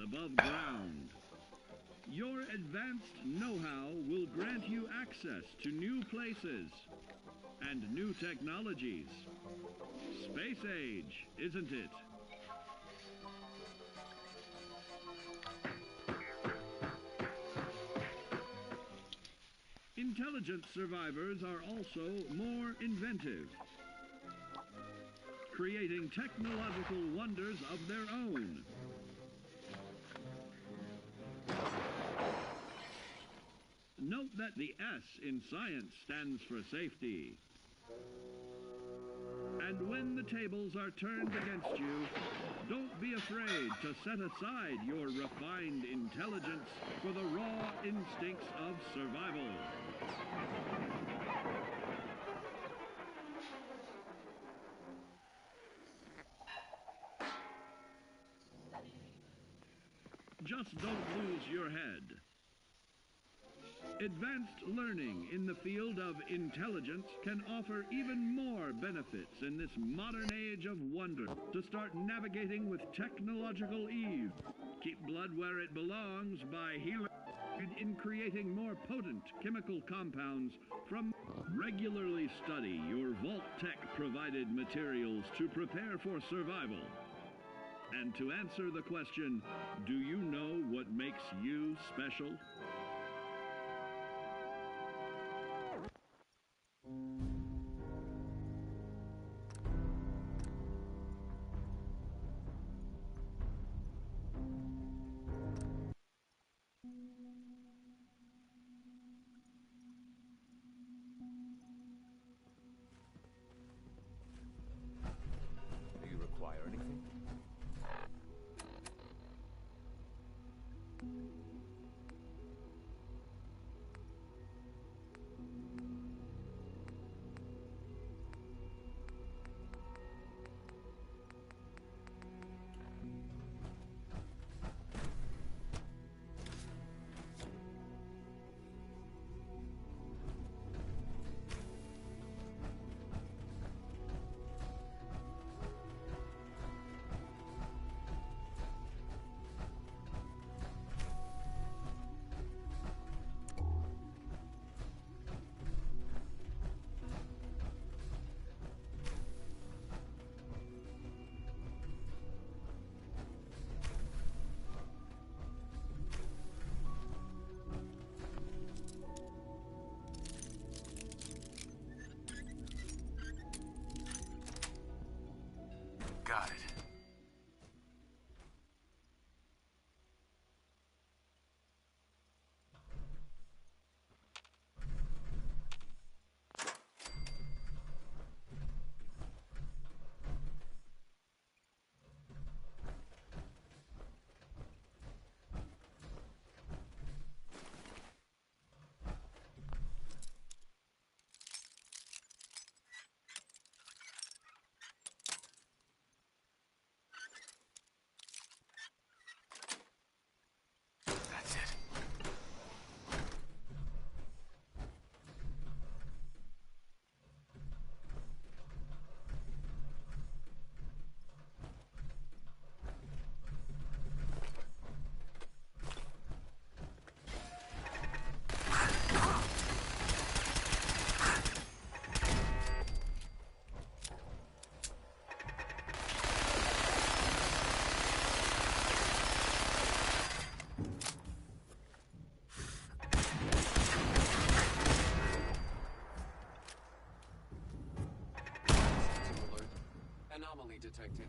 above ground. Your advanced know-how will grant you access to new places and new technologies. Space age, isn't it? Intelligent survivors are also more inventive, creating technological wonders of their own. Note that the S in science stands for safety. And when the tables are turned against you, don't be afraid to set aside your refined intelligence for the raw instincts of survival. Just don't lose your head. Advanced learning in the field of intelligence can offer even more benefits in this modern age of wonder. To start navigating with technological ease, keep blood where it belongs by healing in creating more potent chemical compounds from. Regularly study your Vault Tech provided materials to prepare for survival. And to answer the question, do you know what makes you special? Do you require anything? Got it. That's it. Alert. Anomaly detected.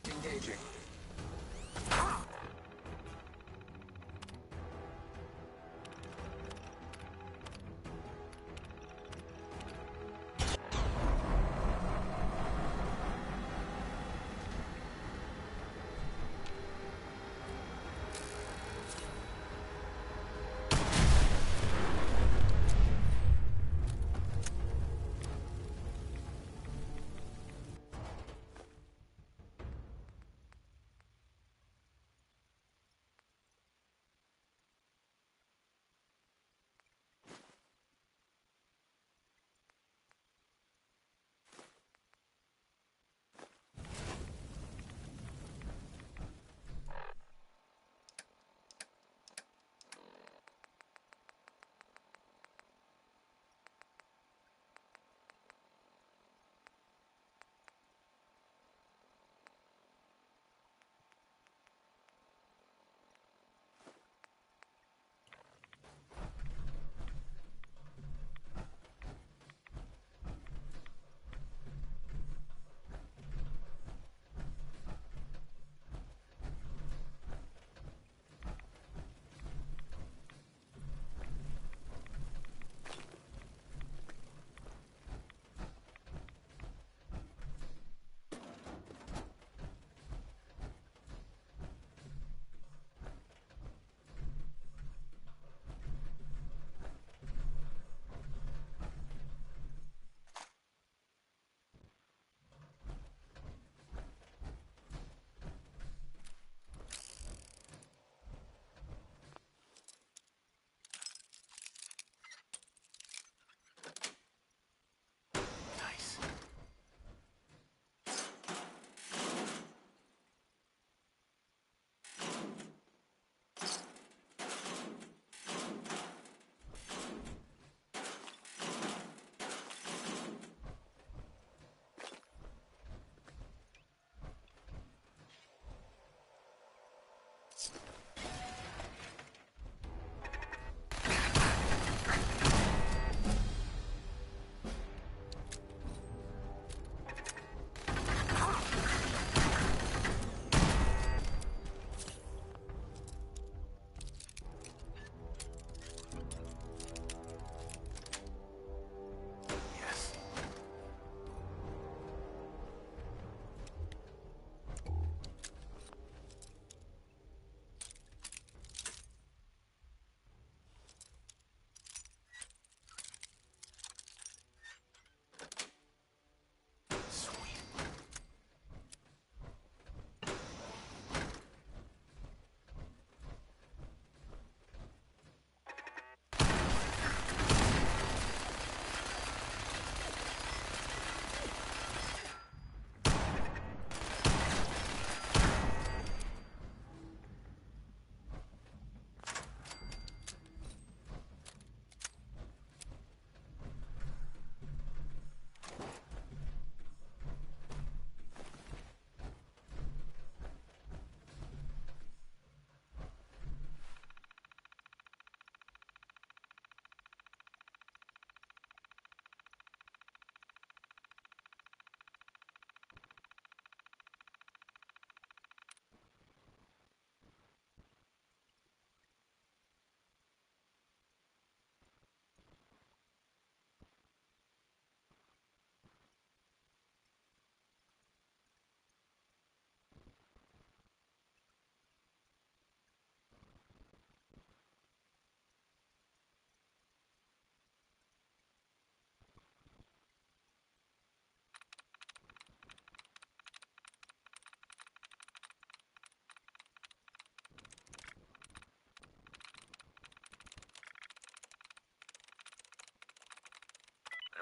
Engaging.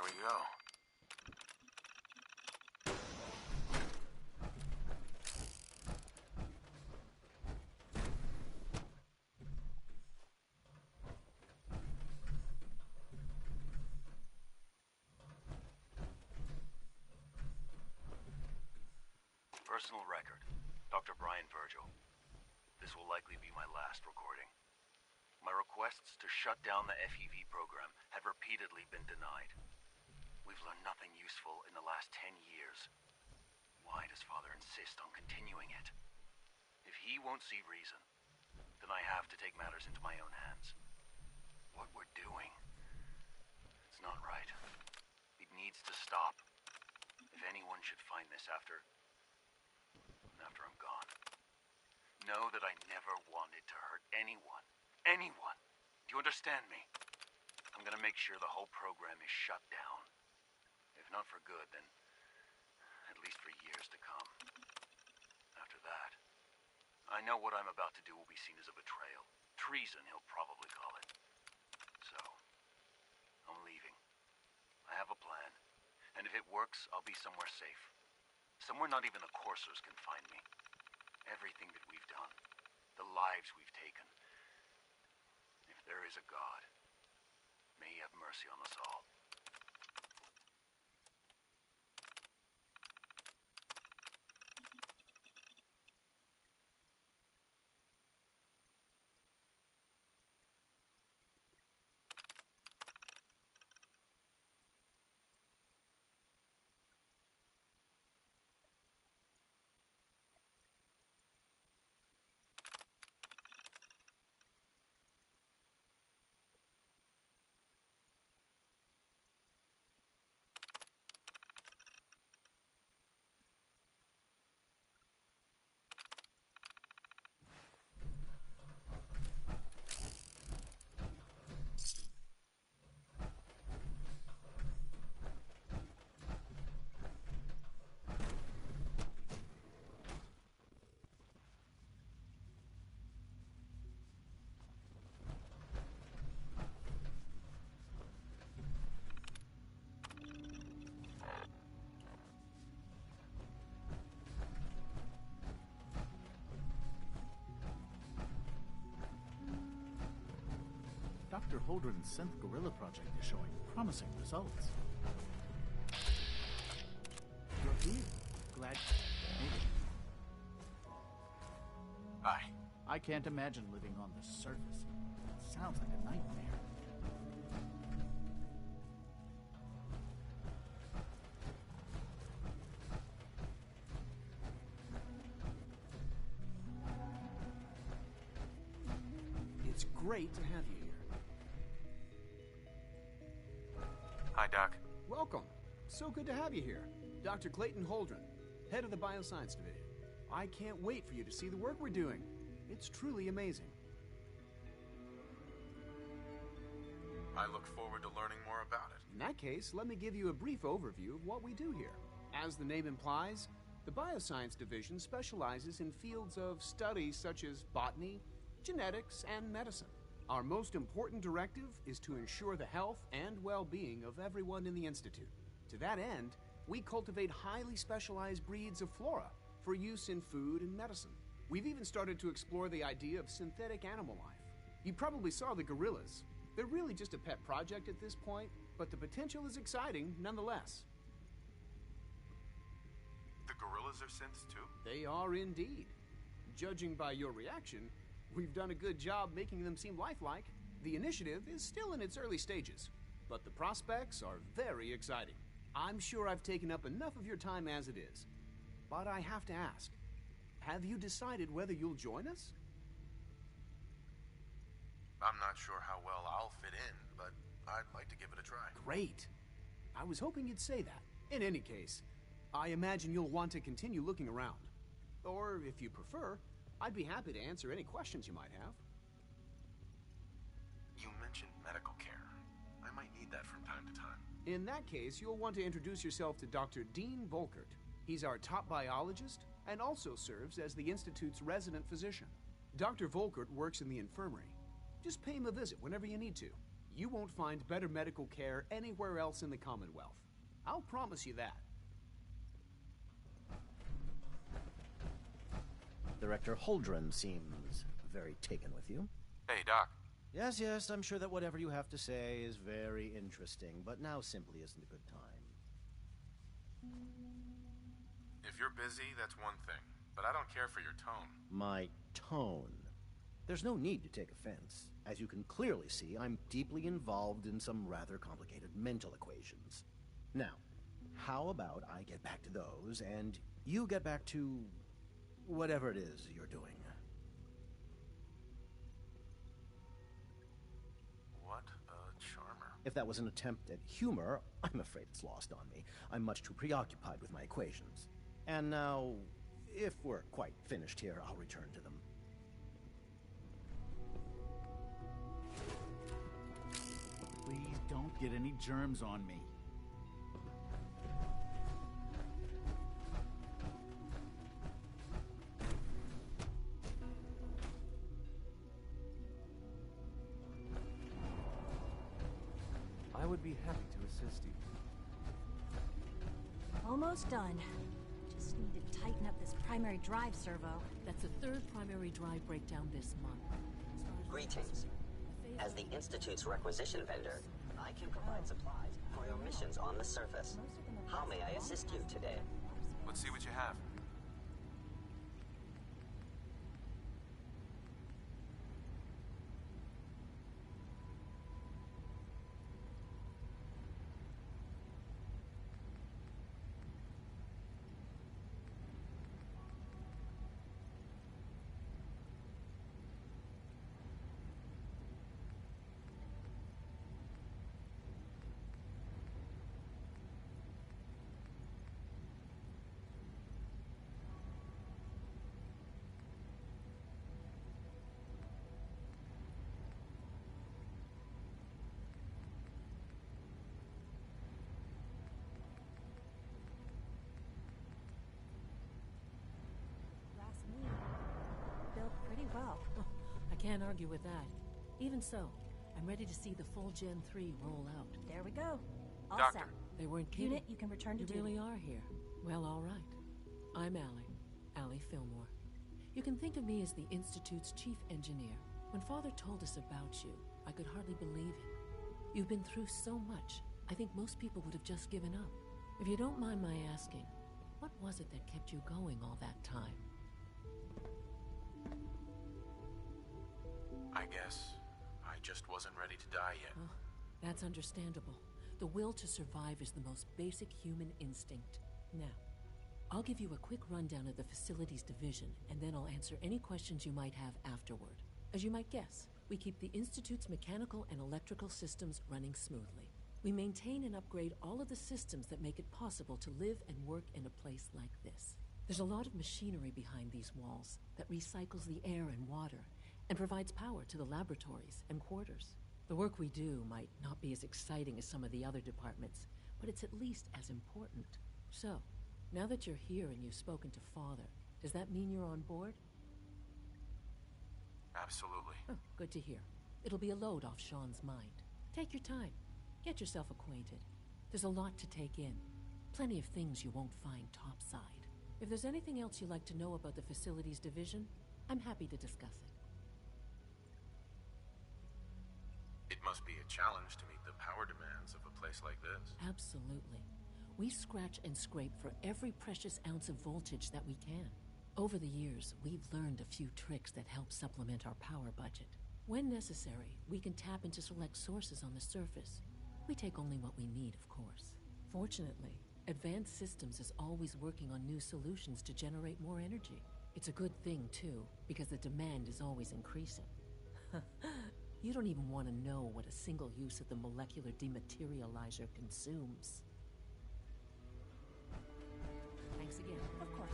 There we go. Personal record. Dr. Brian Virgil. This will likely be my last recording. My requests to shut down the FEV program have repeatedly been denied. We've learned nothing useful in the last 10 years. Why does Father insist on continuing it? If he won't see reason, then I have to take matters into my own hands. What we're doing, it's not right. It needs to stop. If anyone should find this after I'm gone, know that I never wanted to hurt anyone. Anyone. Do you understand me? I'm gonna make sure the whole program is shut down. If not for good, then at least for years to come. After that, I know what I'm about to do will be seen as a betrayal. Treason, he'll probably call it. So, I'm leaving. I have a plan. And if it works, I'll be somewhere safe. Somewhere not even the coursers can find me. Everything that we've done, the lives we've taken. If there is a God, may he have mercy on us all. Dr. Holdren's synth gorilla project is showing promising results. You're here. Glad. Hi. I can't imagine living on the surface. It sounds like a nightmare. It's great to have you here. Hi, Doc. Welcome. So good to have you here. Dr. Clayton Holdren, head of the Bioscience Division. I can't wait for you to see the work we're doing. It's truly amazing. I look forward to learning more about it. In that case, let me give you a brief overview of what we do here. As the name implies, the Bioscience Division specializes in fields of study such as botany, genetics, and medicine. Our most important directive is to ensure the health and well-being of everyone in the Institute. To that end, we cultivate highly specialized breeds of flora for use in food and medicine. We've even started to explore the idea of synthetic animal life. You probably saw the gorillas. They're really just a pet project at this point, but the potential is exciting nonetheless. The gorillas are synths too? They are indeed. Judging by your reaction, we've done a good job making them seem lifelike. The initiative is still in its early stages, but the prospects are very exciting. I'm sure I've taken up enough of your time as it is. But I have to ask, have you decided whether you'll join us? I'm not sure how well I'll fit in, but I'd like to give it a try. Great. I was hoping you'd say that. In any case, I imagine you'll want to continue looking around. Or, if you prefer, I'd be happy to answer any questions you might have. You mentioned medical care. I might need that from time to time. In that case, you'll want to introduce yourself to Dr. Dean Volkert. He's our top biologist and also serves as the Institute's resident physician. Dr. Volkert works in the infirmary. Just pay him a visit whenever you need to. You won't find better medical care anywhere else in the Commonwealth. I'll promise you that. Director Holdren seems very taken with you. Hey, Doc. Yes, I'm sure that whatever you have to say is very interesting, but now simply isn't a good time. If you're busy, that's one thing, but I don't care for your tone. My tone. There's no need to take offense. As you can clearly see, I'm deeply involved in some rather complicated mental equations. Now, how about I get back to those, and You get back to whatever it is you're doing. What a charmer. If that was an attempt at humor, I'm afraid it's lost on me. I'm much too preoccupied with my equations. And now, if we're quite finished here, I'll return to them. Please don't get any germs on me. I would be happy to assist you. Almost done. Just need to tighten up this primary drive servo. That's the third primary drive breakdown this month. Greetings. As the Institute's requisition vendor, I can provide supplies for your missions on the surface. How may I assist you today? Let's see what you have. Last me. Built pretty well. I can't argue with that. Even so, I'm ready to see the full Gen 3 roll out. There we go. All Doctor. set. They weren't kidding. Unit, you can return to You duty. really are here. Well, all right. I'm Allie Fillmore. You can think of me as the Institute's chief engineer. When Father told us about you, I could hardly believe it. You've been through so much, I think most people would have just given up. If you don't mind my asking, what was it that kept you going all that time? I guess I just wasn't ready to die yet. Oh, that's understandable. The will to survive is the most basic human instinct. Now, I'll give you a quick rundown of the Facilities Division, and then I'll answer any questions you might have afterward. As you might guess, we keep the Institute's mechanical and electrical systems running smoothly. We maintain and upgrade all of the systems that make it possible to live and work in a place like this. There's a lot of machinery behind these walls that recycles the air and water and provides power to the laboratories and quarters. The work we do might not be as exciting as some of the other departments, but it's at least as important. So, now that you're here and you've spoken to Father, does that mean you're on board? Absolutely. Oh, good to hear. It'll be a load off Sean's mind. Take your time. Get yourself acquainted. There's a lot to take in. Plenty of things you won't find topside. If there's anything else you'd like to know about the Facilities Division, I'm happy to discuss it. It must be a challenge to meet the power demands of a place like this. Absolutely. We scratch and scrape for every precious ounce of voltage that we can. Over the years, we've learned a few tricks that help supplement our power budget. When necessary, we can tap into select sources on the surface. We take only what we need, of course. Fortunately, Advanced Systems is always working on new solutions to generate more energy. It's a good thing, too, because the demand is always increasing. You don't even want to know what a single use of the molecular dematerializer consumes. Thanks again. Of course.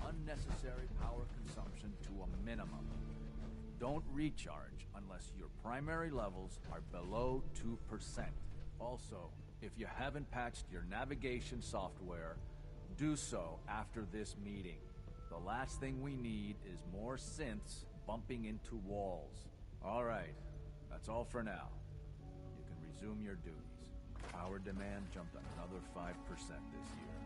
Unnecessary power consumption to a minimum. Don't recharge unless your primary levels are below 2%. Also, If you haven't patched your navigation software, do so after this meeting. The last thing we need is more synths bumping into walls. All right, that's all for now. You can resume your duties. Power demand jumped another 5% this year.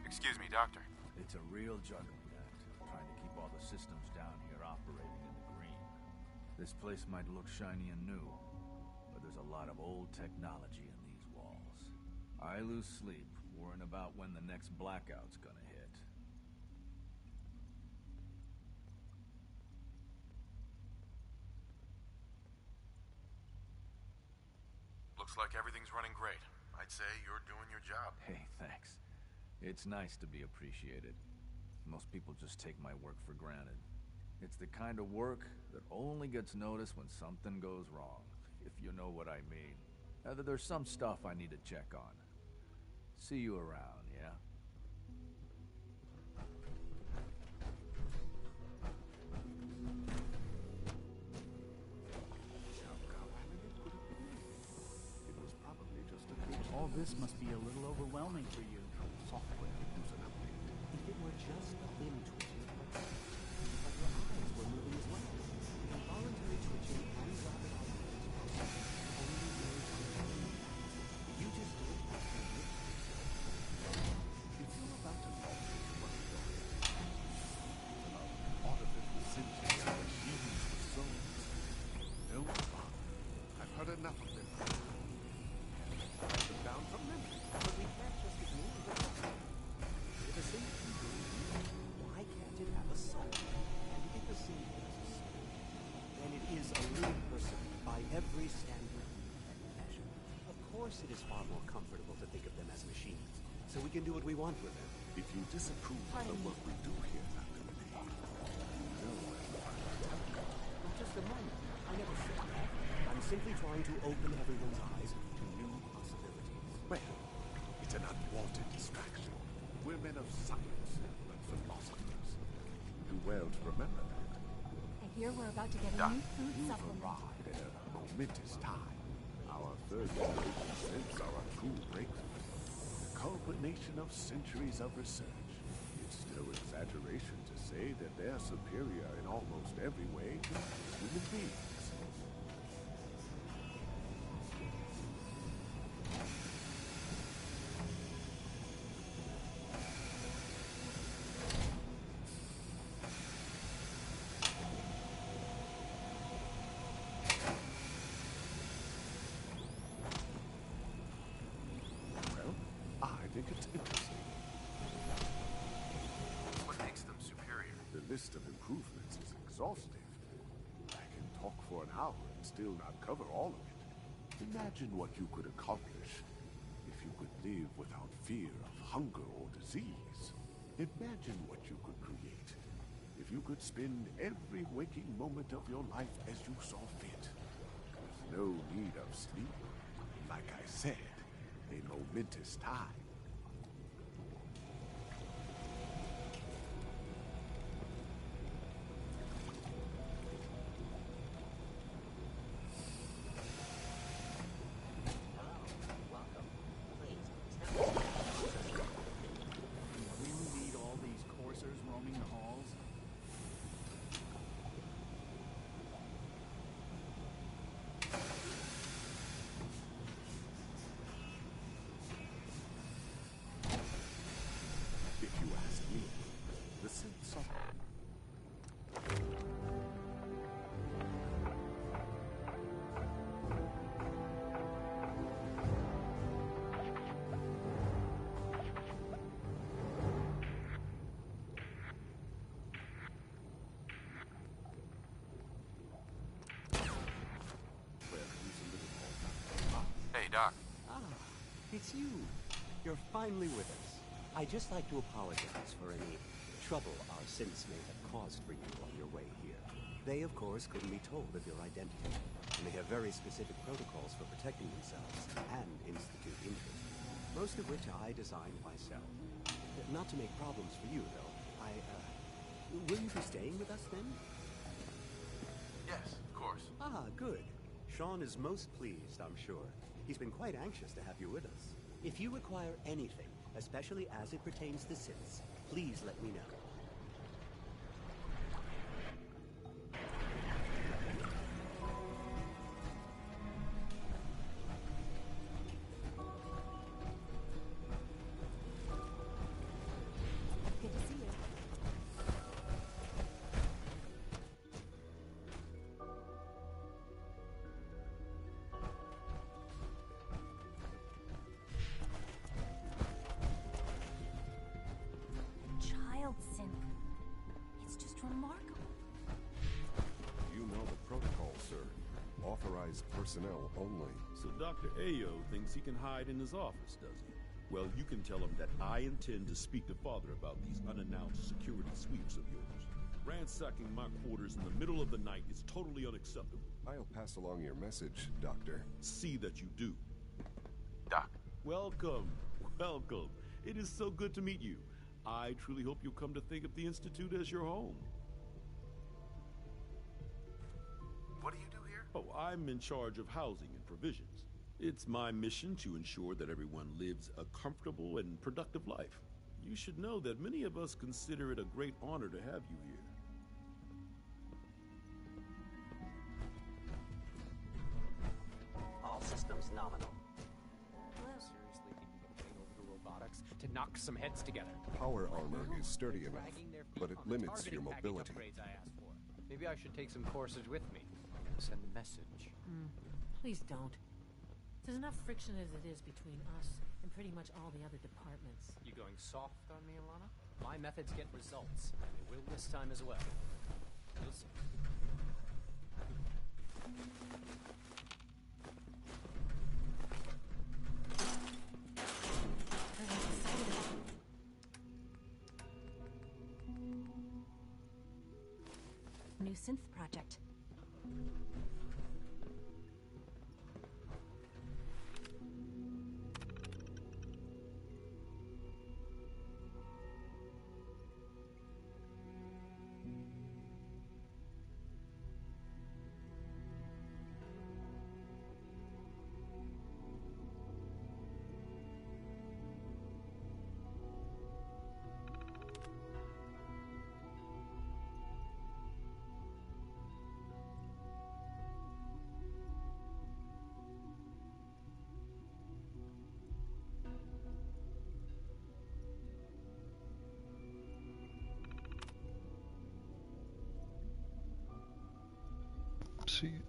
Excuse me, Doctor. It's a real juggling act, trying to keep all the systems down here operating in the green. This place might look shiny and new, but there's a lot of old technology in these walls. I lose sleep worrying about when the next blackout's gonna hit. Looks like everything's running great. I'd say you're doing your job. Hey, thanks. It's nice to be appreciated. Most people just take my work for granted. It's the kind of work that only gets noticed when something goes wrong, if you know what I mean. There's some stuff I need to check on. See you around, yeah? All this must be a little overwhelming for you. Software needs an update. If it were just a limb twitching, but your eyes were moving as well. Involuntary twitching and rapid eye movement only knows you just did it. If you're about to launch into one of your artificial sentient machines with souls, don't bother. I've heard enough of them. Down from them. But we can't just ignore them. If a synth can breathe, why can't it have a soul? And if a synth has a soul, then it is a living person by every standard and measure. Of course it is far more comfortable to think of them as machines, so we can do what we want with them. If you disapprove of the work we do here, Dr. McKee, you know Not just a moment. I never said that. I'm simply trying to open everyone's eyes to new possibilities. well, it's an unwanted distraction. We're men of science, not philosophers. Do well to remember that. I hear we're about to get a new food You've supplement. arrived at a momentous time. Our third generation synths are a true breakthrough. The culmination of centuries of research. It's no exaggeration to say that they're superior in almost every way to human beings. Well, I think it's interesting. What makes them superior? The list of improvements is exhaustive. I can talk for an hour and still not cover all of it. Imagine what you could accomplish if you could live without fear of hunger or disease. Imagine what you could create if you could spend every waking moment of your life as you saw fit. With no need of sleep. Like I said, a momentous time. Do you really need all these coursers roaming the halls? If you ask me, the sense of... Hey, Doc. Ah, it's you. You're finally with us. I'd just like to apologize for any trouble our synths may have caused for you on your way here. They, of course, couldn't be told of your identity, and they have very specific protocols for protecting themselves and institute interest, most of which I designed myself. Not to make problems for you, though. Will you be staying with us, then? Yes, of course. Ah, good. Sean is most pleased, I'm sure. He's been quite anxious to have you with us. If you require anything, especially as it pertains to synths, please let me know. Good to see you. Child synth. It's just remarkable. You know the protocol, sir. Authorized personnel only. So Dr. Ayo thinks he can hide in his office, does he? Well, you can tell him that I intend to speak to Father about these unannounced security sweeps of yours. Ransacking my quarters in the middle of the night is totally unacceptable. I'll pass along your message, Doctor. See that you do. Doc. Welcome. Welcome. It is so good to meet you. I truly hope you'll come to think of the Institute as your home. What do you do here? Oh, I'm in charge of housing and provisions. It's my mission to ensure that everyone lives a comfortable and productive life. You should know that many of us consider it a great honor to have you here. All systems nominal. Seriously thinking of putting over the robotics to knock some heads together. Power armor is sturdy enough, but it limits your mobility. Maybe I should take some courses with me. Send a message. Please don't. There's enough friction as it is between us and pretty much all the other departments. You going soft on me, Alana? My methods get results. They will this time as well. You'll see. New synth project.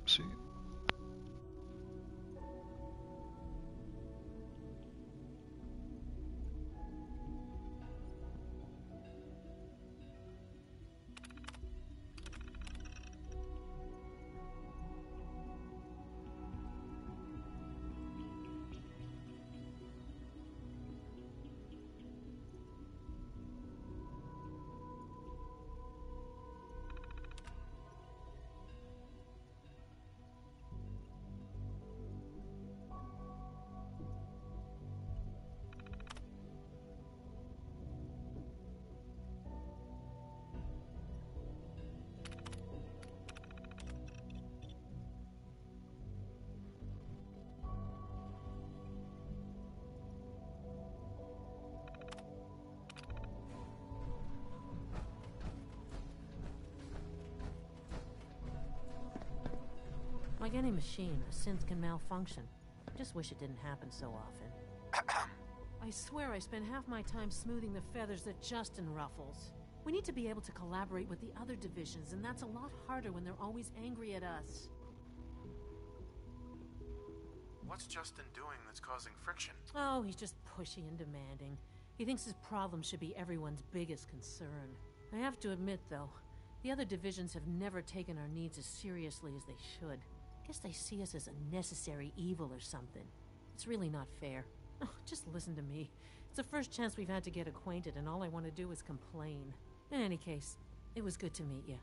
Sí. Like any machine, a synth can malfunction. Just wish it didn't happen so often. I swear I spend half my time smoothing the feathers that Justin ruffles. We need to be able to collaborate with the other divisions, and that's a lot harder when they're always angry at us. What's Justin doing that's causing friction? Oh, he's just pushy and demanding. He thinks his problem should be everyone's biggest concern. I have to admit, though, the other divisions have never taken our needs as seriously as they should. Guess they see us as a necessary evil or something. It's really not fair. Oh, just listen to me. It's the first chance we've had to get acquainted, and all I want to do is complain. In any case, it was good to meet you.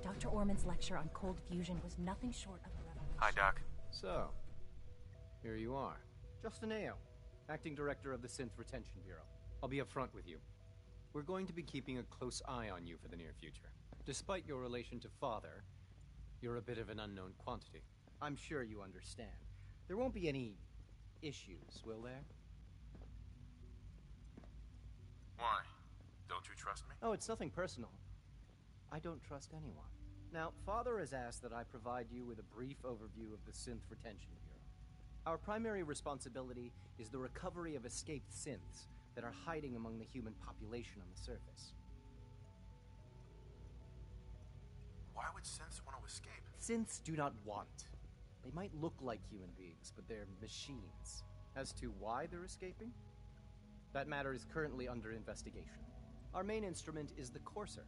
Dr. Orman's lecture on cold fusion was nothing short of a revelation. Hi, Doc. So, here you are. Justin Ayo, Acting Director of the Synth Retention Bureau. I'll be up front with you. We're going to be keeping a close eye on you for the near future. Despite your relation to Father, you're a bit of an unknown quantity. I'm sure you understand. There won't be any issues, will there? Why? Don't you trust me? Oh, it's nothing personal. I don't trust anyone. Now, Father has asked that I provide you with a brief overview of the Synth Retention Bureau. Our primary responsibility is the recovery of escaped synths that are hiding among the human population on the surface. Why would synths want to escape? Synths do not want. They might look like human beings, but they're machines. As to why they're escaping? That matter is currently under investigation. Our main instrument is the Courser,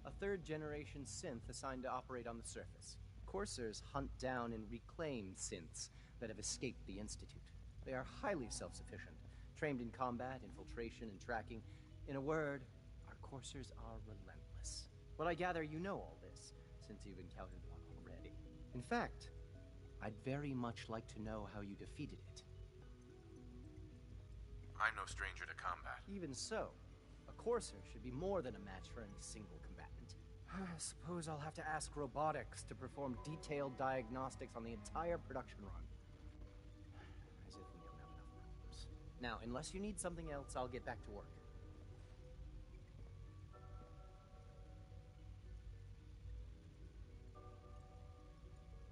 a third-generation synth assigned to operate on the surface. Coursers hunt down and reclaim synths that have escaped the Institute. They are highly self-sufficient, trained in combat, infiltration, and tracking. In a word, our Coursers are relentless. But I gather you know all this, since you've encountered one already. In fact, I'd very much like to know how you defeated it. I'm no stranger to combat. Even so, a Courser should be more than a match for any single combatant. I suppose I'll have to ask robotics to perform detailed diagnostics on the entire production run. As if we don't have enough problems. Now, unless you need something else, I'll get back to work.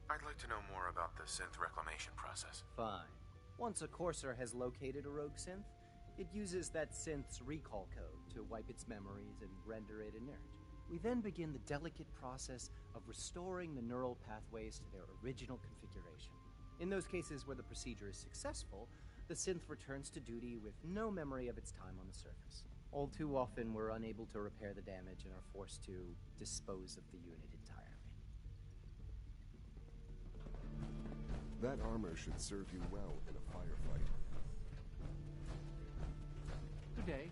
I'd like to know more about the synth reclamation process. Fine. Once a Courser has located a rogue synth, it uses that synth's recall code to wipe its memories and render it inert. We then begin the delicate process of restoring the neural pathways to their original configuration. In those cases where the procedure is successful, the synth returns to duty with no memory of its time on the surface. All too often, we're unable to repair the damage and are forced to dispose of the unit entirely. That armor should serve you well in a firefight. Good day.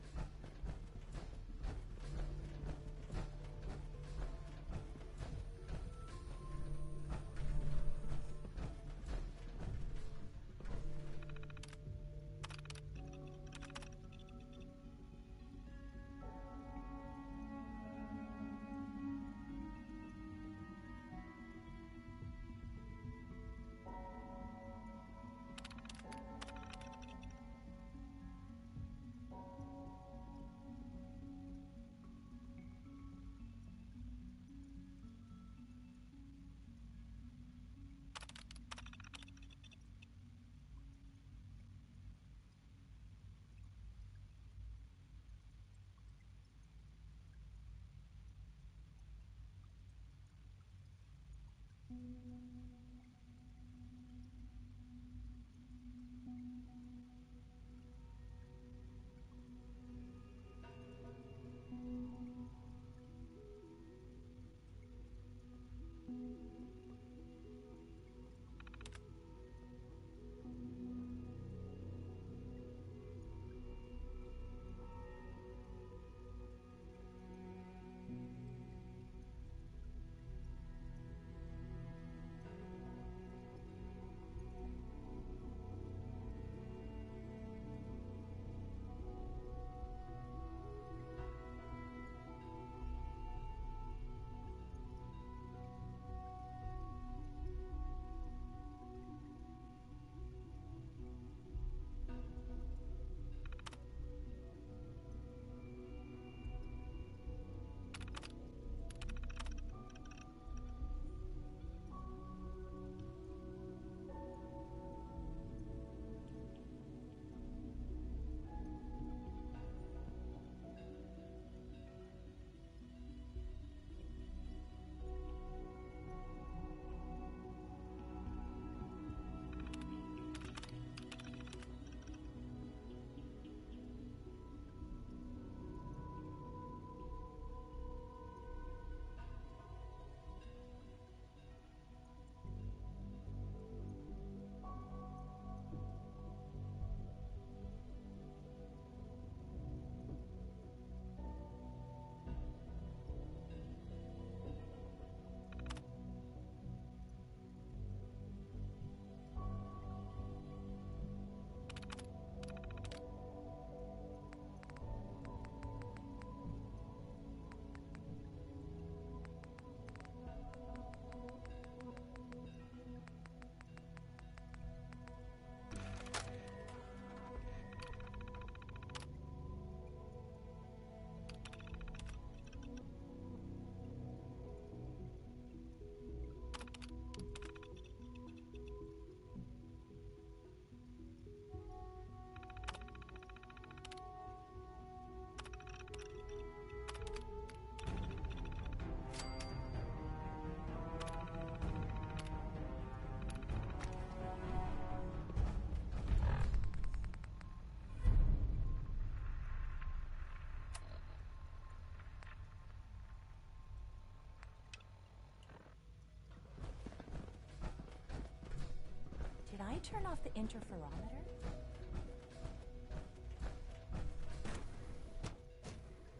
Can I turn off the interferometer?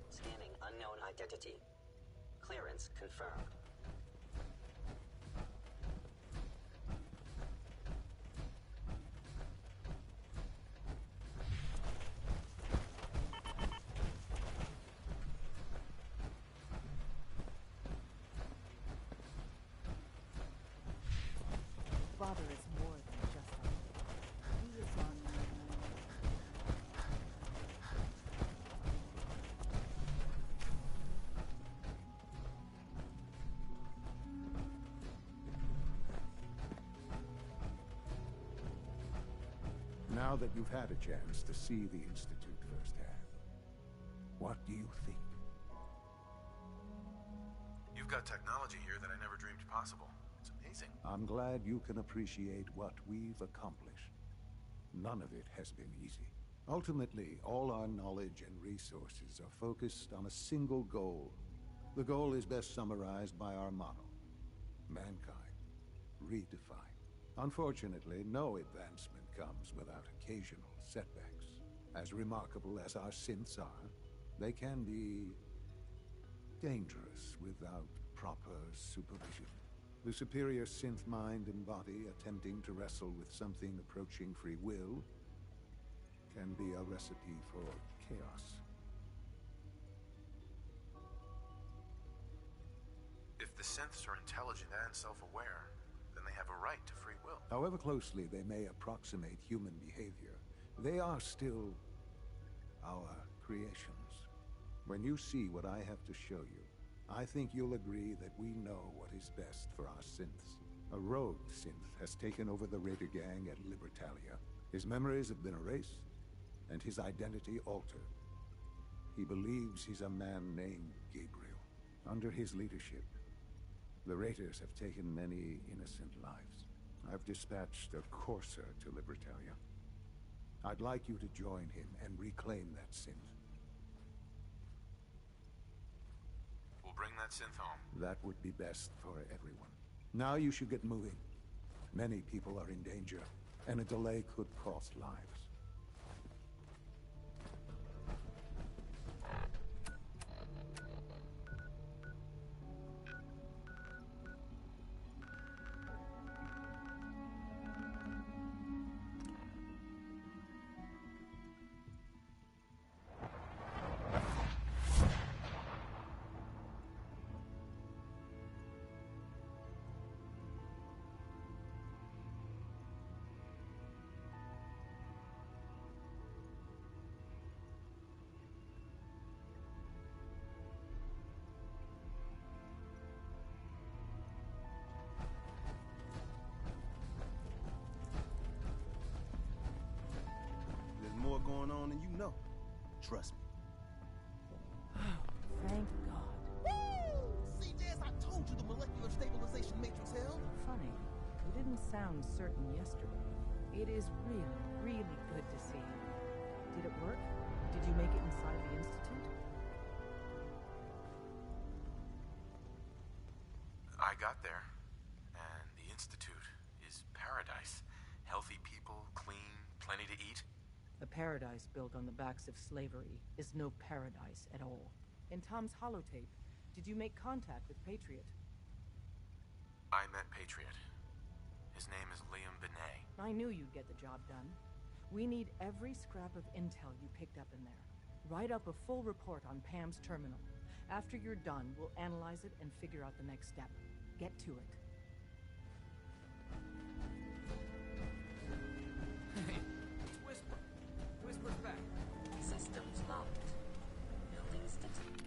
Scanning unknown identity. Clearance confirmed. Father is more than just on. He is on. Now that you've had a chance to see the Institute firsthand, what do you think? You've got technology here that I never dreamed possible. It's amazing. I'm glad you can appreciate what we've accomplished. None of it has been easy. Ultimately, all our knowledge and resources are focused on a single goal. The goal is best summarized by our motto: mankind, redefined. Unfortunately, no advancement comes without occasional setbacks. As remarkable as our synths are, they can be dangerous without proper supervision. The superior synth mind and body attempting to wrestle with something approaching free will can be a recipe for chaos. If the synths are intelligent and self-aware, then they have a right to free will. However closely they may approximate human behavior, they are still our creations. When you see what I have to show you, I think you'll agree that we know what is best for our synths. A rogue synth has taken over the Raider gang at Libertalia. His memories have been erased, and his identity altered. He believes he's a man named Gabriel. Under his leadership, the Raiders have taken many innocent lives. I've dispatched a courser to Libertalia. I'd like you to join him and reclaim that synth. We'll bring that synth home. That would be best for everyone. Now you should get moving. Many people are in danger, and a delay could cost lives. More going on than you know. Trust me. Thank God. Woo! See, Jazz, I told you the molecular stabilization matrix held. Funny, you didn't sound certain yesterday. It is really, really good to see you. Did it work? Did you make it inside the Institute? I got there, and the Institute is paradise. Healthy people, clean, plenty to eat. A paradise built on the backs of slavery is no paradise at all. In Tom's holotape, did you make contact with Patriot? I met Patriot. His name is Liam Benet. I knew you'd get the job done. We need every scrap of intel you picked up in there. Write up a full report on Pam's terminal. After you're done, we'll analyze it and figure out the next step. Get to it. Hey, it's Whisper. Whisper's back. Systems locked. Building statistics.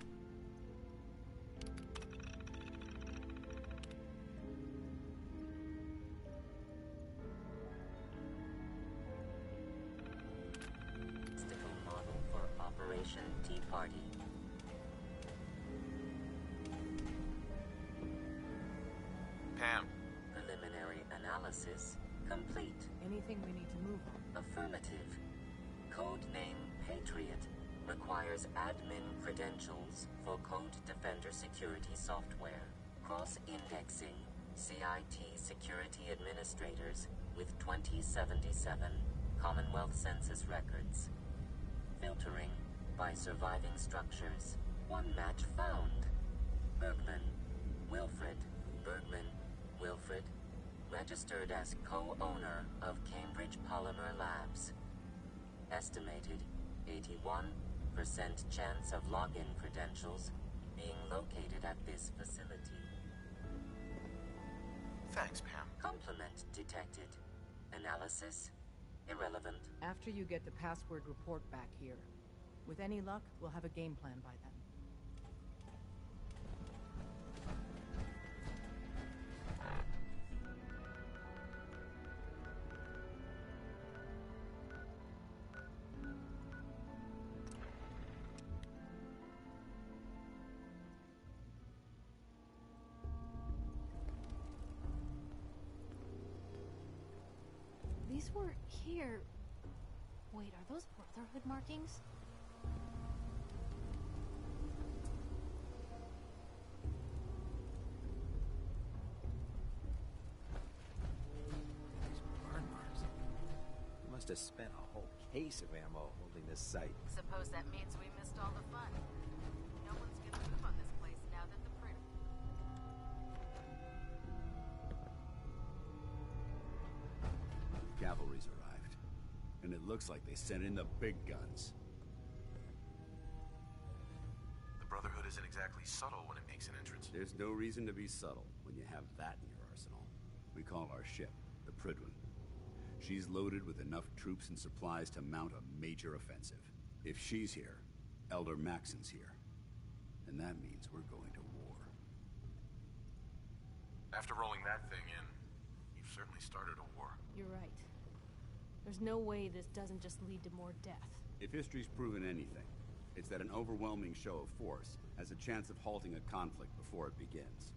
Statistical model for Operation Tea Party. Pam. Preliminary analysis complete. Anything we need to move on? Affirmative. Codename Patriot requires admin credentials for Code Defender security software. Cross-indexing CIT security administrators with 2077 Commonwealth Census records. Filtering by surviving structures. One match found. Bergman, Wilfred. Bergman, Wilfred. Registered as co-owner of Cambridge Polymer Labs. Estimated 81% chance of login credentials being located at this facility. Thanks, Pam. Complement detected. Analysis irrelevant. After you get the password report back here, with any luck, we'll have a game plan by then. These were here. Wait, are those Brotherhood markings? Burn marks. You must have spent a whole case of ammo holding this site. Suppose that means we missed all the fun. No one's gonna move on this place now that the print. Cavalry's arrived, and it looks like they sent in the big guns. The Brotherhood isn't exactly subtle when it makes an entrance. There's no reason to be subtle when you have that in your arsenal. We call our ship the Prydwen. She's loaded with enough troops and supplies to mount a major offensive. If she's here, Elder Maxon's here. And that means we're going to war. After rolling that thing in, you've certainly started a war. You're right. There's no way this doesn't just lead to more death. If history's proven anything, it's that an overwhelming show of force has a chance of halting a conflict before it begins.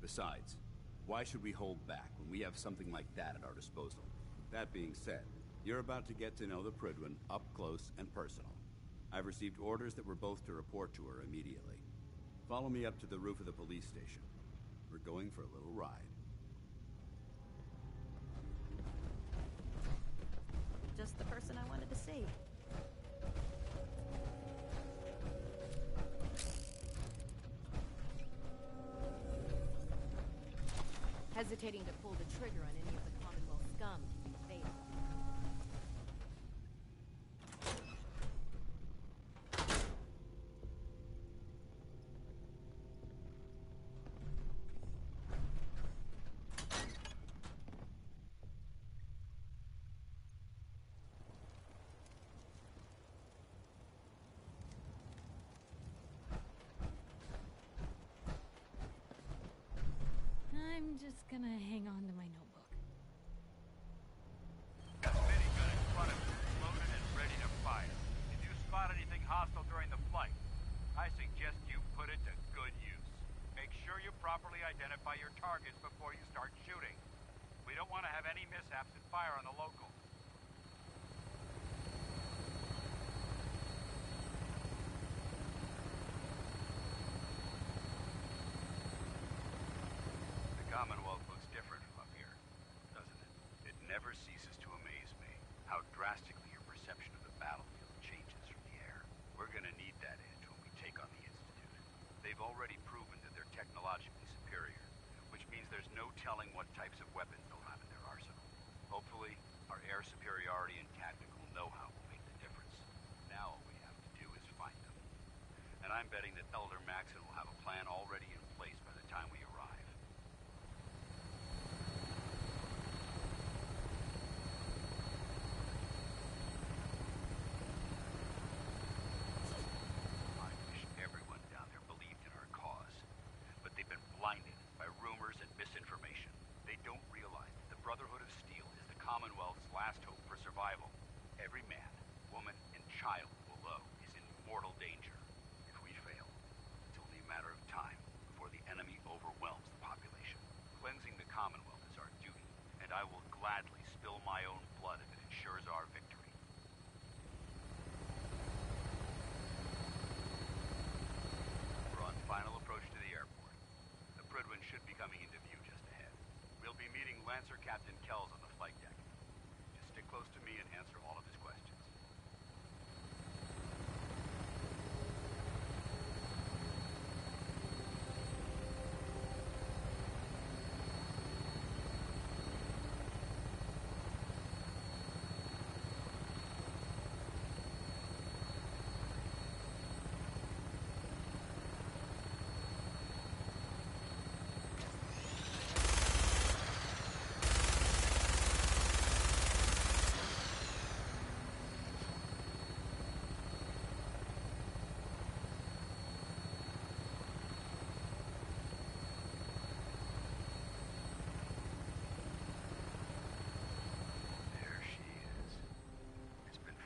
Besides, why should we hold back when we have something like that at our disposal? That being said, you're about to get to know the Prydwen up close and personal. I've received orders that we're both to report to her immediately. Follow me up to the roof of the police station. We're going for a little ride. Just the person I wanted to see. Hesitating to pull the trigger on any of the Commonwealth scum can be fatal. I'm just gonna hang on to my notebook. Got the minigun in front of you, loaded and ready to fire. If you spot anything hostile during the flight, I suggest you put it to good use. Make sure you properly identify your targets before you start shooting. We don't want to have any mishaps and fire on the locals. The Commonwealth looks different from up here, doesn't it? It never ceases to amaze me how drastically your perception of the battlefield changes from the air. We're gonna need that edge when we take on the Institute. They've already proven that they're technologically superior, which means there's no telling what types of weapons they'll have in their arsenal. Hopefully, our air superiority and tactical know-how will make the difference. Now all we have to do is find them. And I'm betting that Elder Maxon will have a plan already in place by the time we arrive. I wish everyone down there believed in our cause, but they've been blinded by rumors and misinformation. They don't realize that the Brotherhood of Steel is the Commonwealth's last hope for survival. Every man, woman, and child below is in mortal danger. If we fail, it's only a matter of time before the enemy overwhelms the population. Cleansing the Commonwealth is our duty, and I will gladly spill my own blood if it ensures our victory. We're on final approach to the airport. The Prydwen should be coming into view just ahead. We'll be meeting Lancer Captain Kells on the flight deck. close to me and answer all of his questions.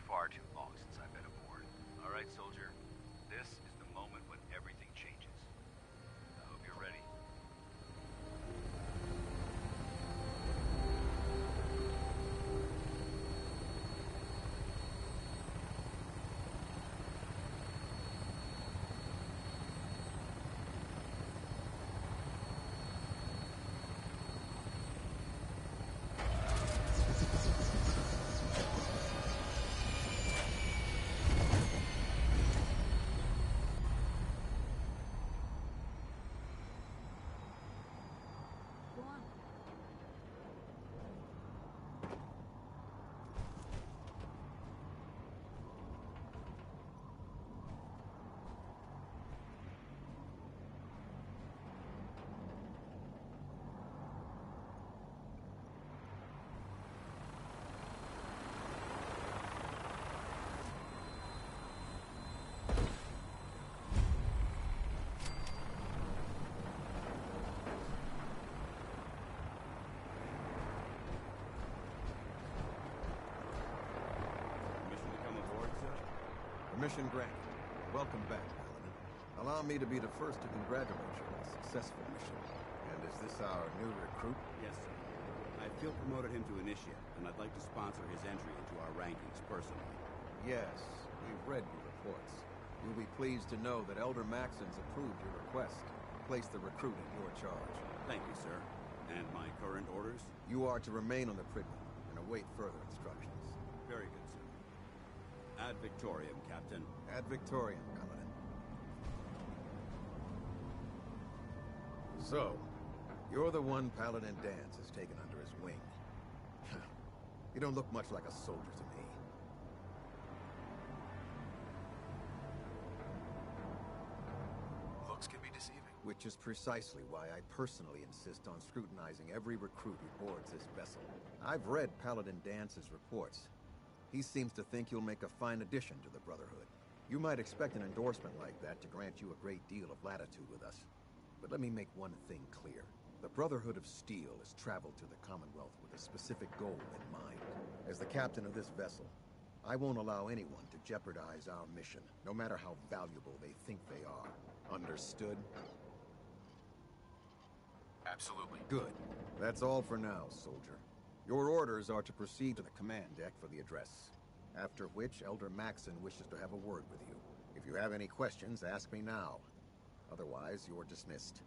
Far too long since I've been aboard. All right, soldier. This is the moment when everything changes. I hope you're ready. Permission granted. Welcome back, Paladin. Allow me to be the first to congratulate you on a successful mission. And is this our new recruit? Yes, sir. I feel promoted him to initiate, and I'd like to sponsor his entry into our rankings personally. Yes, we've read your reports. You'll be pleased to know that Elder Maxon's approved your request to place the recruit in your charge. Thank you, sir. And my current orders? You are to remain on the Pridman and await further instructions. Very good, sir. Ad Victoriam, Captain. Ad Victoriam, Paladin. So, you're the one Paladin Danse has taken under his wing. You don't look much like a soldier to me. Looks can be deceiving. Which is precisely why I personally insist on scrutinizing every recruit who boards this vessel. I've read Paladin Dance's reports. He seems to think you'll make a fine addition to the Brotherhood. You might expect an endorsement like that to grant you a great deal of latitude with us. But let me make one thing clear. The Brotherhood of Steel has traveled to the Commonwealth with a specific goal in mind. As the captain of this vessel, I won't allow anyone to jeopardize our mission, no matter how valuable they think they are. Understood? Absolutely. Good. That's all for now, soldier. Your orders are to proceed to the command deck for the address. After which, Elder Maxon wishes to have a word with you. If you have any questions, ask me now. Otherwise, you're dismissed.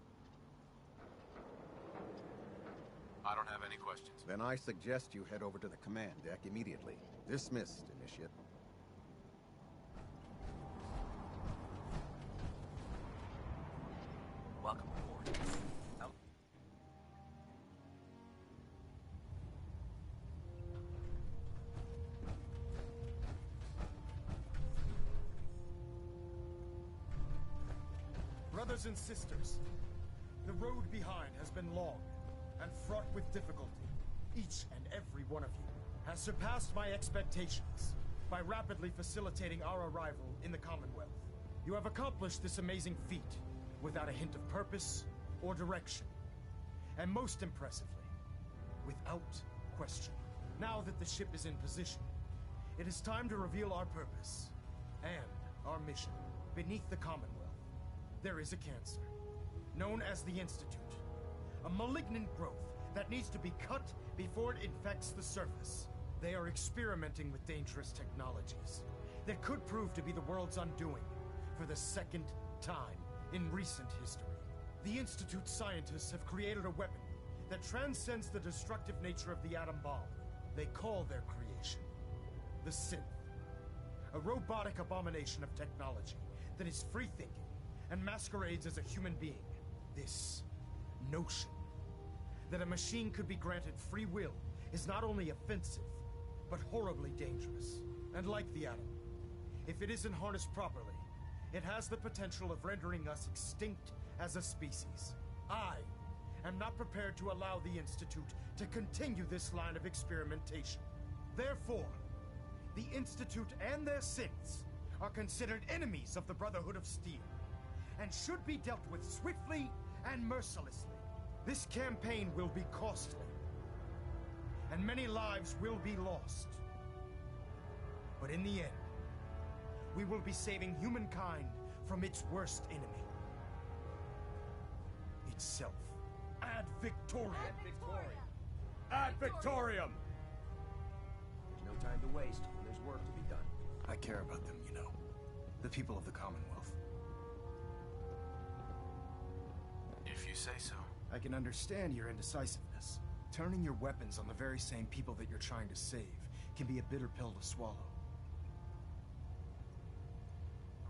I don't have any questions. Then I suggest you head over to the command deck immediately. Dismissed, Initiate. Welcome aboard. Brothers and sisters, the road behind has been long and fraught with difficulty. Each and every one of you has surpassed my expectations by rapidly facilitating our arrival in the Commonwealth. You have accomplished this amazing feat without a hint of purpose or direction. And most impressively, without question. Now that the ship is in position, it is time to reveal our purpose and our mission. Beneath the Commonwealth, there is a cancer, known as the Institute. A malignant growth that needs to be cut before it infects the surface. They are experimenting with dangerous technologies that could prove to be the world's undoing for the second time in recent history. The Institute scientists have created a weapon that transcends the destructive nature of the atom bomb. They call their creation the synth. A robotic abomination of technology that is free-thinking and masquerades as a human being. This notion that a machine could be granted free will is not only offensive, but horribly dangerous. And like the atom, if it isn't harnessed properly, it has the potential of rendering us extinct as a species. I am not prepared to allow the Institute to continue this line of experimentation. Therefore, the Institute and their synths are considered enemies of the Brotherhood of Steel, and should be dealt with swiftly and mercilessly. This campaign will be costly, and many lives will be lost. But in the end, we will be saving humankind from its worst enemy. Itself. Ad Victoriam! Ad Victoriam! Ad Victoriam! There's no time to waste. There's work to be done. I care about them, you know. The people of the Commonwealth. If you say so. I can understand your indecisiveness. Turning your weapons on the very same people that you're trying to save can be a bitter pill to swallow.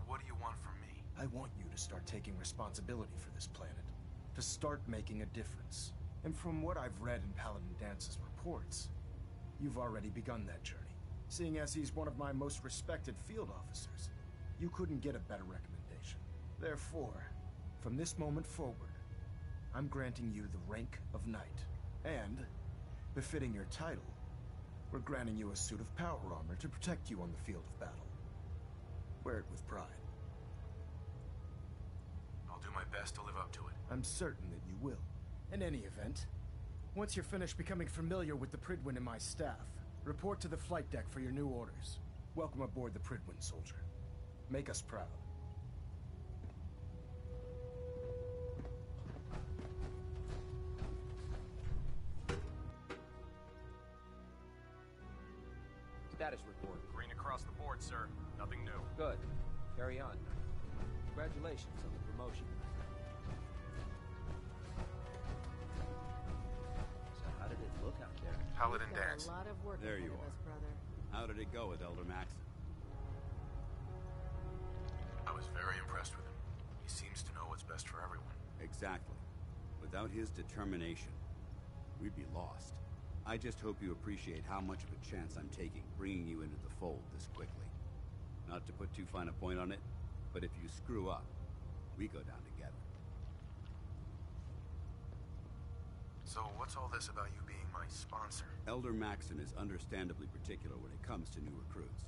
What do you want from me? I want you to start taking responsibility for this planet. To start making a difference. And from what I've read in Paladin Dance's reports, you've already begun that journey. Seeing as he's one of my most respected field officers, you couldn't get a better recommendation. Therefore, from this moment forward, I'm granting you the rank of Knight. And, befitting your title, we're granting you a suit of power armor to protect you on the field of battle. Wear it with pride. I'll do my best to live up to it. I'm certain that you will. In any event, once you're finished becoming familiar with the Pridwin and my staff, report to the flight deck for your new orders. Welcome aboard the Pridwin, soldier. Make us proud. Status report. Green across the board, sir. Nothing new. Good. Carry on. Congratulations on the promotion. So how did it look out there? Paladin You've got Dance. a lot of work There ahead you of are. us, brother. How did it go with Elder Maxon? I was very impressed with him. He seems to know what's best for everyone. Exactly. Without his determination, we'd be lost. I just hope you appreciate how much of a chance I'm taking bringing you into the fold this quickly. Not to put too fine a point on it, but if you screw up, we go down together. So what's all this about you being my sponsor? Elder Maxon is understandably particular when it comes to new recruits.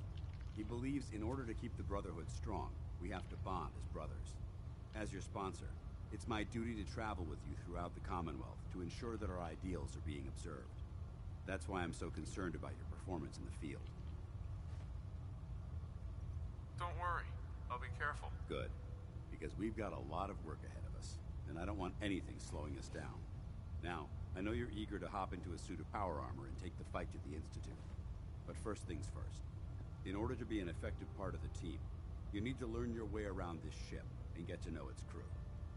He believes in order to keep the Brotherhood strong, we have to bond as brothers. As your sponsor, it's my duty to travel with you throughout the Commonwealth to ensure that our ideals are being observed. That's why I'm so concerned about your performance in the field. Don't worry. I'll be careful. Good. Because we've got a lot of work ahead of us, and I don't want anything slowing us down. Now, I know you're eager to hop into a suit of power armor and take the fight to the Institute. But first things first. In order to be an effective part of the team, you need to learn your way around this ship and get to know its crew.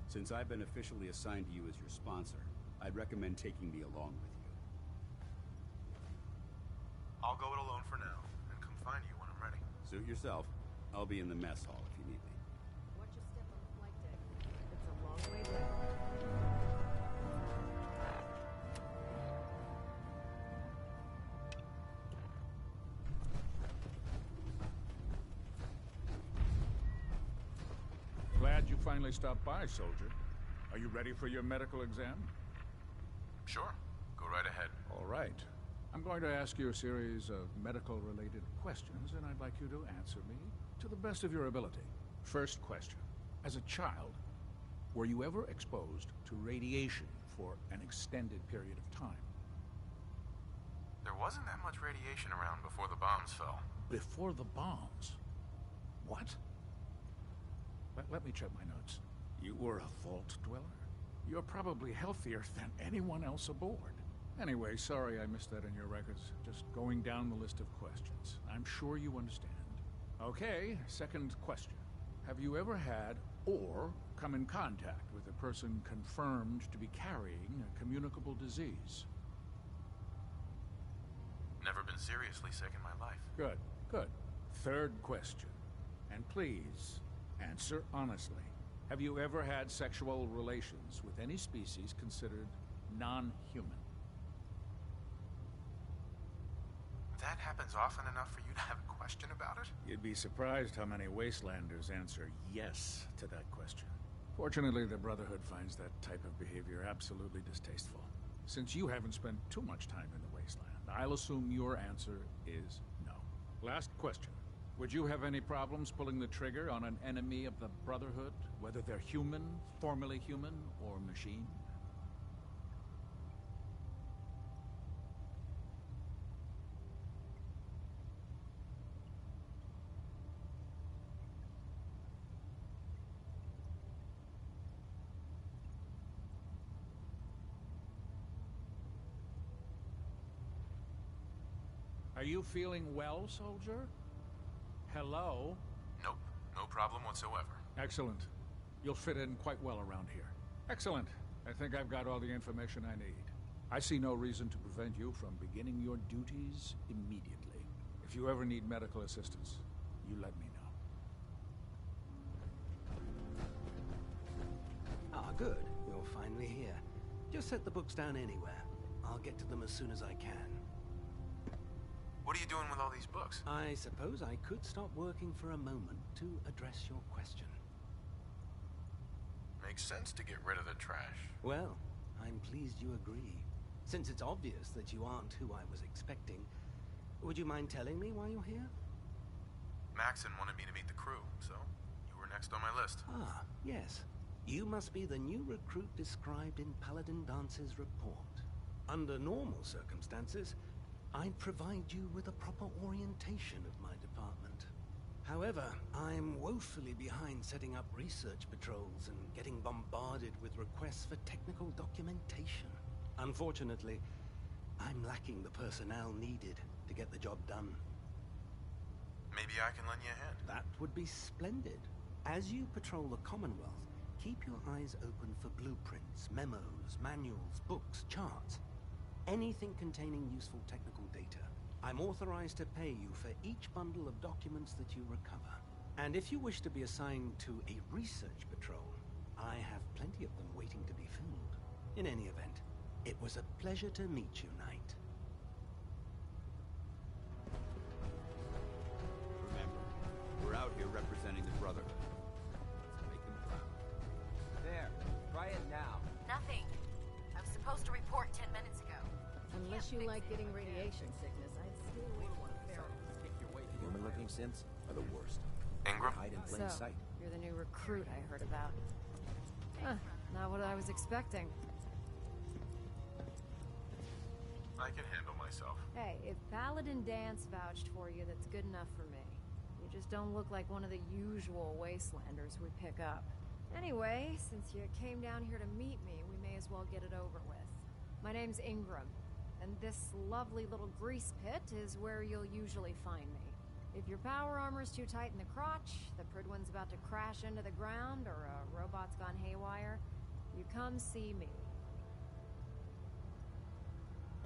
Since I've been officially assigned to you as your sponsor, I'd recommend taking me along with you. I'll go it alone for now, and come find you when I'm ready. Suit yourself. I'll be in the mess hall if you need me. Watch your step on the flight deck. It's a long way down. Glad you finally stopped by, soldier. Are you ready for your medical exam? Sure. Go right ahead. All right. I'm going to ask you a series of medical-related questions, and I'd like you to answer me to the best of your ability. First question. As a child, were you ever exposed to radiation for an extended period of time? There wasn't that much radiation around before the bombs fell. Before the bombs? What? Let me check my notes. You were a vault dweller? You're probably healthier than anyone else aboard. Anyway, sorry I missed that in your records. Just going down the list of questions. I'm sure you understand. Okay, second question. Have you ever had or come in contact with a person confirmed to be carrying a communicable disease? Never been seriously sick in my life. Good. Good. Third question. And please, answer honestly. Have you ever had sexual relations with any species considered non-human? That happens often enough for you to have a question about it? You'd be surprised how many Wastelanders answer yes to that question. Fortunately, the Brotherhood finds that type of behavior absolutely distasteful. Since you haven't spent too much time in the Wasteland, I'll assume your answer is no. Last question. Would you have any problems pulling the trigger on an enemy of the Brotherhood, whether they're human, formerly human, or machine? Are you feeling well, soldier? Hello? Nope. No problem whatsoever. Excellent. You'll fit in quite well around here. Excellent. I think I've got all the information I need. I see no reason to prevent you from beginning your duties immediately. If you ever need medical assistance, you let me know. Ah, good. You're finally here. Just set the books down anywhere. I'll get to them as soon as I can. What are you doing with all these books? I suppose I could stop working for a moment to address your question. Makes sense to get rid of the trash. Well, I'm pleased you agree. Since it's obvious that you aren't who I was expecting, would you mind telling me why you're here? Maxon wanted me to meet the crew, so you were next on my list. Ah, yes. You must be the new recruit described in Paladin Dance's report. Under normal circumstances, I'd provide you with a proper orientation of my department. However, I'm woefully behind setting up research patrols and getting bombarded with requests for technical documentation. Unfortunately, I'm lacking the personnel needed to get the job done. Maybe I can lend you a hand. That would be splendid. As you patrol the Commonwealth, keep your eyes open for blueprints, memos, manuals, books, charts. Anything containing useful technical data. I'm authorized to pay you for each bundle of documents that you recover. And if you wish to be assigned to a research patrol, I have plenty of them waiting to be filled. In any event, it was a pleasure to meet you, Knight. Remember, we're out here representing the Brotherhood. Let's make them proud. There, try it now. Nothing. I was supposed to report 10 minutes ago. Unless you like getting radiation sickness, I'd stay away from the feral. Human-looking synths are the worst. Ingram? Hide in plain So, sight. you're the new recruit I heard about. Huh, not what I was expecting. I can handle myself. Hey, if Paladin Dance vouched for you, that's good enough for me. You just don't look like one of the usual Wastelanders we pick up. Anyway, since you came down here to meet me, we may as well get it over with. My name's Ingram, and this lovely little grease pit is where you'll usually find me. If your power armor's too tight in the crotch, the Pridwin's about to crash into the ground, or a robot's gone haywire, you come see me.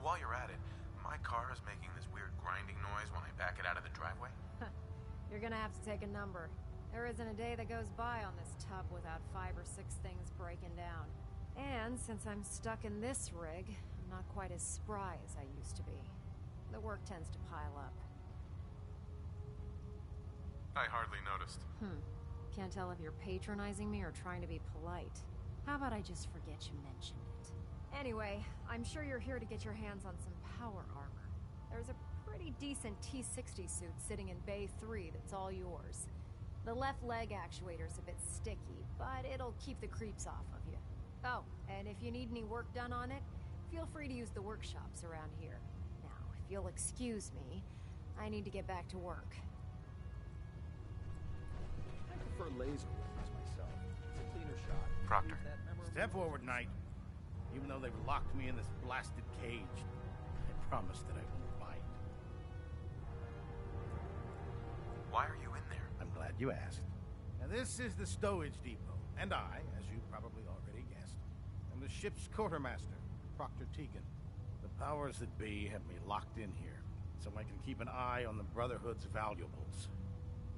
While you're at it, my car is making this weird grinding noise when I back it out of the driveway. You're gonna have to take a number. There isn't a day that goes by on this tub without 5 or 6 things breaking down. And since I'm stuck in this rig, I'm not quite as spry as I used to be. The work tends to pile up. I hardly noticed. Can't tell if you're patronizing me or trying to be polite. How about I just forget you mentioned it? Anyway, I'm sure you're here to get your hands on some power armor. There's a pretty decent T-60 suit sitting in Bay 3 that's all yours. The left leg actuator's a bit sticky, but it'll keep the creeps off of you. Oh, and if you need any work done on it, feel free to use the workshops around here. Now, if you'll excuse me, I need to get back to work. I prefer laser weapons myself. It's a cleaner shot. Proctor. Step forward, Knight. Even though they've locked me in this blasted cage, I promise that I won't bite. Why are you in there? I'm glad you asked. Now, this is the stowage depot, and I, as you probably already guessed, am the ship's quartermaster, Proctor Tegan. The powers that be have me locked in here, so I can keep an eye on the Brotherhood's valuables.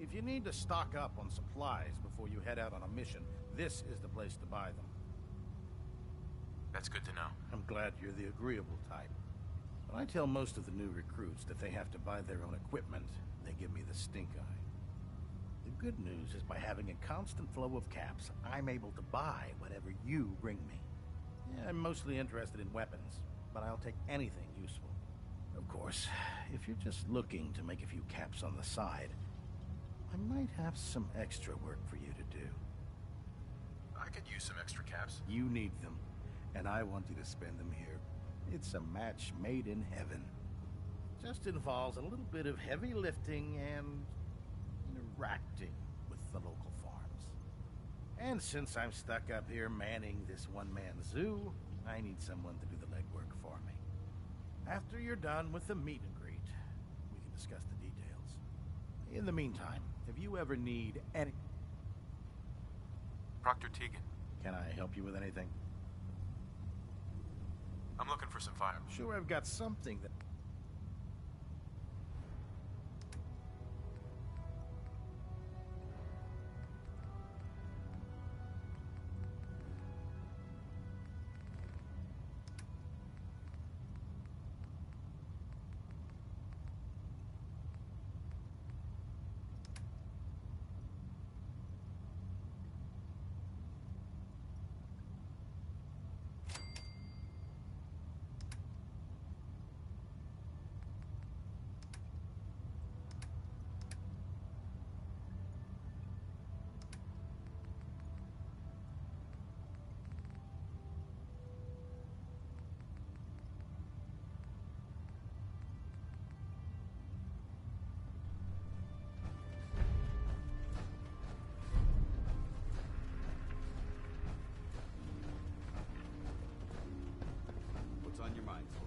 If you need to stock up on supplies before you head out on a mission, this is the place to buy them. That's good to know. I'm glad you're the agreeable type. When I tell most of the new recruits that they have to buy their own equipment, they give me the stink eye. The good news is by having a constant flow of caps, I'm able to buy whatever you bring me. Yeah, I'm mostly interested in weapons, but I'll take anything useful. Of course, if you're just looking to make a few caps on the side, I might have some extra work for you to do. I could use some extra caps. You need them, and I want you to spend them here. It's a match made in heaven. Just involves a little bit of heavy lifting and interacting with the local farms. And since I'm stuck up here manning this one-man zoo, I need someone to do the legwork for me. After you're done with the meet and greet, we can discuss the details. In the meantime, if you ever need any... Proctor Tegan. Can I help you with anything? I'm looking for some fire. Sure, I've got something that... What's on your mind, soldier?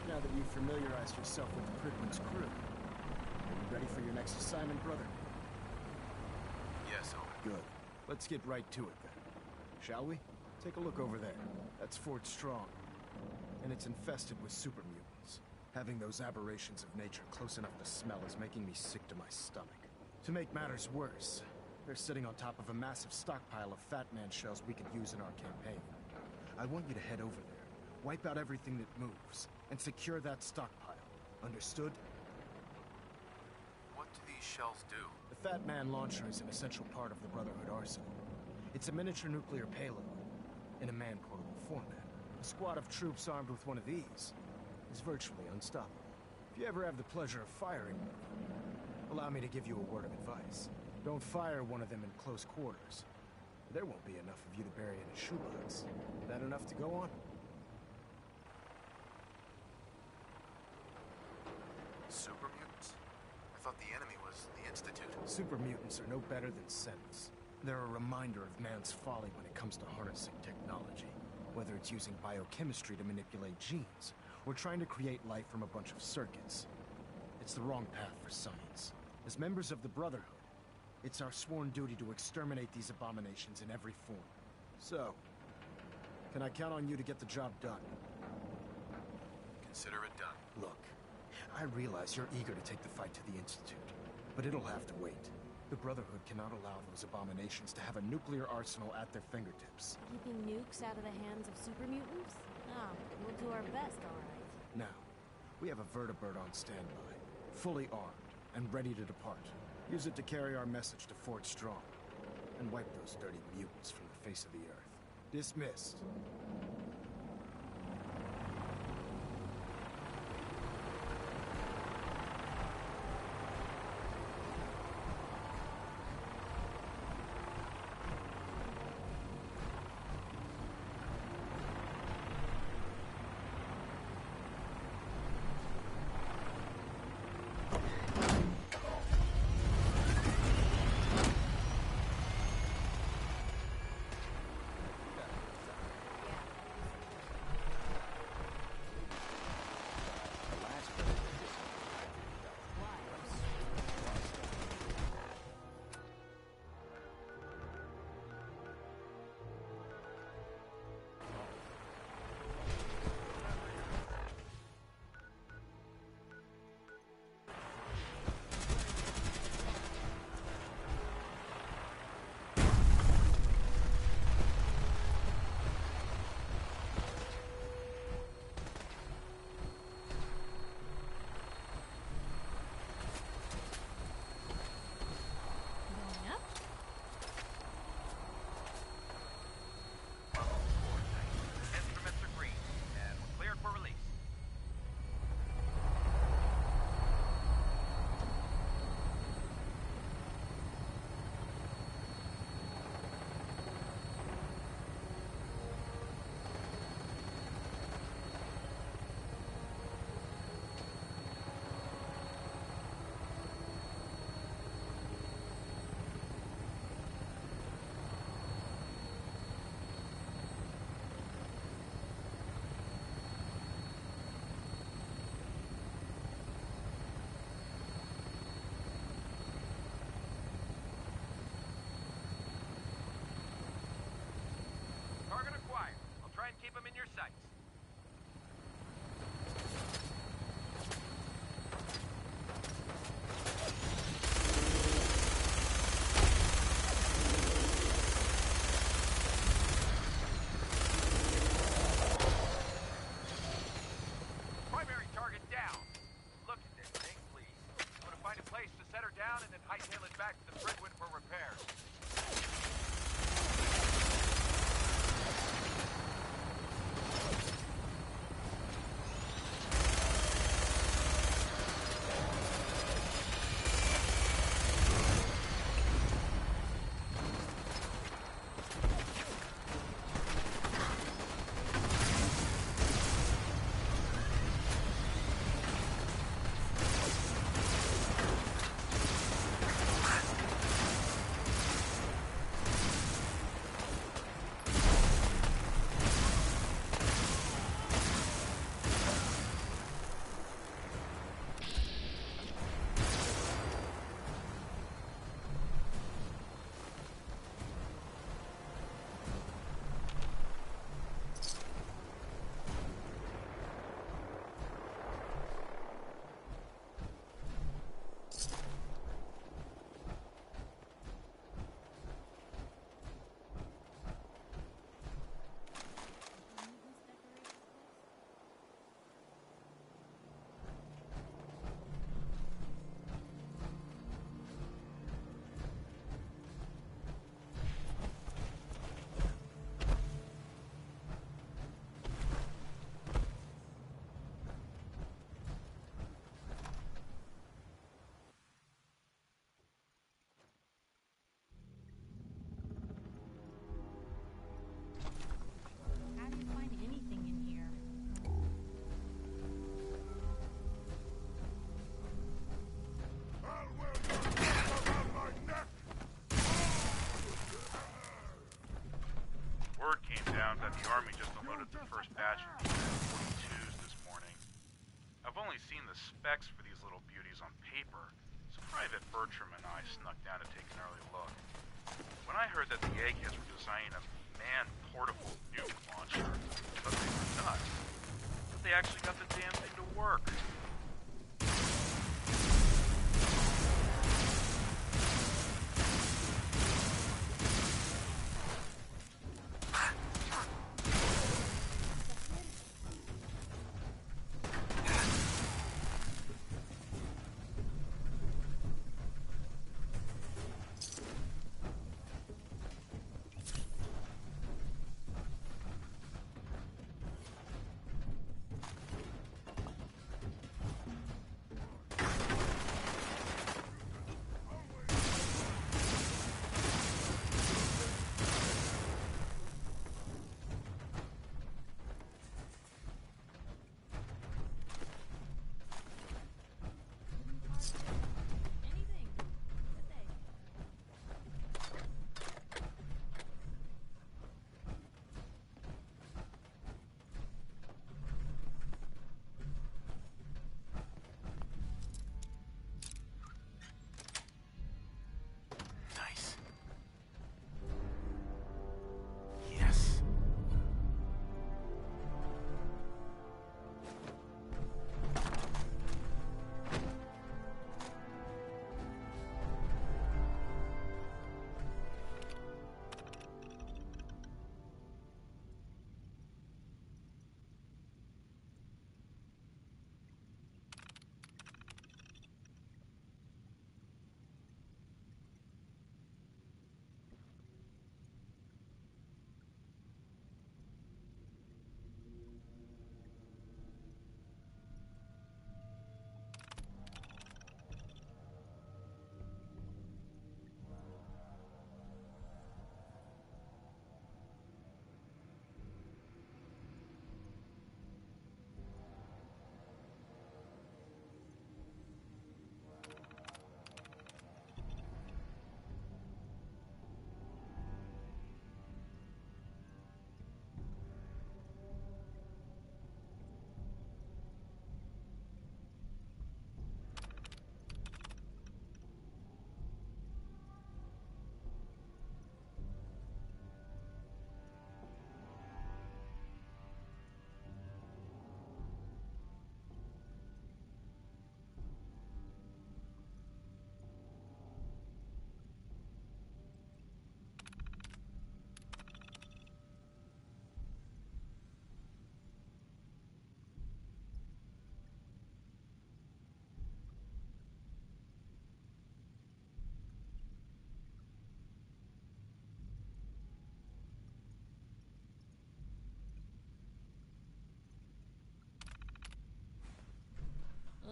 Now that you've familiarized yourself with the Pridman's crew, are you ready for your next assignment, brother? Yes, Owen. Good. Let's get right to it then. Shall we? Take a look over there. That's Fort Strong. And it's infested with super mutants. Having those aberrations of nature close enough to smell is making me sick to my stomach. To make matters worse, they're sitting on top of a massive stockpile of Fat Man shells we could use in our campaign. I want you to head over there, wipe out everything that moves, and secure that stockpile. Understood? What do these shells do? The Fat Man launcher is an essential part of the Brotherhood arsenal. It's a miniature nuclear payload in a man-portable format. A squad of troops armed with one of these is virtually unstoppable. If you ever have the pleasure of firing one, allow me to give you a word of advice. Don't fire one of them in close quarters. There won't be enough of you to bury in a shoebox. That enough to go on? Super mutants? I thought the enemy was the Institute. Super mutants are no better than synths. They're a reminder of man's folly when it comes to harnessing technology. Whether it's using biochemistry to manipulate genes, or trying to create life from a bunch of circuits. It's the wrong path for science. As members of the Brotherhood, it's our sworn duty to exterminate these abominations in every form. So, can I count on you to get the job done? Consider it done. Look, I realize you're eager to take the fight to the Institute, but it'll have to wait. The Brotherhood cannot allow those abominations to have a nuclear arsenal at their fingertips. Keeping nukes out of the hands of super mutants? Oh, we'll do our best, all right. Now, we have a vertibird on standby, fully armed and ready to depart. Use it to carry our message to Fort Strong, and wipe those dirty mutants from the face of the earth. Dismissed. target down. Look at this thing, please. I'm gonna find a place to set her down and then hightail it back to the Bridwin for repairs. How do you find anything in here? Word came down that the Army just unloaded the first batch of 42s this morning. I've only seen the specs for these little beauties on paper, so Private Bertram and I snuck down to take an early look. When I heard that the eggheads were designing a man-portable nuke launcher, I thought they were nuts. But they actually got the damn thing to work.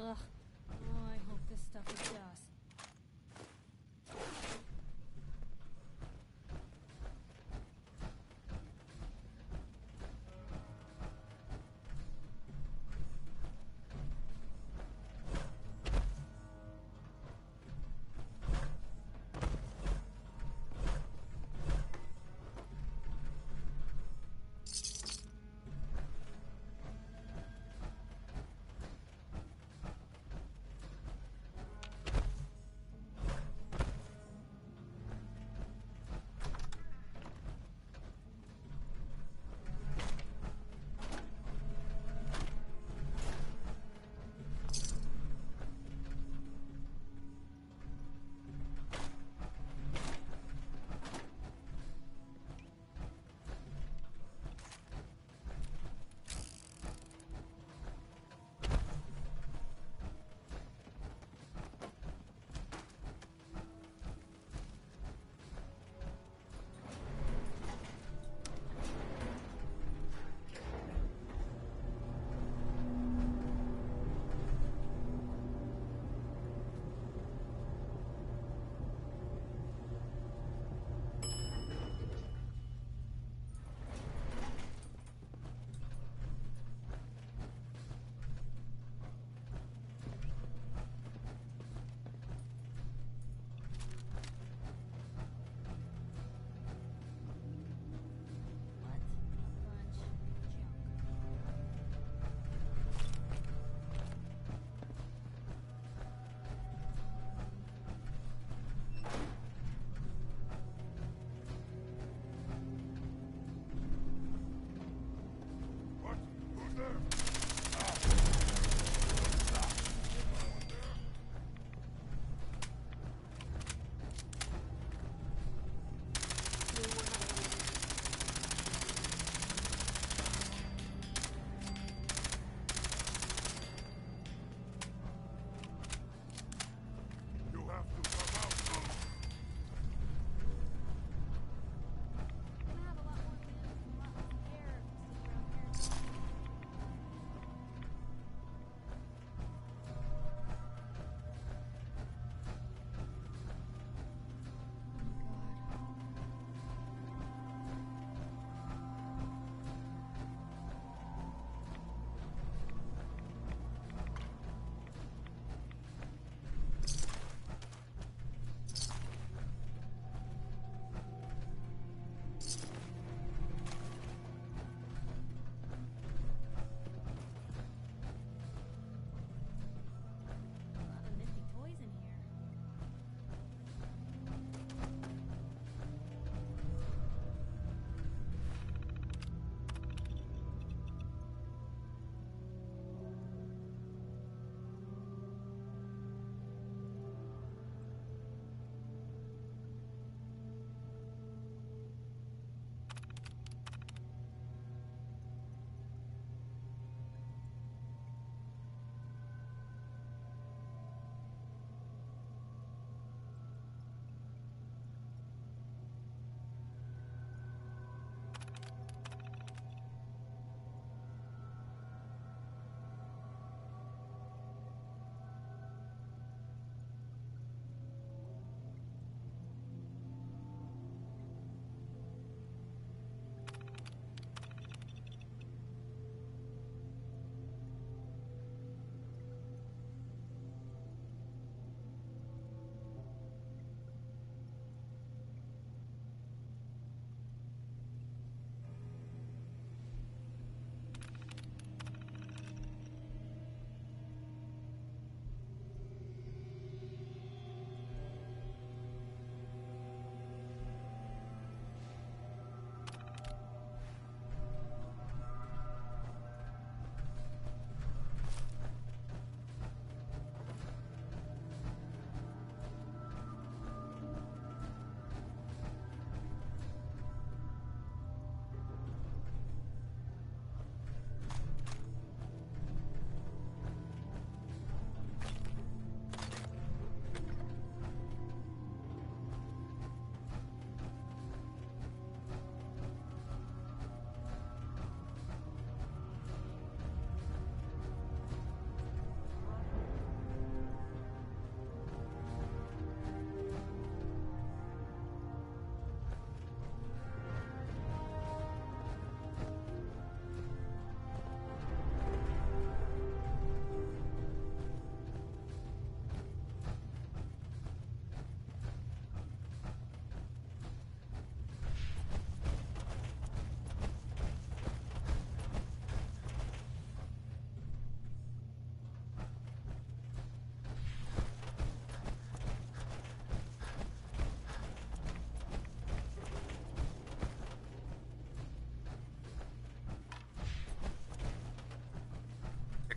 Ugh. Oh, I hope this stuff is dust.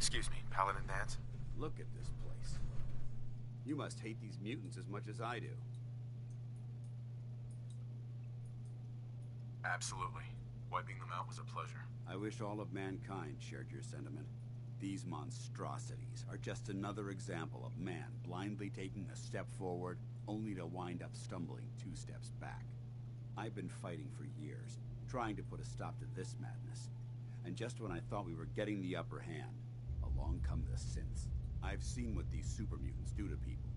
Excuse me, Paladin Dance? Look at this place. You must hate these mutants as much as I do. Absolutely. Wiping them out was a pleasure. I wish all of mankind shared your sentiment. These monstrosities are just another example of man blindly taking a step forward, only to wind up stumbling 2 steps back. I've been fighting for years, trying to put a stop to this madness. And just when I thought we were getting the upper hand, along come the synths. I've seen what these super mutants do to people.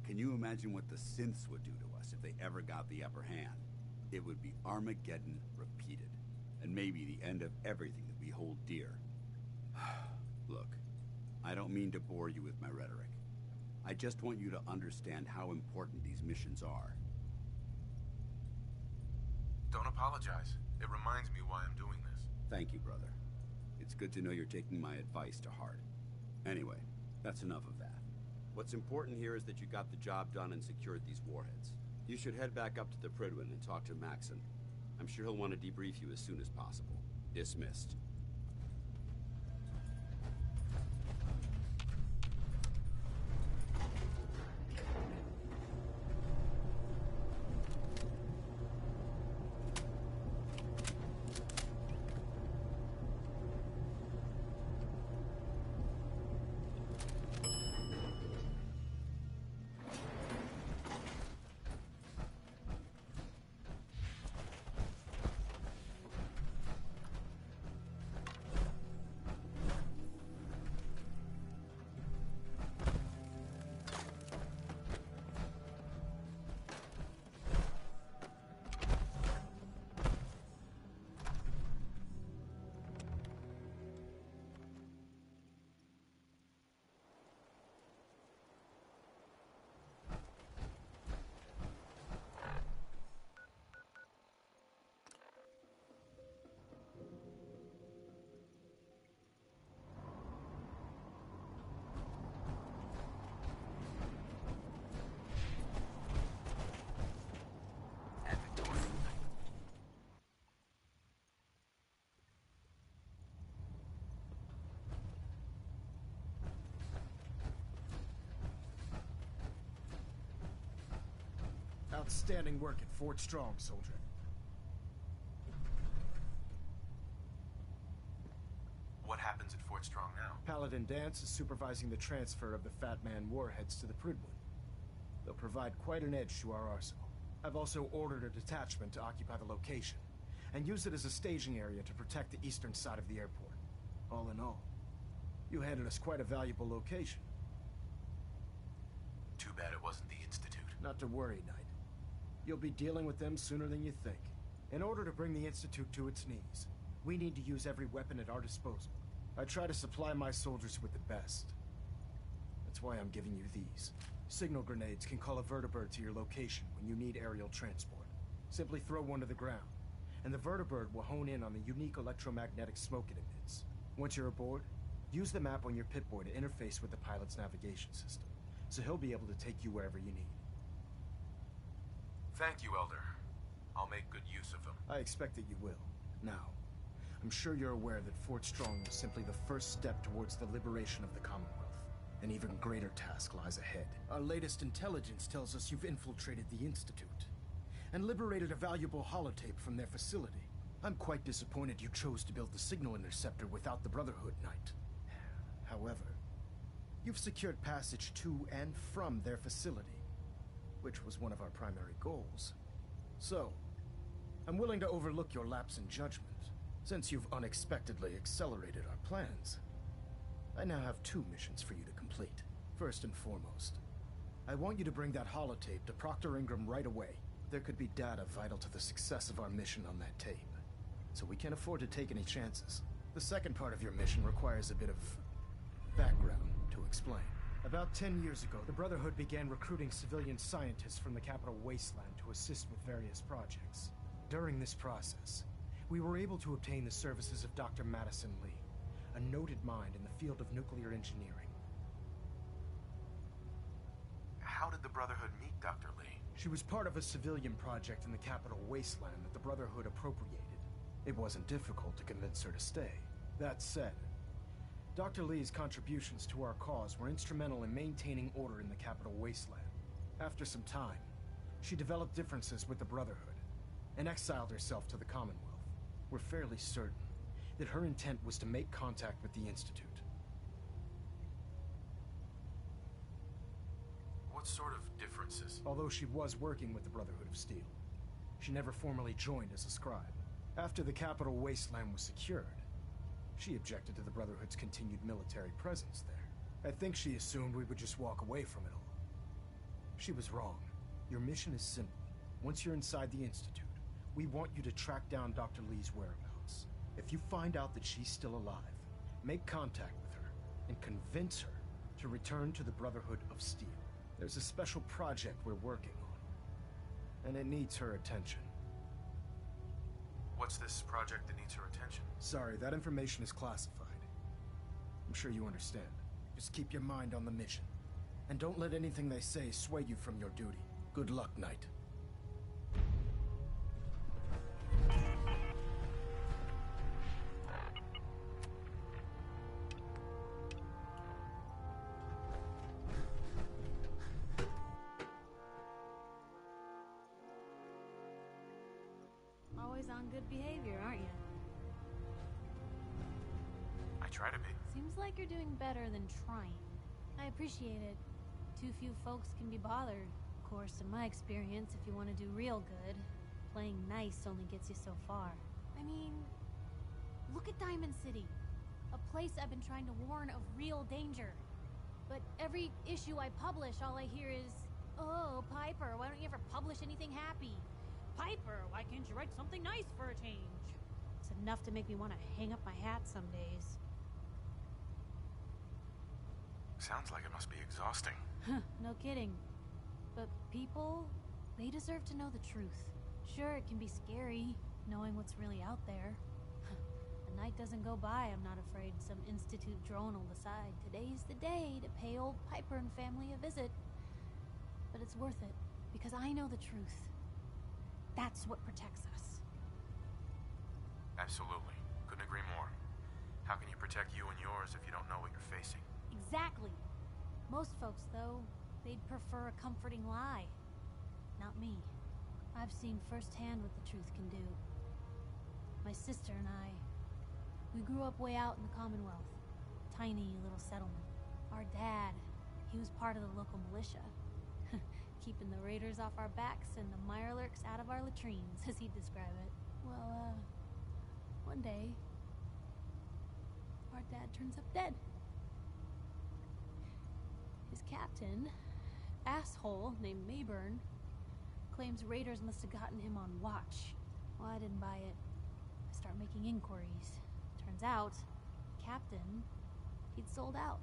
Can you imagine what the synths would do to us if they ever got the upper hand? It would be Armageddon repeated, and maybe the end of everything that we hold dear. Look, I don't mean to bore you with my rhetoric. I just want you to understand how important these missions are. Don't apologize. It reminds me why I'm doing this. Thank you, brother. It's good to know you're taking my advice to heart. Anyway, that's enough of that. What's important here is that you got the job done and secured these warheads. You should head back up to the Prydwen and talk to Maxon. I'm sure he'll want to debrief you as soon as possible. Dismissed. Outstanding work at Fort Strong, soldier. What happens at Fort Strong now? Paladin Dance is supervising the transfer of the Fat Man warheads to the Prydwood. They'll provide quite an edge to our arsenal. I've also ordered a detachment to occupy the location, and use it as a staging area to protect the eastern side of the airport. All in all, you handed us quite a valuable location. Too bad it wasn't the Institute. Not to worry, Knight. You'll be dealing with them sooner than you think. In order to bring the Institute to its knees, we need to use every weapon at our disposal. I try to supply my soldiers with the best. That's why I'm giving you these. Signal grenades can call a vertibird to your location when you need aerial transport. Simply throw one to the ground, and the vertibird will hone in on the unique electromagnetic smoke it emits. Once you're aboard, use the map on your Pip-Boy to interface with the pilot's navigation system, so he'll be able to take you wherever you need. Thank you, Elder. I'll make good use of them. I expect that you will. Now, I'm sure you're aware that Fort Strong was simply the first step towards the liberation of the Commonwealth. An even greater task lies ahead. Our latest intelligence tells us you've infiltrated the Institute and liberated a valuable holotape from their facility. I'm quite disappointed you chose to build the signal interceptor without the Brotherhood, Knight. However, you've secured passage to and from their facility, which was one of our primary goals. So, I'm willing to overlook your lapse in judgment, since you've unexpectedly accelerated our plans. I now have 2 missions for you to complete. First and foremost, I want you to bring that holotape to Proctor Ingram right away. There could be data vital to the success of our mission on that tape, so we can't afford to take any chances. The second part of your mission requires a bit of background to explain. About 10 years ago, the Brotherhood began recruiting civilian scientists from the capital wasteland to assist with various projects. During this process, we were able to obtain the services of Dr. Madison Lee, a noted mind in the field of nuclear engineering. How did the Brotherhood meet Dr. Lee? She was part of a civilian project in the capital wasteland that the Brotherhood appropriated. It wasn't difficult to convince her to stay. That said, Dr. Lee's contributions to our cause were instrumental in maintaining order in the capital wasteland. After some time, she developed differences with the Brotherhood and exiled herself to the Commonwealth. We're fairly certain that her intent was to make contact with the Institute. What sort of differences? Although she was working with the Brotherhood of Steel, she never formally joined as a scribe. After the capital wasteland was secured, she objected to the Brotherhood's continued military presence there. I think she assumed we would just walk away from it all. She was wrong. Your mission is simple. Once you're inside the Institute, we want you to track down Dr. Lee's whereabouts. If you find out that she's still alive, make contact with her and convince her to return to the Brotherhood of Steel. There's a special project we're working on, and it needs her attention. What's this project that needs her attention? Sorry, that information is classified. I'm sure you understand. Just keep your mind on the mission, and don't let anything they say sway you from your duty. Good luck, Knight. Always on good behavior, aren't you? I try to be. Seems like you're doing better than trying. I appreciate it. Too few folks can be bothered. Of course, in my experience, if you want to do real good, playing nice only gets you so far. I mean, look at Diamond City. A place I've been trying to warn of real danger. But every issue I publish, all I hear is, "Oh, Piper, why don't you ever publish anything happy? Piper, why can't you write something nice for a change?" It's enough to make me want to hang up my hat some days. Sounds like it must be exhausting. No kidding. But people, they deserve to know the truth. Sure, it can be scary, knowing what's really out there. A night doesn't go by, I'm not afraid some Institute drone will decide today's the day to pay old Piper and family a visit. But it's worth it, because I know the truth. That's what protects us. Absolutely. Couldn't agree more. How can you protect you and yours if you don't know what you're facing? Exactly. Most folks, though, they'd prefer a comforting lie. Not me. I've seen firsthand what the truth can do. My sister and I, we grew up way out in the Commonwealth. Tiny little settlement. Our dad, he was part of the local militia. Keeping the raiders off our backs and the mirelurks out of our latrines, as he'd describe it. Well, one day, our dad turns up dead. His captain, asshole named Mayburn, claims raiders must have gotten him on watch. Well, I didn't buy it. I start making inquiries. Turns out, captain, he'd sold out.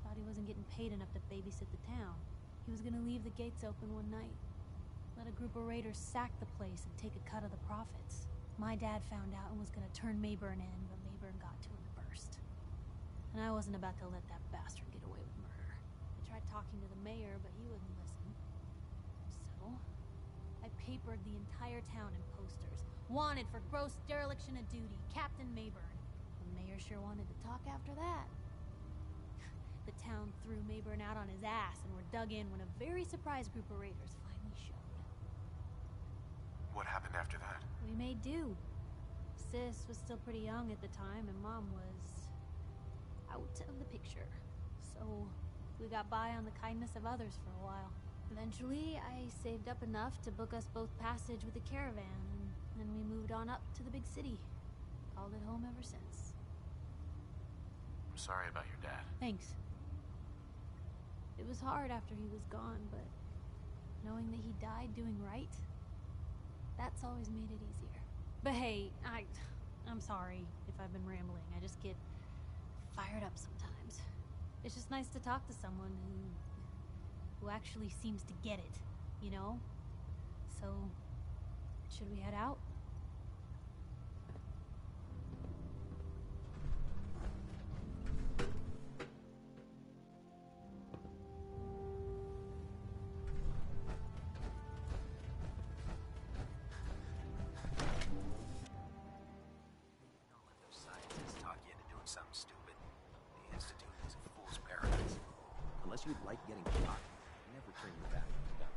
Thought he wasn't getting paid enough to babysit the town. He was gonna leave the gates open one night. Let a group of raiders sack the place and take a cut of the profits. My dad found out and was gonna turn Mayburn in, but Mayburn got to him first. And I wasn't about to let that bastard get away with murder. I tried talking to the mayor, but he wouldn't listen. So, I papered the entire town in posters. Wanted for gross dereliction of duty, Captain Mayburn. The mayor sure wanted to talk after that. The town threw Mayburn out on his ass and were dug in when a very surprised group of raiders finally showed. What happened after that? We made do. Sis was still pretty young at the time, and Mom was out of the picture. So we got by on the kindness of others for a while. Eventually, I saved up enough to book us both passage with a caravan, and then we moved on up to the big city. Called it home ever since. I'm sorry about your dad. Thanks. It was hard after he was gone, but knowing that he died doing right, that's always made it easier. But hey, I'm sorry if I've been rambling. I just get fired up sometimes. It's just nice to talk to someone who actually seems to get it, you know? So, should we head out? Something stupid. The Institute is a fool's paradise. Unless you like getting shot, never turn your back on the gun.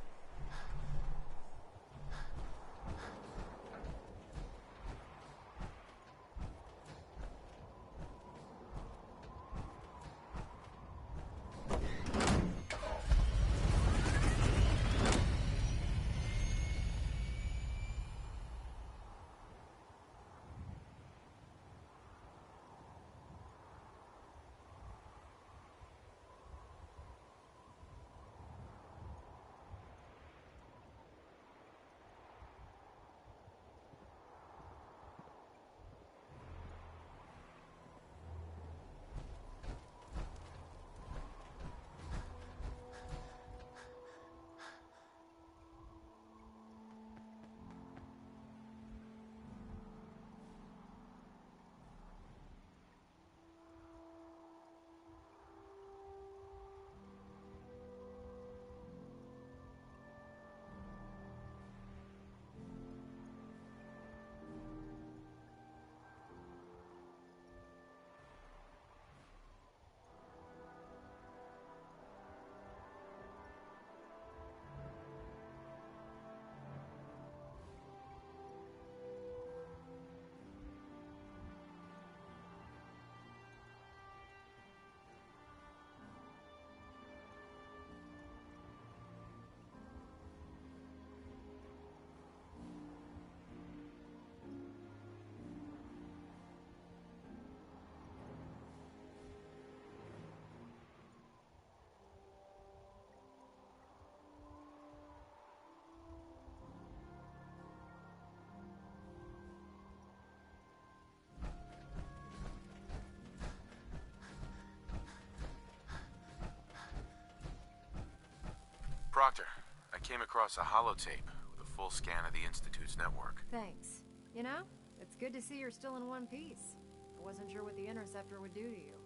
Proctor, I came across a holotape with a full scan of the Institute's network. Thanks. You know, it's good to see you're still in one piece. I wasn't sure what the Interceptor would do to you.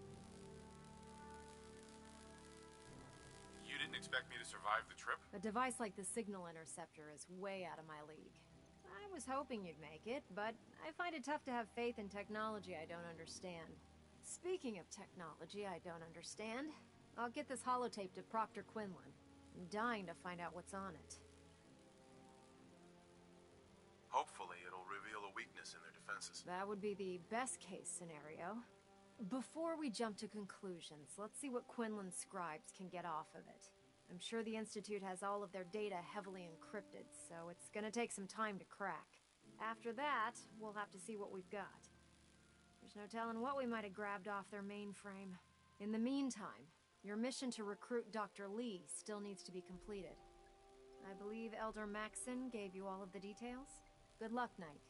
You didn't expect me to survive the trip? A device like the Signal Interceptor is way out of my league. I was hoping you'd make it, but I find it tough to have faith in technology I don't understand. Speaking of technology I don't understand, I'll get this holotape to Proctor Quinlan. I'm dying to find out what's on it. defenses. That would be the best-case scenario. Before we jump to conclusions, let's see what Quinlan's scribes can get off of it. I'm sure the Institute has all of their data heavily encrypted, so it's gonna take some time to crack. After that, we'll have to see what we've got. There's no telling what we might have grabbed off their mainframe. In the meantime, your mission to recruit Dr. Lee still needs to be completed. I believe Elder Maxon gave you all of the details. Good luck, Knight.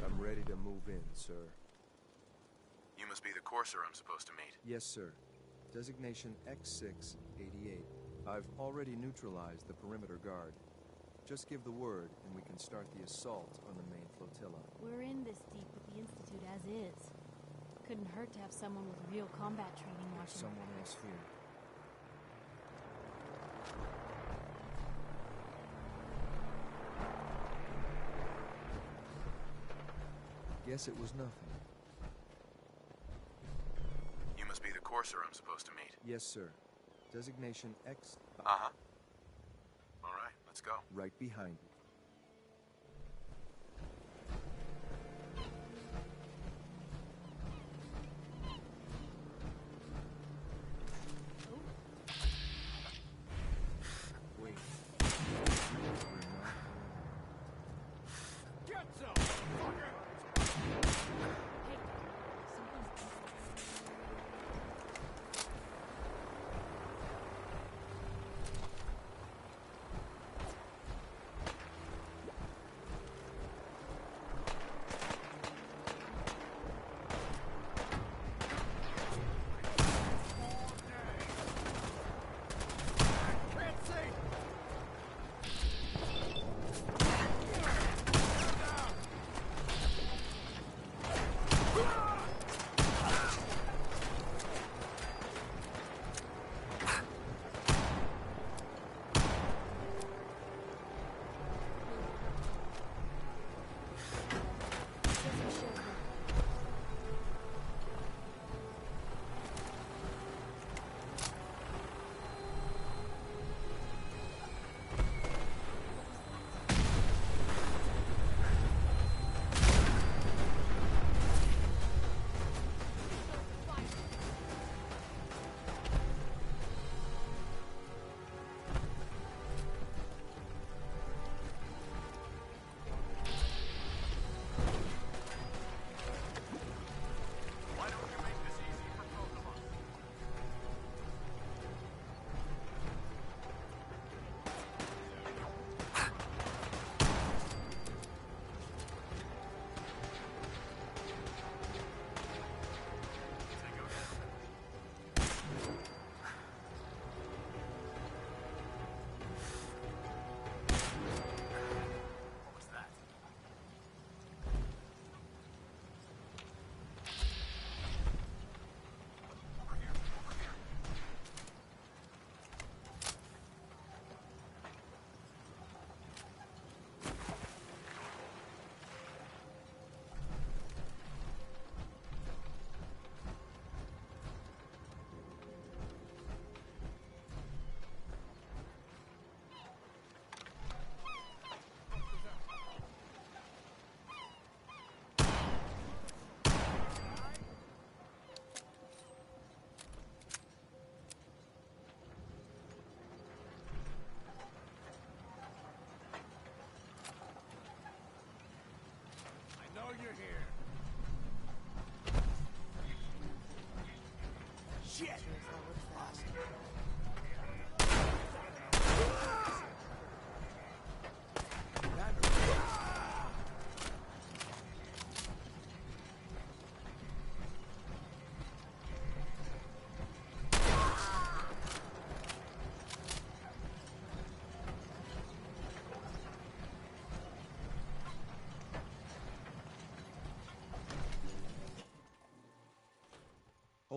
I'm ready to move in, sir. You must be the courser I'm supposed to meet. Yes, sir. Designation X688. I've already neutralized the perimeter guard. Just give the word, and we can start the assault on the main flotilla. We're in this deep with the Institute as is. Couldn't hurt to have someone with real combat training watching. Someone else here. Guess it was nothing. You must be the courser I'm supposed to meet. Yes, sir. Designation X... Uh-huh. All right, let's go. Right behind you. Wait. Get some, fucker!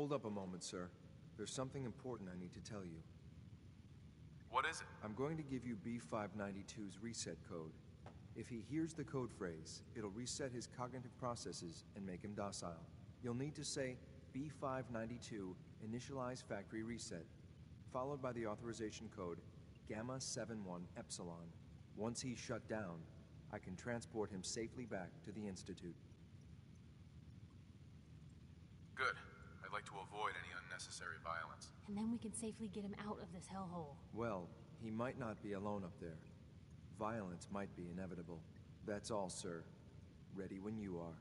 Hold up a moment, sir. There's something important I need to tell you. What is it? I'm going to give you B592's reset code. If he hears the code phrase, it'll reset his cognitive processes and make him docile. You'll need to say B592 initialize factory reset, followed by the authorization code Gamma 71 Epsilon. Once he's shut down, I can transport him safely back to the Institute. Good. I'd like to avoid any unnecessary violence. And then we can safely get him out of this hellhole. Well, he might not be alone up there. Violence might be inevitable. That's all, sir. Ready when you are.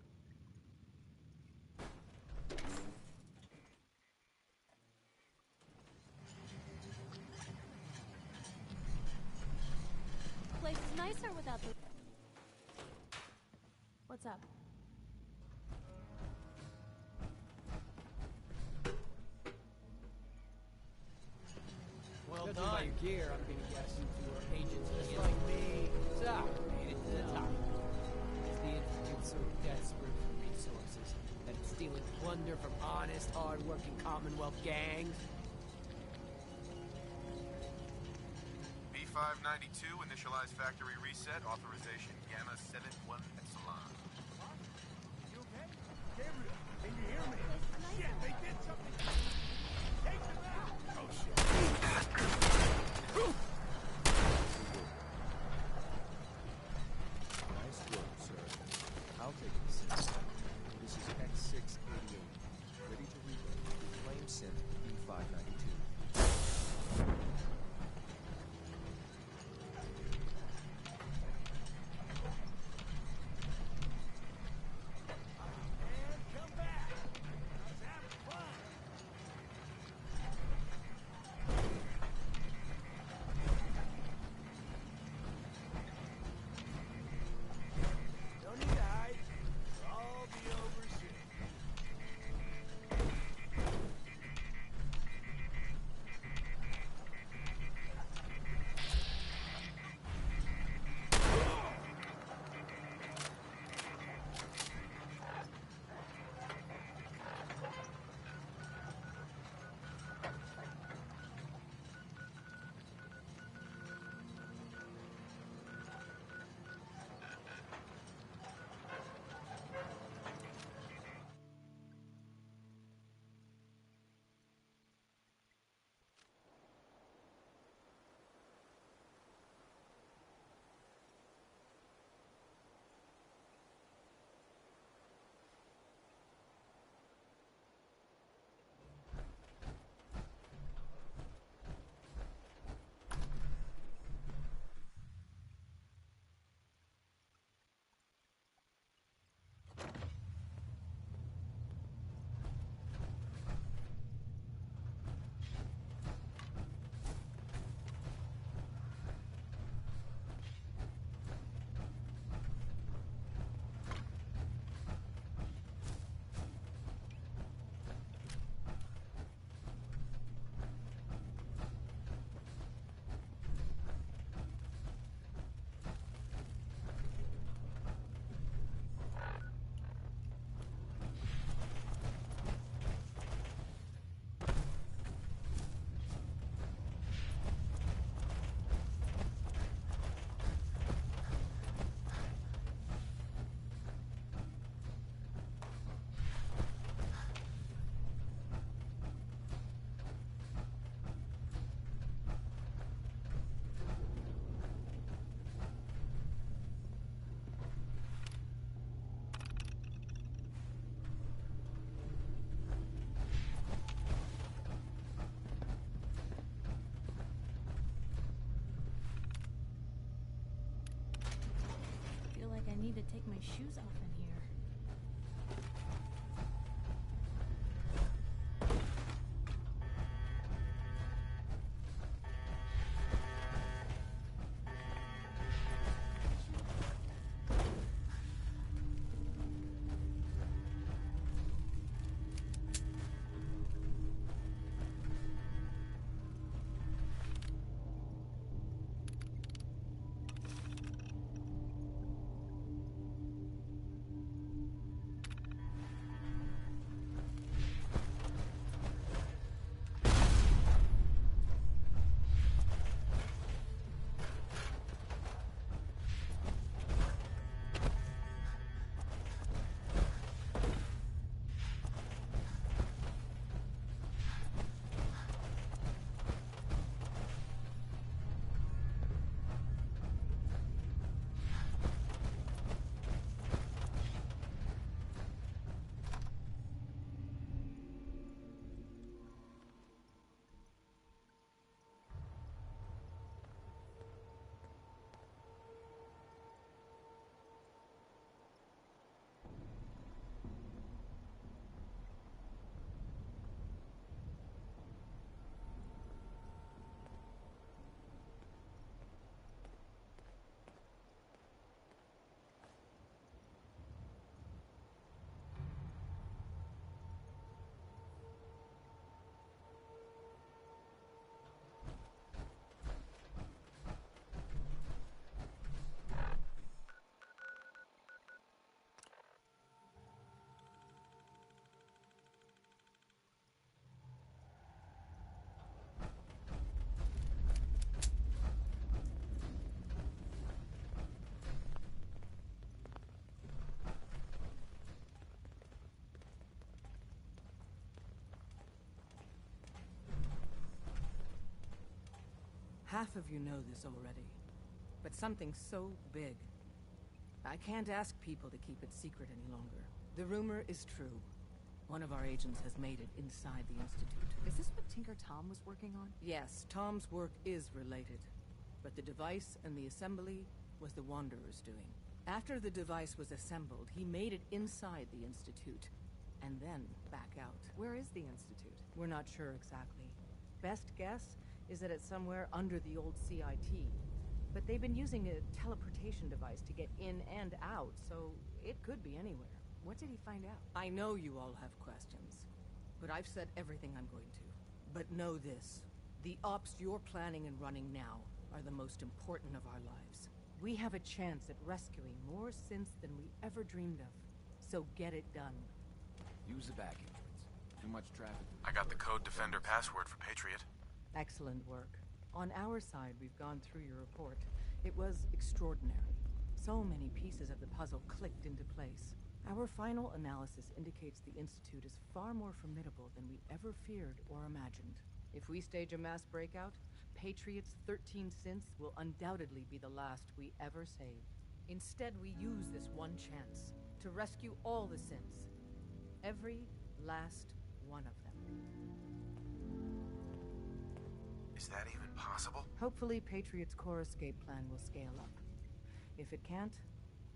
Place is nicer without the... What's up? Well done. By your gear, I'm gonna guess you two are agents just like me. So, made it to the top. Is the Institute so desperate for resources that it's stealing plunder from honest, hard-working Commonwealth gangs? B592, initialize factory reset, authorization Gamma 71 Epsilon. You okay? Gabriel, can you hear me? Shit, they did something! Take them out! Oh, shit. Nice work, sir. I'll take the synth. This is X688. Ready to reload. Flame synth B592. Don't need to hide. It'll all be over soon. I feel like I need to take my shoes off in here. Half of you know this already. But something so big, I can't ask people to keep it secret any longer. The rumor is true. One of our agents has made it inside the Institute. Is this what Tinker Tom was working on? Yes, Tom's work is related. But the device and the assembly was the Wanderer's doing. After the device was assembled, he made it inside the Institute, and then back out. Where is the Institute? We're not sure exactly. Best guess is that it's somewhere under the old CIT. But they've been using a teleportation device to get in and out, so it could be anywhere. What did he find out? I know you all have questions, but I've said everything I'm going to. But know this, the ops you're planning and running now are the most important of our lives. We have a chance at rescuing more synths than we ever dreamed of. So get it done. Use the back entrance. Too much traffic. I got the Code Defender password for Patriot. Excellent work. On our side, we've gone through your report. It was extraordinary. So many pieces of the puzzle clicked into place. Our final analysis indicates the Institute is far more formidable than we ever feared or imagined. If we stage a mass breakout, Patriot's 13 synths will undoubtedly be the last we ever save. Instead, we use this one chance to rescue all the synths. Every last one of them. Is that even possible? Hopefully, Patriot's core escape plan will scale up. If it can't,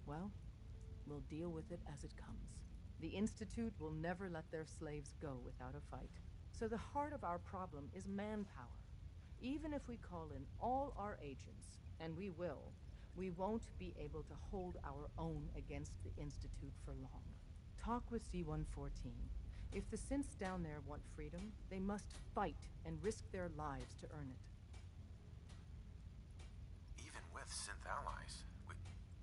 well, we'll deal with it as it comes. The Institute will never let their slaves go without a fight. So the heart of our problem is manpower. Even if we call in all our agents, and we will, we won't be able to hold our own against the Institute for long. Talk with C-114. If the synths down there want freedom, they must fight and risk their lives to earn it. Even with synth allies,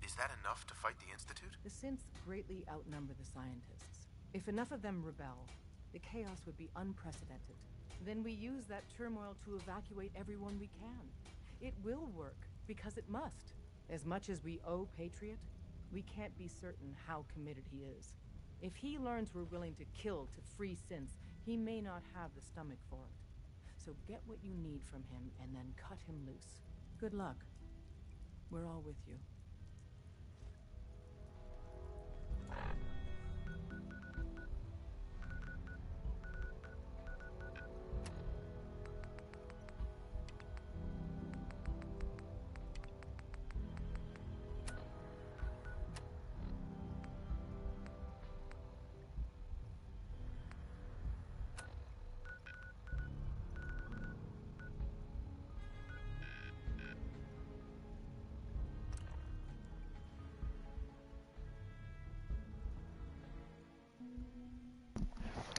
is that enough to fight the Institute? The synths greatly outnumber the scientists. If enough of them rebel, the chaos would be unprecedented. Then we use that turmoil to evacuate everyone we can. It will work, because it must. As much as we owe Patriot, we can't be certain how committed he is. If he learns we're willing to kill to free synths, he may not have the stomach for it. So get what you need from him and then cut him loose. Good luck. We're all with you.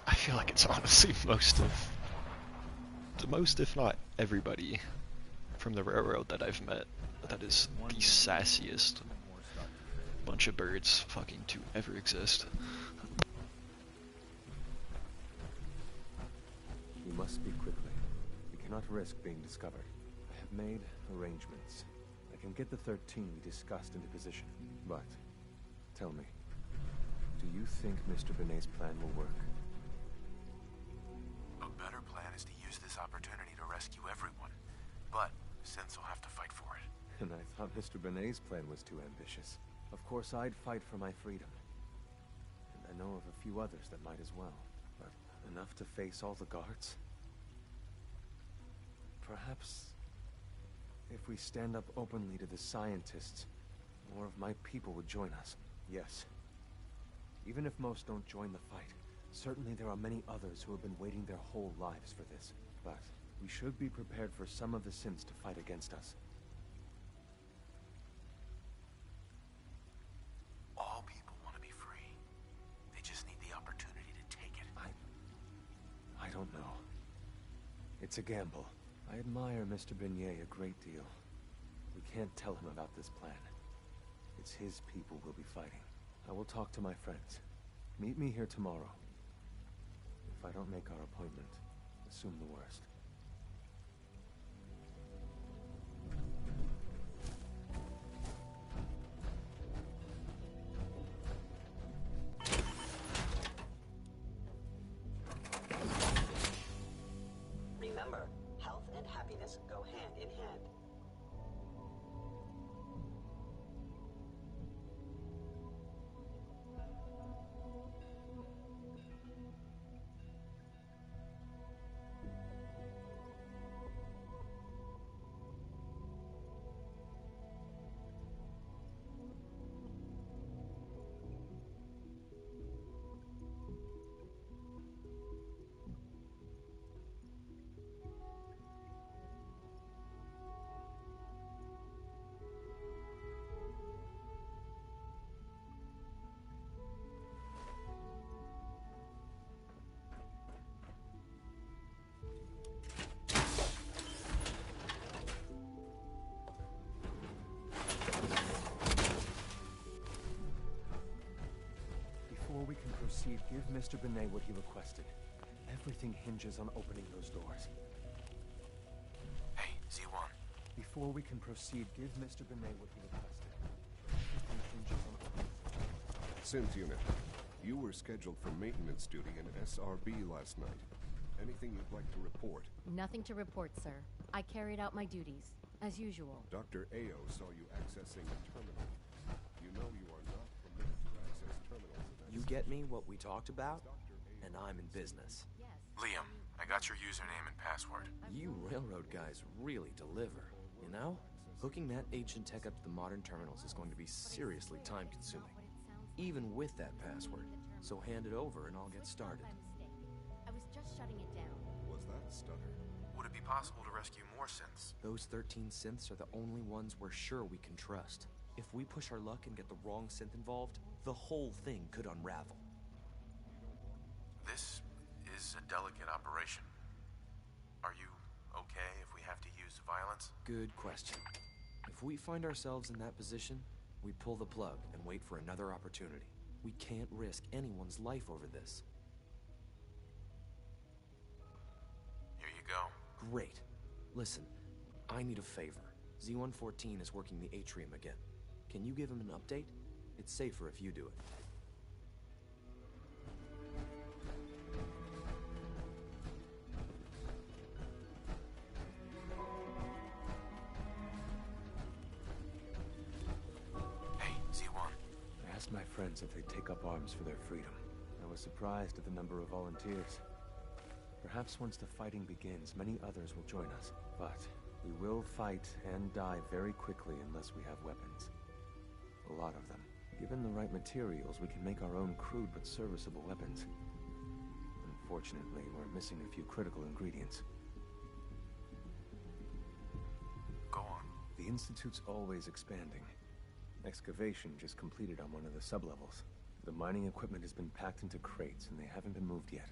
I feel like it's honestly most, if not everybody from the railroad that I've met that is the sassiest bunch of birds fucking to ever exist. We must speak quickly. We cannot risk being discovered. I have made arrangements. I can get the 13 we discussed into position. But, tell me, do you think Mr. Benet's plan will work? A better plan is to use this opportunity to rescue everyone. But synths will have to fight for it. And I thought Mr. Benet's plan was too ambitious. Of course, I'd fight for my freedom. And I know of a few others that might as well. But enough to face all the guards? Perhaps if we stand up openly to the scientists, more of my people would join us. Yes. Even if most don't join the fight, certainly there are many others who have been waiting their whole lives for this. But we should be prepared for some of the synths to fight against us. All people want to be free. They just need the opportunity to take it. I don't know. It's a gamble. I admire Mr. Benet a great deal. We can't tell him about this plan. It's his people we'll be fighting. I will talk to my friends. Meet me here tomorrow. If I don't make our appointment, assume the worst. Remember, health and happiness go hand in hand. Before we can proceed, give Mr. Benet what he requested. Everything hinges on opening those doors. Hey, Z1. Before we can proceed, give Mr. Benet what he requested. Everything hinges on opening those doors. Synth unit, you were scheduled for maintenance duty in SRB last night. Anything you'd like to report? Nothing to report, sir. I carried out my duties, as usual. Dr. Ao saw you accessing the terminal. You know you are not permitted to access terminals. You get me what we talked about? And I'm in business. Liam, I got your username and password. You railroad guys really deliver, you know? Hooking that ancient tech up to the modern terminals is going to be seriously time-consuming. Even with that password. So hand it over and I'll get started. I was just shutting it down. Was that a stutter? Would it be possible to rescue more synths? Those 13 synths are the only ones we're sure we can trust. If we push our luck and get the wrong synth involved, the whole thing could unravel. This is a delicate operation. Are you okay if we have to use violence? Good question. If we find ourselves in that position, we pull the plug and wait for another opportunity. We can't risk anyone's life over this. Here you go. Great. Listen, I need a favor. Z-114 is working the atrium again. Can you give him an update? It's safer if you do it. Hey, Z1. I asked my friends if they'd take up arms for their freedom. I was surprised at the number of volunteers. Perhaps once the fighting begins, many others will join us. But we will fight and die very quickly unless we have weapons. A lot of them. Given the right materials, we can make our own crude but serviceable weapons. Unfortunately, we're missing a few critical ingredients. Go on. The Institute's always expanding. Excavation just completed on one of the sublevels. The mining equipment has been packed into crates and they haven't been moved yet.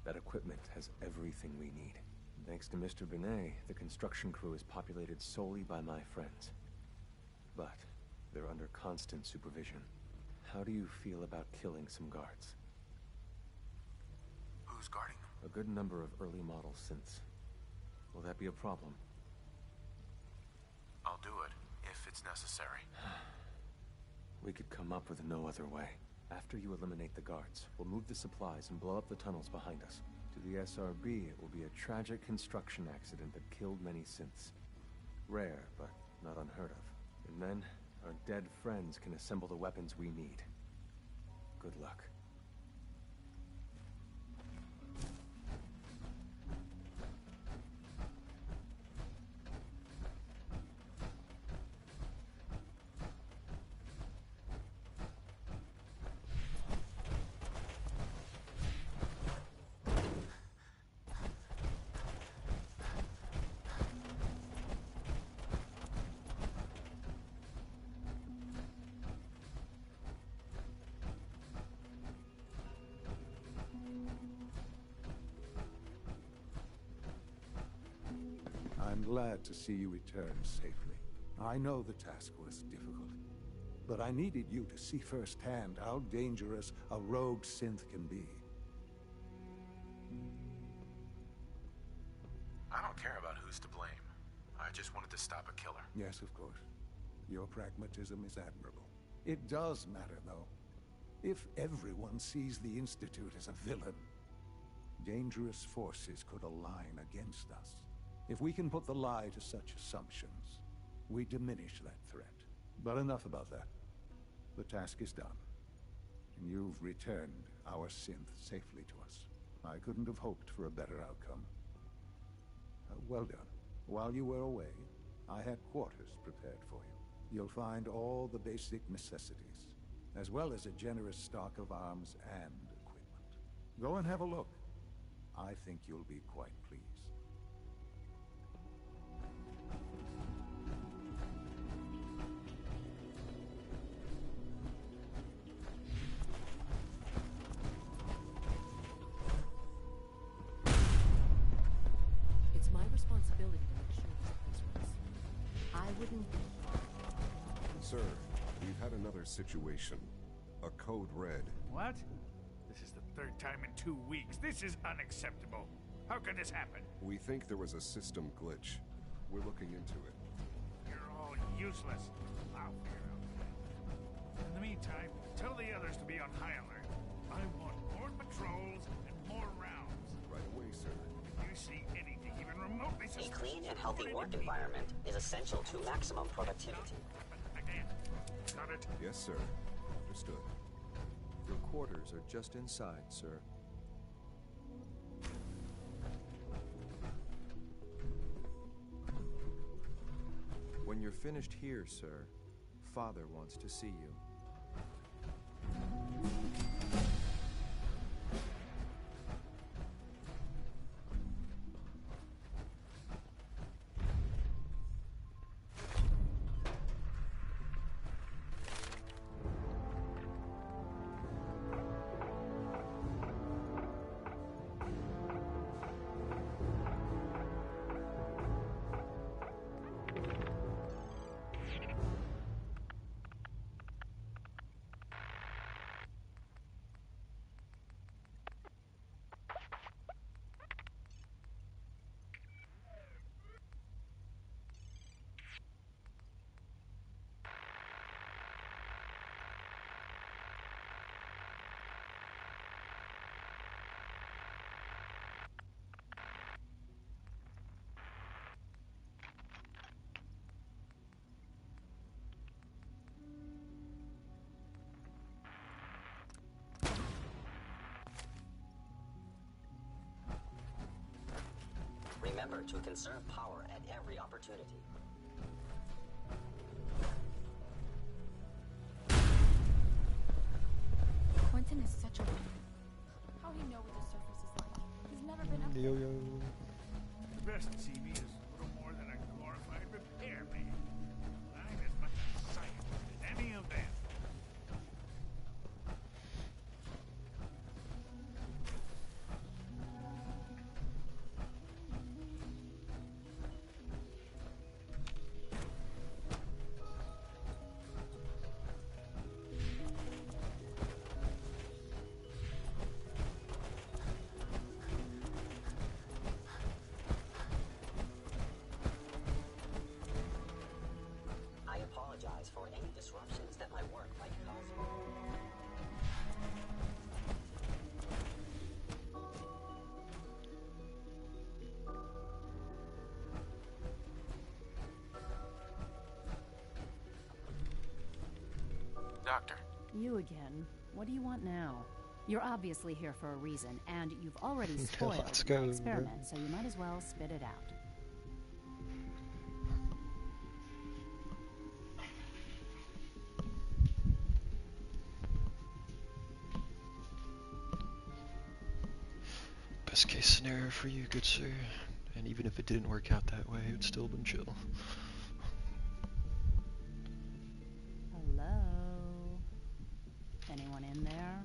That equipment has everything we need. Thanks to Mr. Benet, the construction crew is populated solely by my friends. But they're under constant supervision. How do you feel about killing some guards? Who's guarding them? A good number of early model synths. Will that be a problem? I'll do it, if it's necessary. We could come up with no other way. After you eliminate the guards, we'll move the supplies and blow up the tunnels behind us. To the SRB, it will be a tragic construction accident that killed many synths. Rare, but not unheard of. And then, our dead friends can assemble the weapons we need. Good luck. I'm glad to see you return safely. I know the task was difficult, but I needed you to see firsthand how dangerous a rogue synth can be. I don't care about who's to blame. I just wanted to stop a killer. Yes, of course. Your pragmatism is admirable. It does matter, though. If everyone sees the Institute as a villain, dangerous forces could align against us. If we can put the lie to such assumptions, we diminish that threat. But enough about that. The task is done. And you've returned our synth safely to us. I couldn't have hoped for a better outcome. Well done. While you were away, I had quarters prepared for you. You'll find all the basic necessities, as well as a generous stock of arms and equipment. Go and have a look. I think you'll be quite pleased. It's my responsibility to make sure this place works. I wouldn't... Sir, we've had another situation. A code red. What? This is the third time in 2 weeks. This is unacceptable. How could this happen? We think there was a system glitch. We're looking into it. You're all useless. I'll figure it out. In the meantime, tell the others to be on high alert. I want more patrols and more rounds. Right away, sir. If you see anything even remotely A suspicious... clean and healthy work environment is essential to maximum productivity. Again. Got it? Yes, sir. Understood. Your quarters are just inside, sir. When you're finished here, sir, Father wants to see you. Remember to conserve power at every opportunity. Quentin is such a weirdo. How'd he know what the surface is like? He's never been up there. The best TV is little more than a glorified repairman. I'm as much a scientist as any of them. I apologize for any disruptions that my work might cause. Doctor. You again. What do you want now? You're obviously here for a reason, and you've already spoiled Let's my go. experiment, so you might as well spit it out. Best case scenario for you, good sir. And even if it didn't work out that way, it would still been chill. Hello? Anyone in there?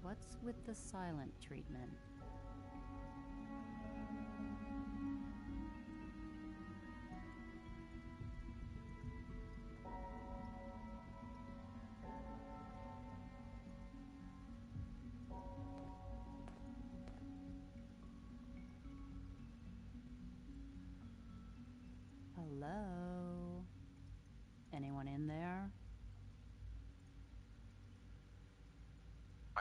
What's with the silent treatment?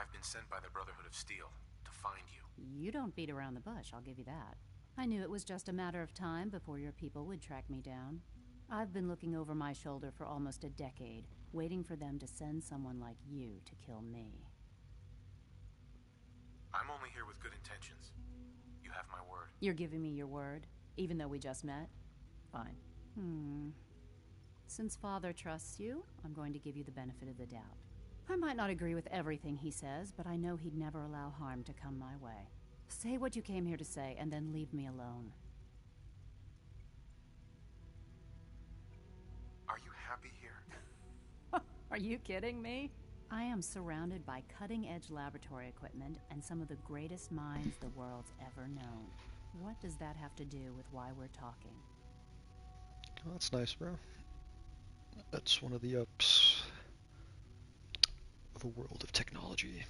I've been sent by the Brotherhood of Steel to find you. You don't beat around the bush, I'll give you that. I knew it was just a matter of time before your people would track me down. I've been looking over my shoulder for almost a decade, waiting for them to send someone like you to kill me. I'm only here with good intentions. You have my word. You're giving me your word, even though we just met? Fine. Since Father trusts you, I'm going to give you the benefit of the doubt. I might not agree with everything he says, but I know he'd never allow harm to come my way. Say what you came here to say, and then leave me alone. Are you happy here? Are you kidding me? I am surrounded by cutting-edge laboratory equipment and some of the greatest minds the world's ever known. What does that have to do with why we're talking? Oh, that's nice, bro. That's one of the ups of a world of technology.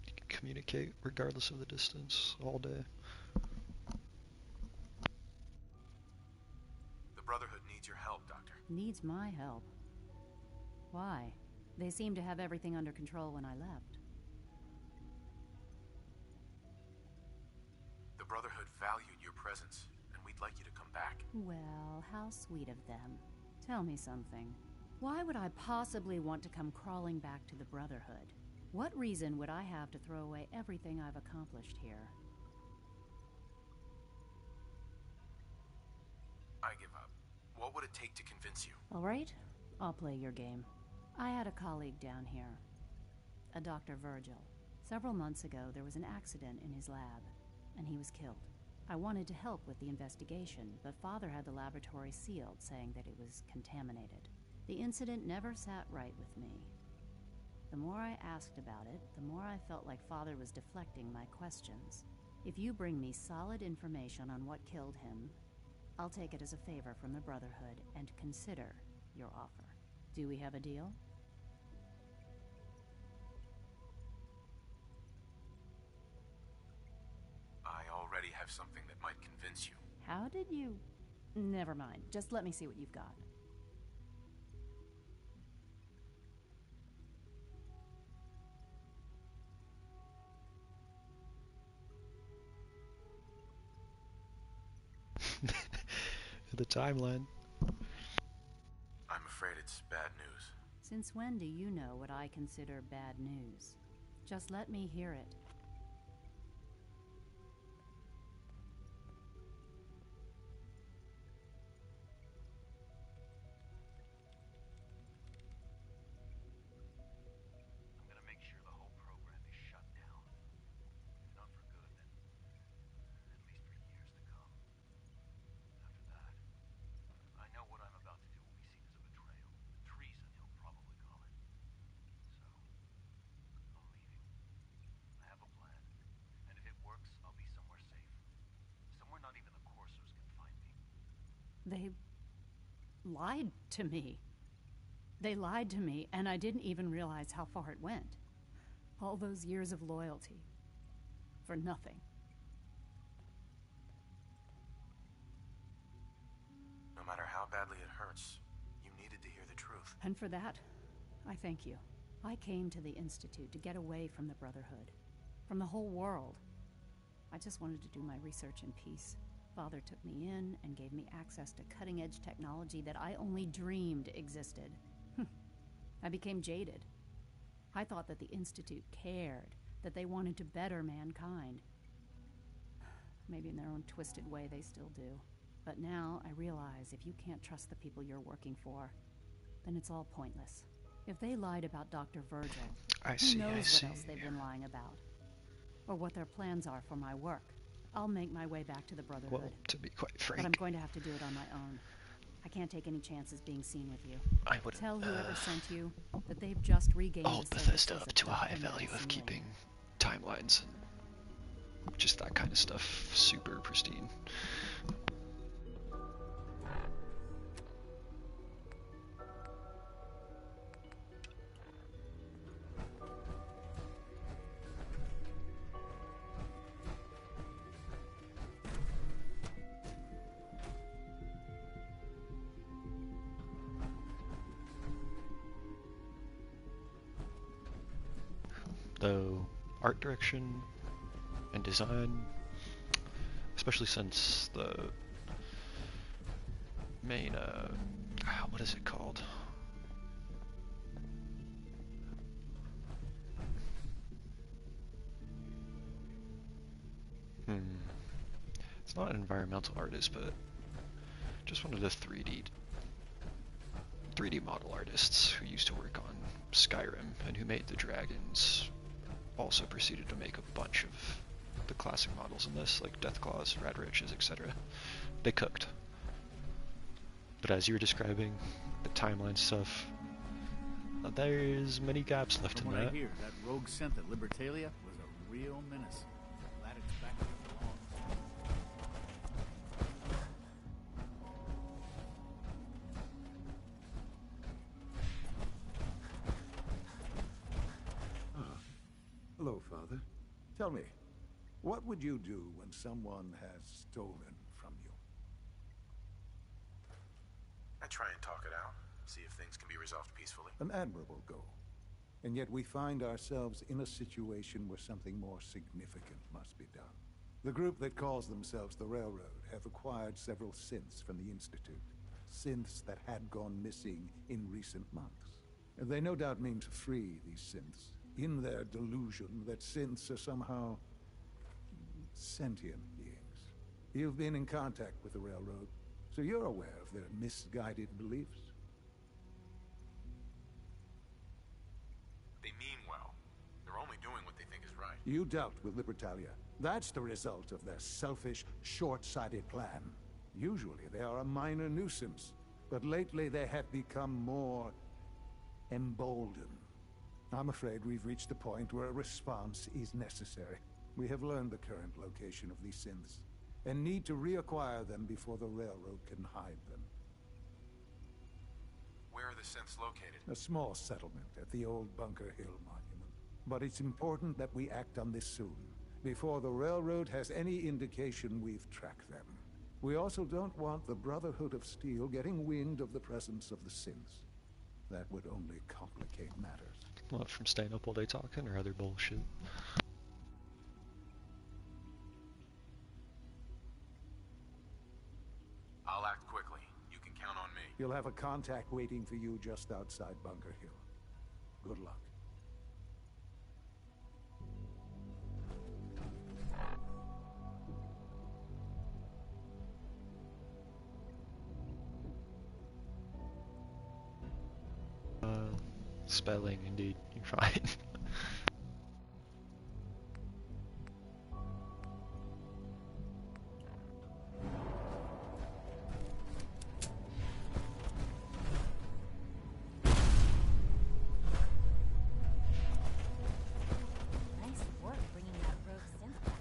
You can communicate regardless of the distance all day. The Brotherhood needs your help, Doctor. Needs my help? Why? They seemed to have everything under control when I left. The Brotherhood valued your presence, and we'd like you to come back. Well, how sweet of them. Tell me something. Why would I possibly want to come crawling back to the Brotherhood? What reason would I have to throw away everything I've accomplished here? I give up. What would it take to convince you? All right, I'll play your game. I had a colleague down here, a Dr. Virgil. Several months ago, there was an accident in his lab, and he was killed. I wanted to help with the investigation, but Father had the laboratory sealed, saying that it was contaminated. The incident never sat right with me. The more I asked about it, the more I felt like Father was deflecting my questions. If you bring me solid information on what killed him, I'll take it as a favor from the Brotherhood and consider your offer. Do we have a deal? I already have something that might convince you. How did you... Never mind. Just let me see what you've got. The timeline. I'm afraid it's bad news. Since when do you know what I consider bad news? Just let me hear it. I'm gonna make sure the whole program is shut down. If not for good, then at least for years to come. After that, I know what I'm about to do will be seen as a betrayal. Treason, he'll probably call it. So, I'm leaving. I have a plan. And if it works, I'll be somewhere safe. Somewhere not even the Coursers can find me. They lied to me. They lied to me, and I didn't even realize how far it went. All those years of loyalty. For nothing. No matter how badly it hurts, you needed to hear the truth. And for that, I thank you. I came to the Institute to get away from the Brotherhood. From the whole world. I just wanted to do my research in peace. Father took me in and gave me access to cutting-edge technology that I only dreamed existed. I became jaded. I thought that the Institute cared, that they wanted to better mankind. Maybe in their own twisted way they still do. But now I realize if you can't trust the people you're working for, then it's all pointless. If they lied about Dr. Virgil, who knows what else they've been lying about? Or what their plans are for my work. I'll make my way back to the Brotherhood. Well, to be quite frank, but I'm going to have to do it on my own. I can't take any chances being seen with you. I would tell whoever sent you that they've just regained hold the Bethesda services up to a high of value of Medicine keeping timelines and just that kind of stuff super pristine. Though art direction and design, especially since the main, what is it called? It's not an environmental artist, but just one of the 3D model artists who used to work on Skyrim and who made the dragons also proceeded to make a bunch of the classic models in this, like Deathclaws, Radriches, etc. They cooked. But as you were describing, the timeline stuff, there's many gaps left in From that. what I hear, that rogue scent at Libertalia was a real menace. Glad it's back where it belongs. Hello, Father. Tell me, what would you do when someone has stolen from you? I try and talk it out, see if things can be resolved peacefully. An admirable goal. And yet we find ourselves in a situation where something more significant must be done. The group that calls themselves the Railroad have acquired several synths from the Institute. Synths that had gone missing in recent months. And they no doubt mean to free these synths, in their delusion that synths are somehow sentient beings. You've been in contact with the Railroad, so you're aware of their misguided beliefs. They mean well. They're only doing what they think is right. You dealt with Libertalia. That's the result of their selfish, short-sighted plan. Usually they are a minor nuisance, but lately they have become more emboldened. I'm afraid we've reached a point where a response is necessary. We have learned the current location of these synths, and need to reacquire them before the Railroad can hide them. Where are the synths located? A small settlement at the old Bunker Hill Monument. But it's important that we act on this soon, before the Railroad has any indication we've tracked them. We also don't want the Brotherhood of Steel getting wind of the presence of the synths. That would only complicate matters. What, from staying up all day talking or other bullshit? I'll act quickly. You can count on me. You'll have a contact waiting for you just outside Bunker Hill. Good luck. Spelling, indeed. You're fine. Nice work bringing that rogue synth back.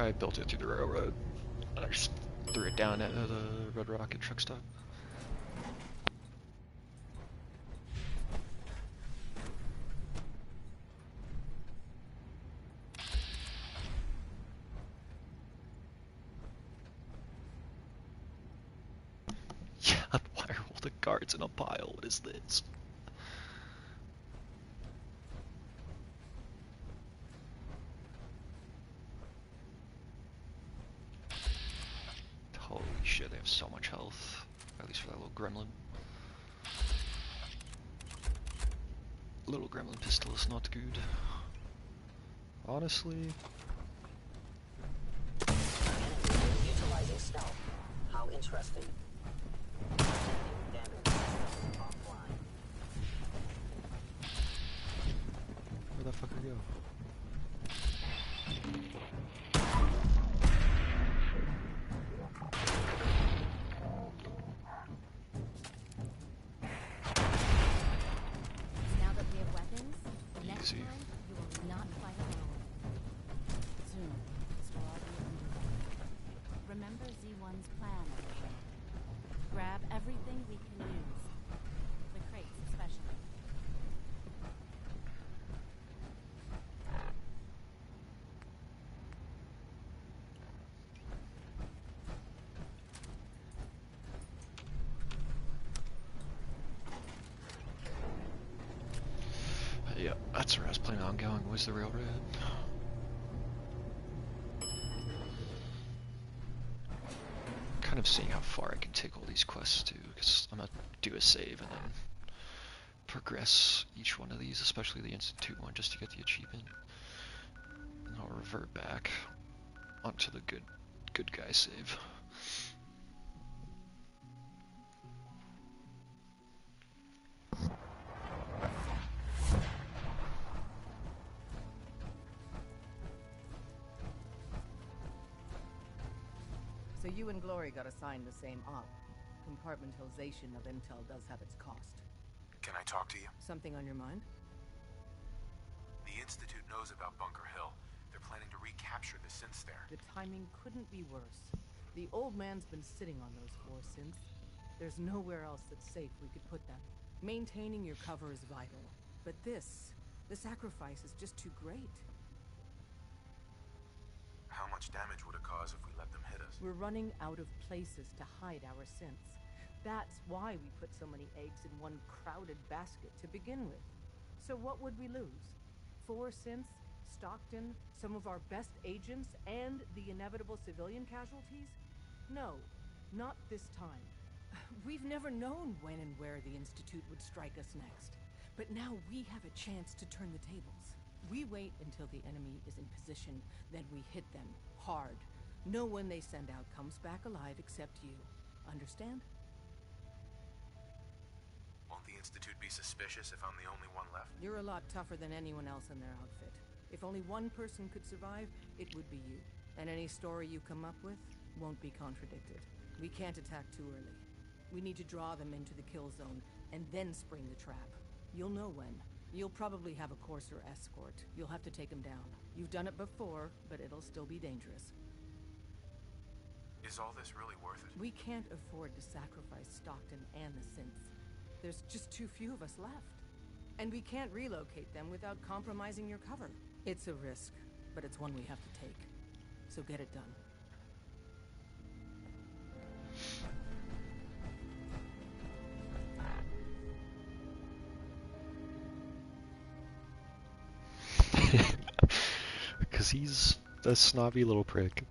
I built it through the railroad. I just threw it down at the Red Rocket truck stop. Yeah, why are all the guards in a pile? What is this? Holy shit, they have so much health. At least for that little gremlin. Little gremlin pistol is not good. Honestly. Utilizing stealth. How interesting. Where'd that fucker go? Now that we have weapons, next Easy. time you will not fight alone. Soon, this will all be underway. Remember Z1's plan, everyone. now I'm going, where's the railroad? Kind of seeing how far I can take all these quests to, because I'm gonna do a save and then progress each one of these, especially the Institute one, just to get the achievement. And I'll revert back onto the good guy save. So you and Glory got assigned the same op. Compartmentalization of intel does have its cost. Can I talk to you? Something on your mind? The Institute knows about Bunker Hill. They're planning to recapture the synths there. The timing couldn't be worse. The old man's been sitting on those 4 synths. There's nowhere else that's safe we could put them. Maintaining your cover is vital. But the sacrifice is just too great. How much damage would it cause if we let them hit us? We're running out of places to hide our synths. That's why we put so many eggs in one crowded basket to begin with. So what would we lose? 4 synths, Stockton, some of our best agents, and the inevitable civilian casualties? No, not this time. We've never known when and where the Institute would strike us next. But now we have a chance to turn the tables. We wait until the enemy is in position, then we hit them hard. No one they send out comes back alive except you. Understand? Won't the Institute be suspicious if I'm the only one left? You're a lot tougher than anyone else in their outfit. If only one person could survive, it would be you. And any story you come up with won't be contradicted. We can't attack too early. We need to draw them into the kill zone, and then spring the trap. You'll know when. You'll probably have a Courser escort. You'll have to take them down. You've done it before, but it'll still be dangerous. Is all this really worth it? We can't afford to sacrifice Stockton and the synths. There's just too few of us left. And we can't relocate them without compromising your cover. It's a risk, but it's one we have to take. So get it done. Because he's a snobby little prick.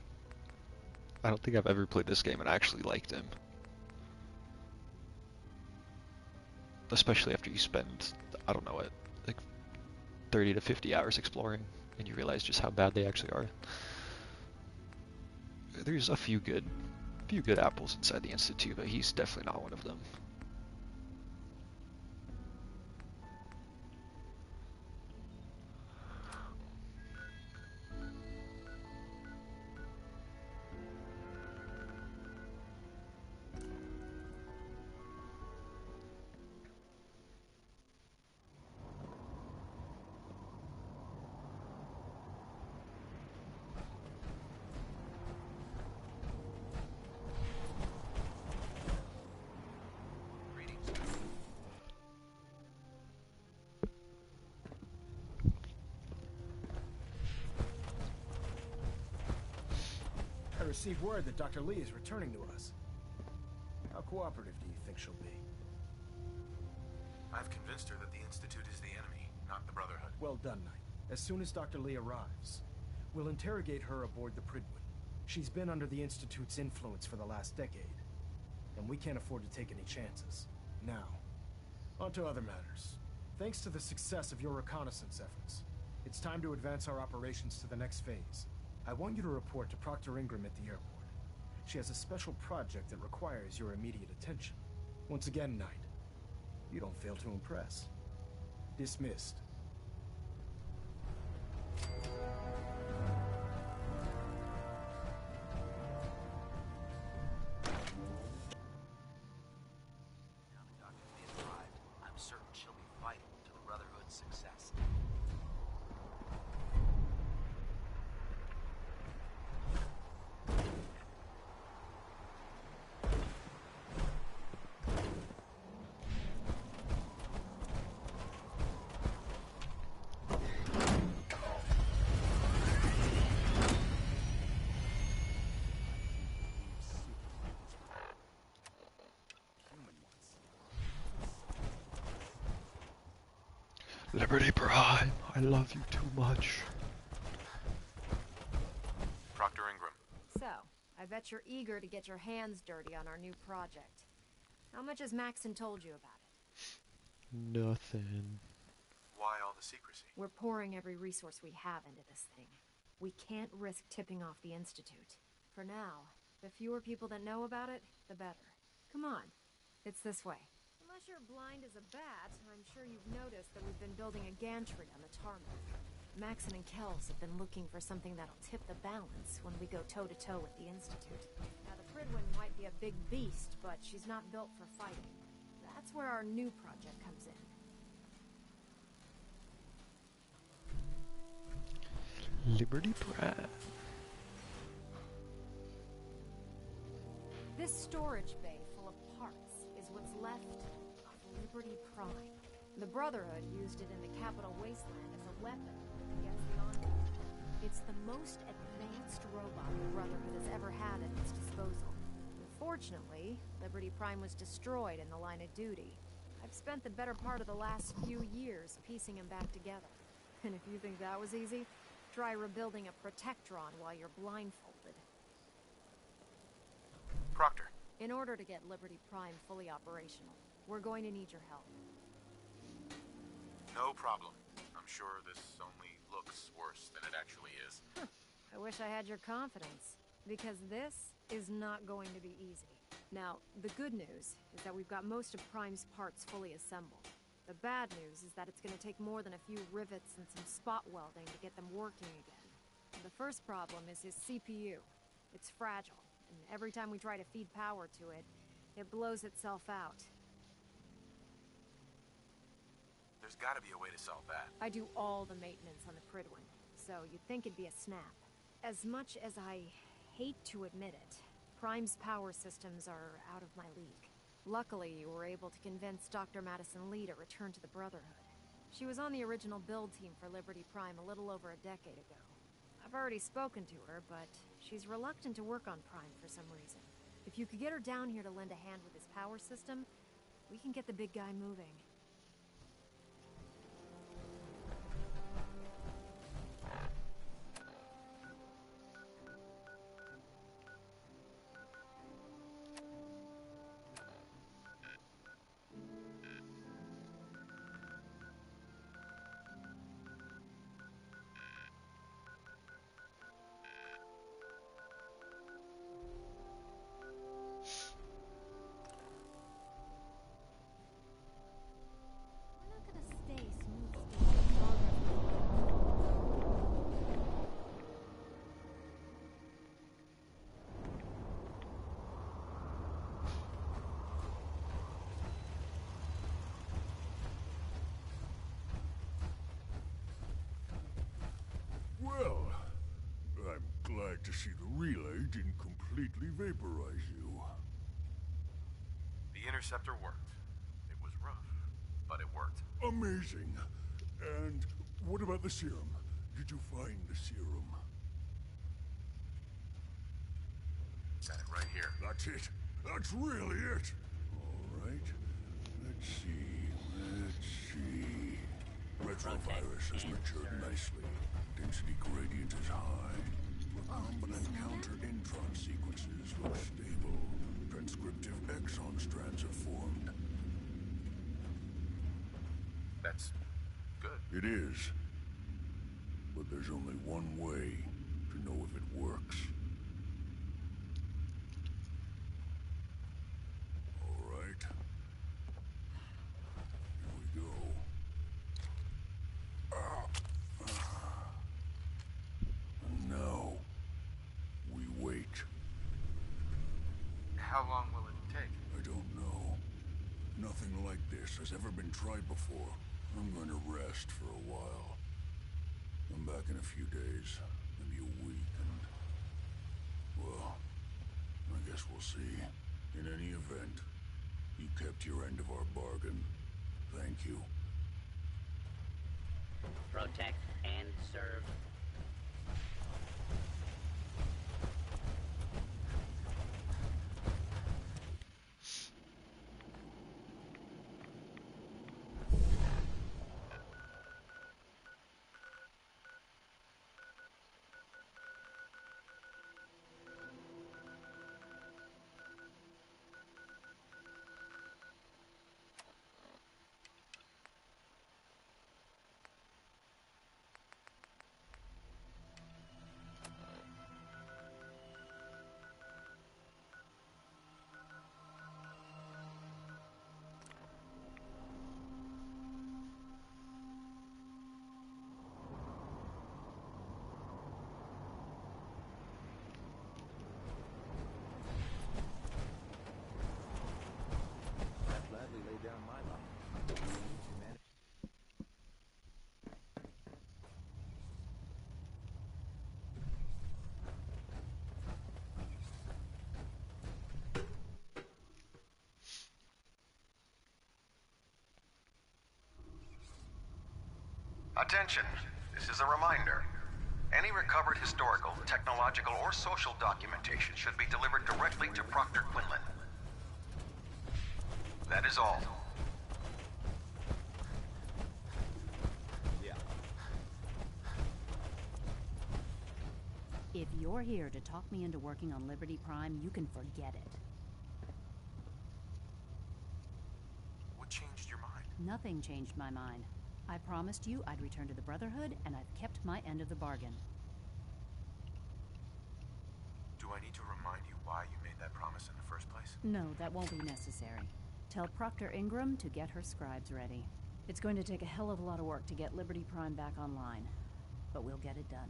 I don't think I've ever played this game and actually liked him. Especially after you spend, I don't know what, like 30 to 50 hours exploring and you realize just how bad they actually are. There's a few good apples inside the Institute, but he's definitely not one of them. I received word that Dr. Lee is returning to us. How cooperative do you think she'll be? I've convinced her that the Institute is the enemy, not the Brotherhood. Well done, Knight. As soon as Dr. Lee arrives, we'll interrogate her aboard the Pridwood. She's been under the Institute's influence for the last decade, and we can't afford to take any chances. Now, on to other matters. Thanks to the success of your reconnaissance efforts, it's time to advance our operations to the next phase. I want you to report to Proctor Ingram at the airport. She has a special project that requires your immediate attention. Once again, Knight, you don't fail to impress. Dismissed. I'm certain she'll be vital to the Brotherhood's success. Liberty Prime, I love you too much. Proctor Ingram. So, I bet you're eager to get your hands dirty on our new project. How much has Maxon told you about it? Nothing. Why all the secrecy? We're pouring every resource we have into this thing. We can't risk tipping off the Institute. For now, the fewer people that know about it, the better. Come on, it's this way. Unless you're blind as a bat, I'm sure you've noticed that we've been building a gantry on the tarmac. Maxon and Kells have been looking for something that'll tip the balance when we go toe-to-toe with the Institute. Now, the Pridwin might be a big beast, but she's not built for fighting. That's where our new project comes in. Liberty Prime. This storage bay full of parts is what's left of Liberty Prime. The Brotherhood used it in the Capital Wasteland as a weapon against the Army. It's the most advanced robot the Brotherhood has ever had at its disposal. Unfortunately, Liberty Prime was destroyed in the line of duty. I've spent the better part of the last few years piecing him back together. And if you think that was easy, try rebuilding a Protectron while you're blindfolded. Proctor. In order to get Liberty Prime fully operational, we're going to need your help. No problem. I'm sure this only looks worse than it actually is. I wish I had your confidence, because this is not going to be easy. Now, the good news is that we've got most of Prime's parts fully assembled. The bad news is that it's going to take more than a few rivets and some spot welding to get them working again. The first problem is his CPU. It's fragile, and every time we try to feed power to it, it blows itself out. There's gotta be a way to solve that. I do all the maintenance on the Pridwin, so you'd think it'd be a snap. As much as I hate to admit it, Prime's power systems are out of my league. Luckily, you were able to convince Dr. Madison Lee to return to the Brotherhood. She was on the original build team for Liberty Prime a little over a decade ago. I've already spoken to her, but she's reluctant to work on Prime for some reason. If you could get her down here to lend a hand with his power system, we can get the big guy moving. Well, I'm glad to see the relay didn't completely vaporize you. The interceptor worked. It was rough, but it worked. Amazing. And what about the serum? Did you find the serum? Got it right here. That's it. That's really it. All right. Let's see. Retrovirus has matured nicely. Density gradient is high. Recombinant counter-intron sequences look stable. Transcriptive exon strands have formed. That's good. It is. But there's only one way to know if it works. All right. Here we go. And now, we wait. How long will it take? I don't know. Nothing like this has ever been tried before. I'm going to rest for a while. I'm back in a few days, maybe a week, and... well, I guess we'll see. In any event, you kept your end of our bargain. Thank you. Protect and serve. Attention, this is a reminder. Any recovered historical, technological, or social documentation should be delivered directly to Proctor Quinlan. That is all. Yeah. If you're here to talk me into working on Liberty Prime, you can forget it. What changed your mind? Nothing changed my mind. I promised you I'd return to the Brotherhood, and I've kept my end of the bargain. Do I need to remind you why you made that promise in the first place? No, that won't be necessary. Tell Proctor Ingram to get her scribes ready. It's going to take a hell of a lot of work to get Liberty Prime back online, but we'll get it done.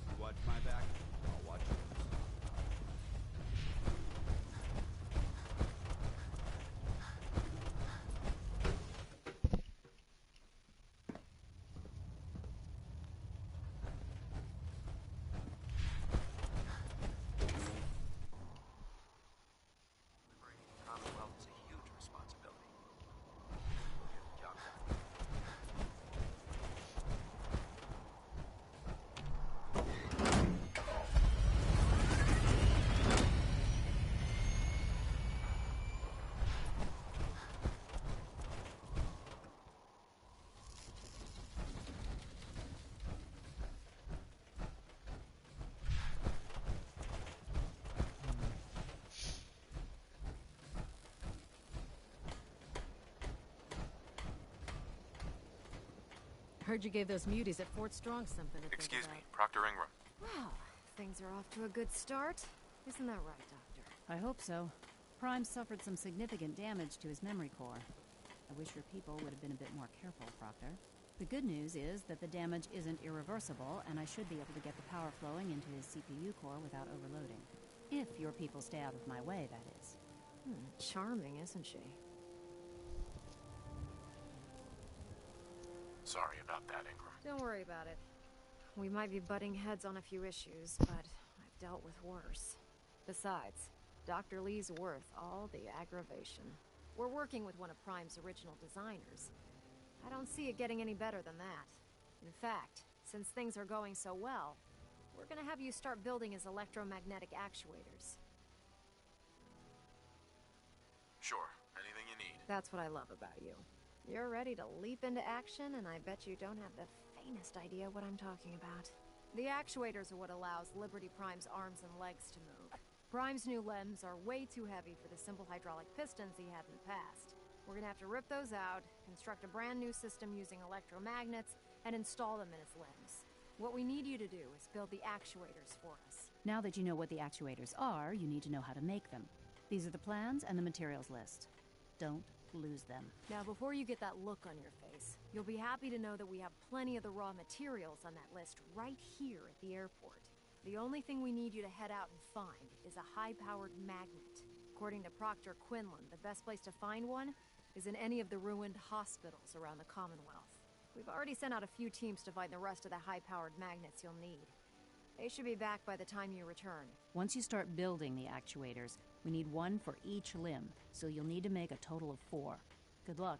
You watch my back, I'll watch yours. Liberating the Commonwealth is a huge responsibility. We'll get the job done. Heard you gave those muties at Fort Strong something to think Excuse me, about. Proctor Ingram. Well, things are off to a good start. Isn't that right, Doctor? I hope so. Prime suffered some significant damage to his memory core. I wish your people would have been a bit more careful, Proctor. The good news is that the damage isn't irreversible, and I should be able to get the power flowing into his CPU core without overloading. If your people stay out of my way, that is. Charming, isn't she? Sorry about that, Ingram. Don't worry about it. We might be butting heads on a few issues, but I've dealt with worse. Besides, Dr. Lee's worth all the aggravation. We're working with one of Prime's original designers. I don't see it getting any better than that. In fact, since things are going so well, we're gonna have you start building his electromagnetic actuators. Sure, anything you need. That's what I love about you. You're ready to leap into action, and I bet you don't have the faintest idea what I'm talking about. The actuators are what allows Liberty Prime's arms and legs to move. Prime's new limbs are way too heavy for the simple hydraulic pistons he had in the past. We're gonna have to rip those out, construct a brand new system using electromagnets, and install them in his limbs. What we need you to do is build the actuators for us. Now that you know what the actuators are, you need to know how to make them. These are the plans and the materials list. Don't lose them. Now, before you get that look on your face, you'll be happy to know that we have plenty of the raw materials on that list right here at the airport. The only thing we need you to head out and find is a high-powered magnet. According to Proctor Quinlan, the best place to find one is in any of the ruined hospitals around the Commonwealth. We've already sent out a few teams to find the rest of the high-powered magnets you'll need. They should be back by the time you return. Once you start building the actuators, we need one for each limb, so you'll need to make a total of 4. Good luck.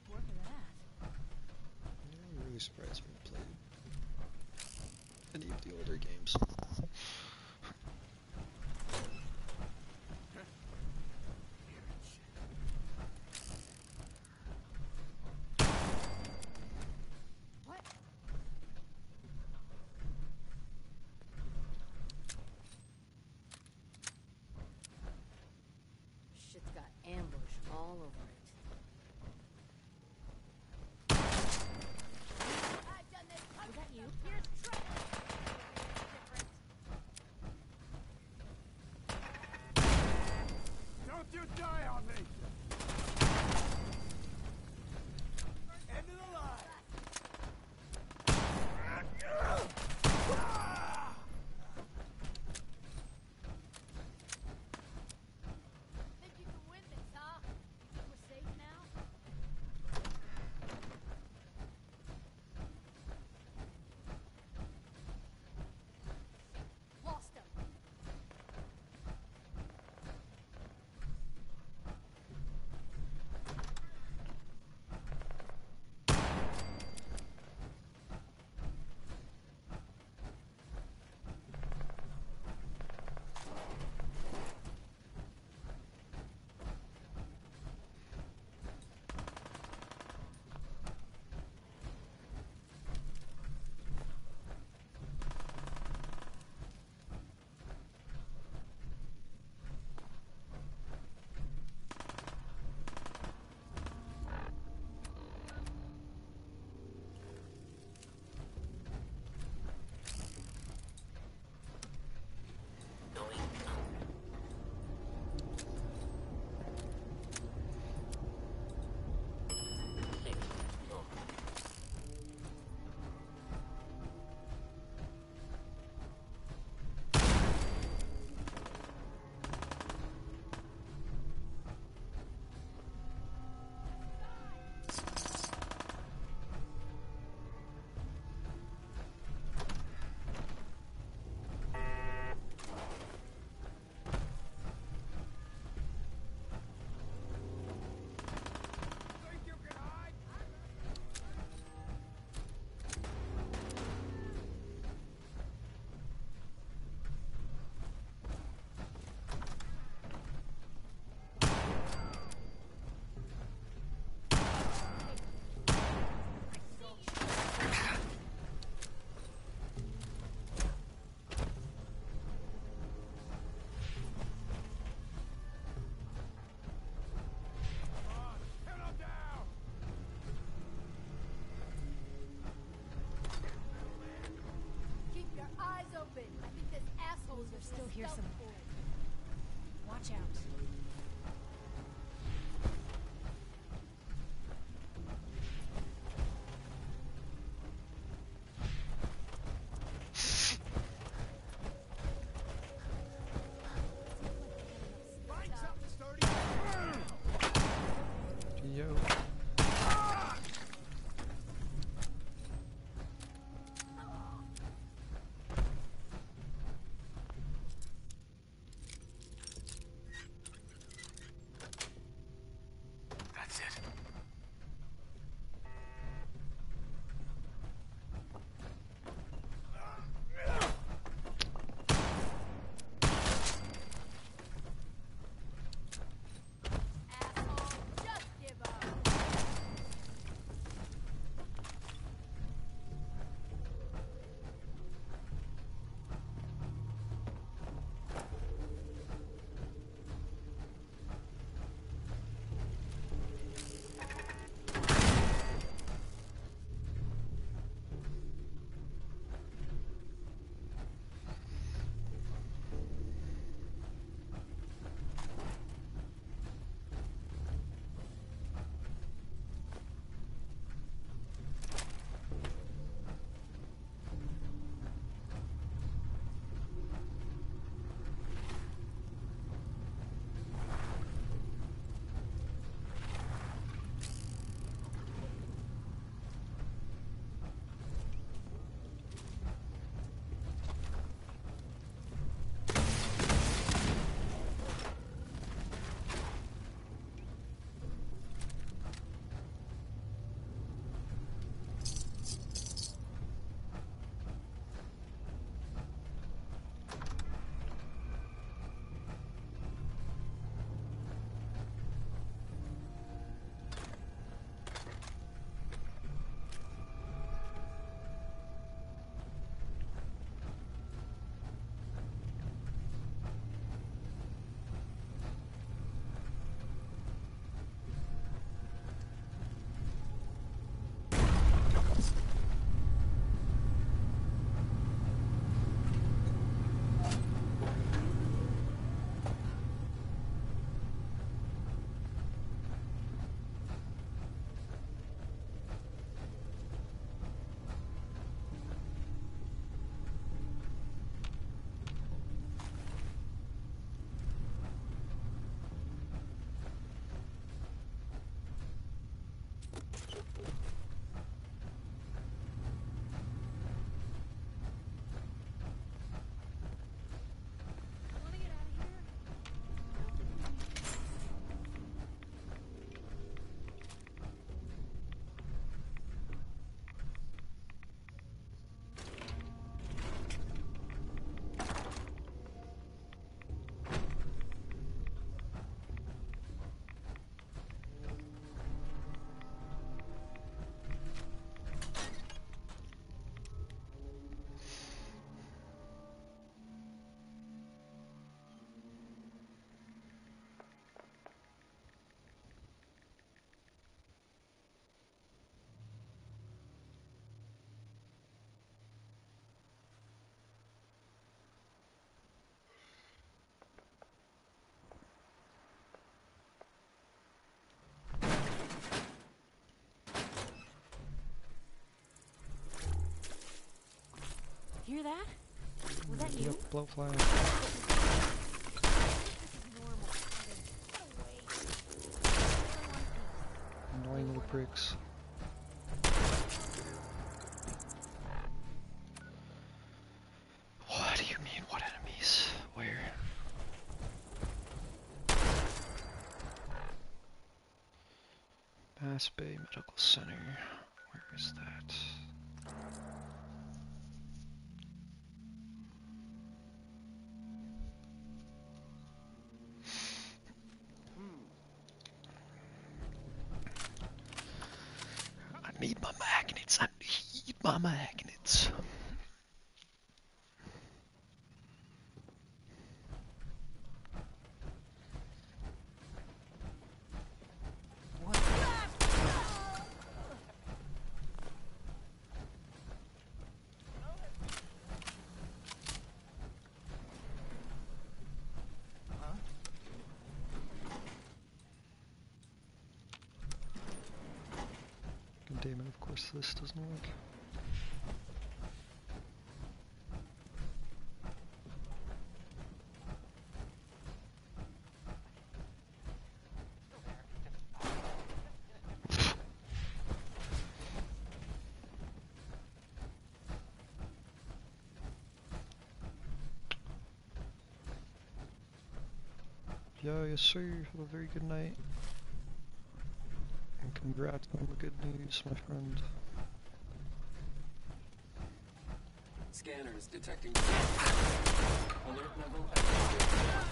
work of that. I'm really surprised we haven't played any of the older games. What? Shit's got ambush all over it. Was that you? Here's trouble. Hear that? Was that you? Yep, blowfly. Annoying little pricks. What do you mean, what enemies? Where? Bass Bay Medical Center. Where is that? I need my magnets. I need my magnets. God damn it, of course this doesn't work. Yeah, yes sir, have a very good night. And congrats on the good news, my friend. Scanners detecting alert level activated.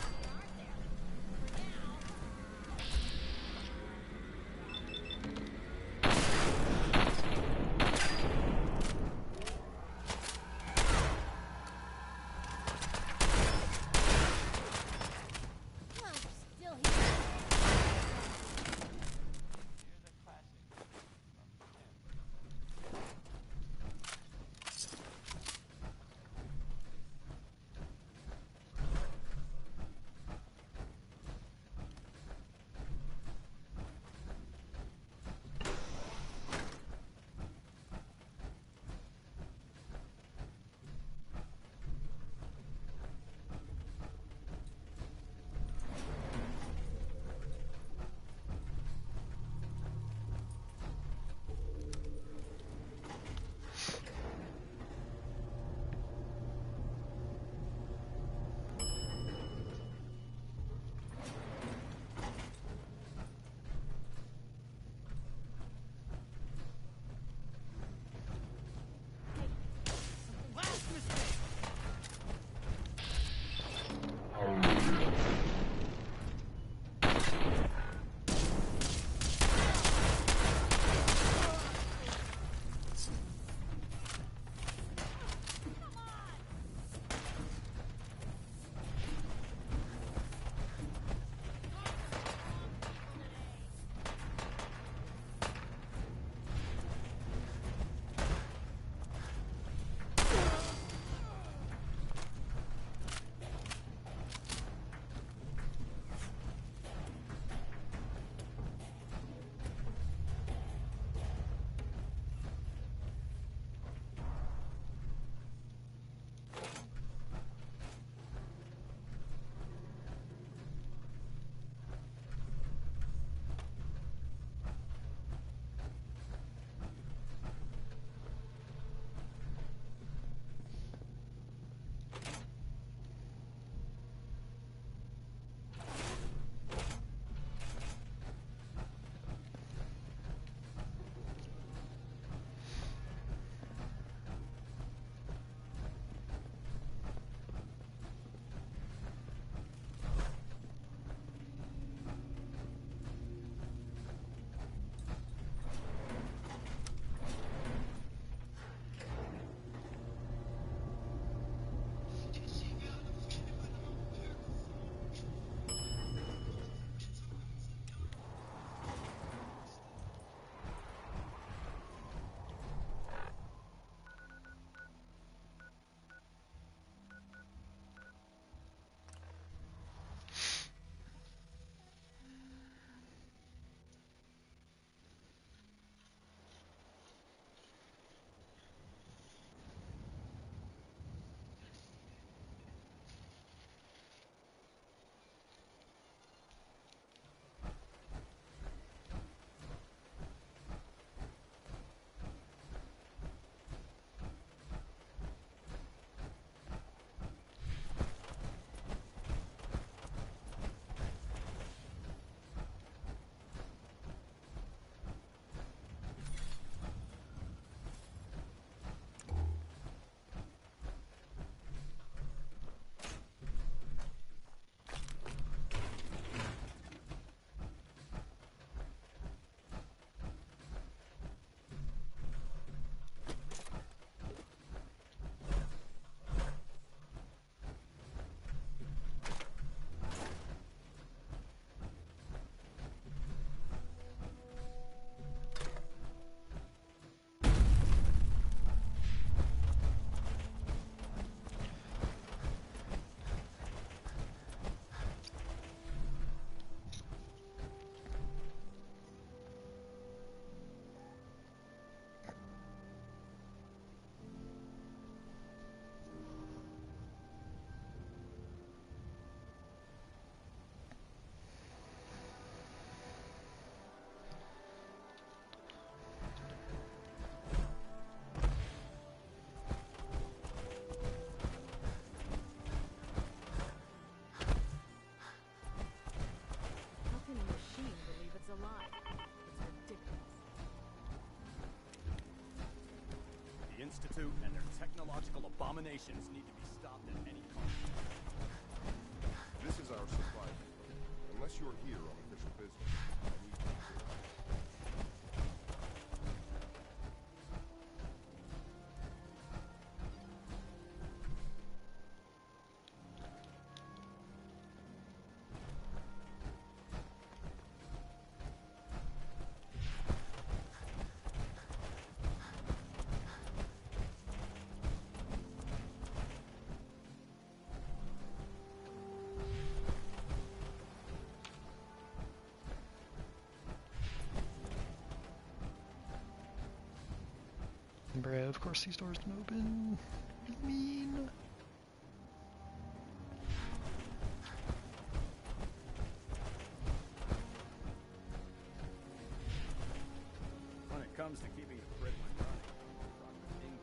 Institute and their technological abominations need to be stopped at any cost. This is our supply depot. Unless you're here on official business, I need you to clear out. Bruh, of course these doors don't open. Mean. When it comes to keeping the Brit running, Dr. Ingram.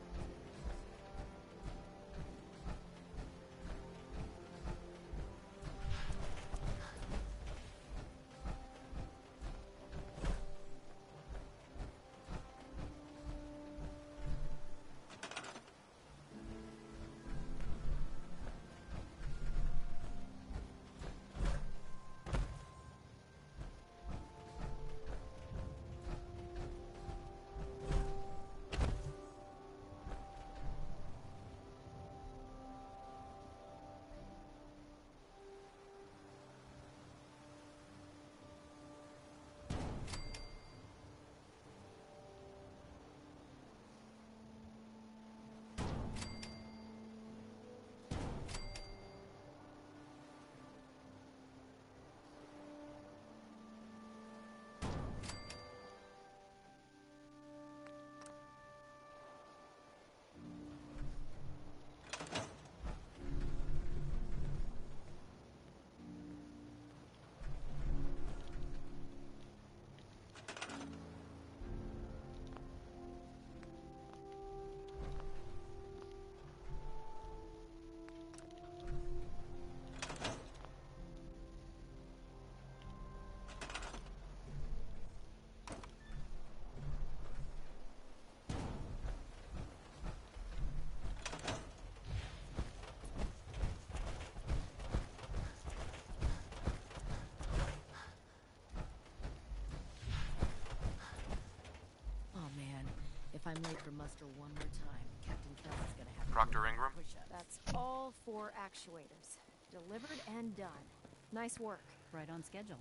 If I'm late for muster one more time, Captain Kelly's gonna have Proctor Ingram? That's all 4 actuators. Delivered and done. Nice work. Right on schedule.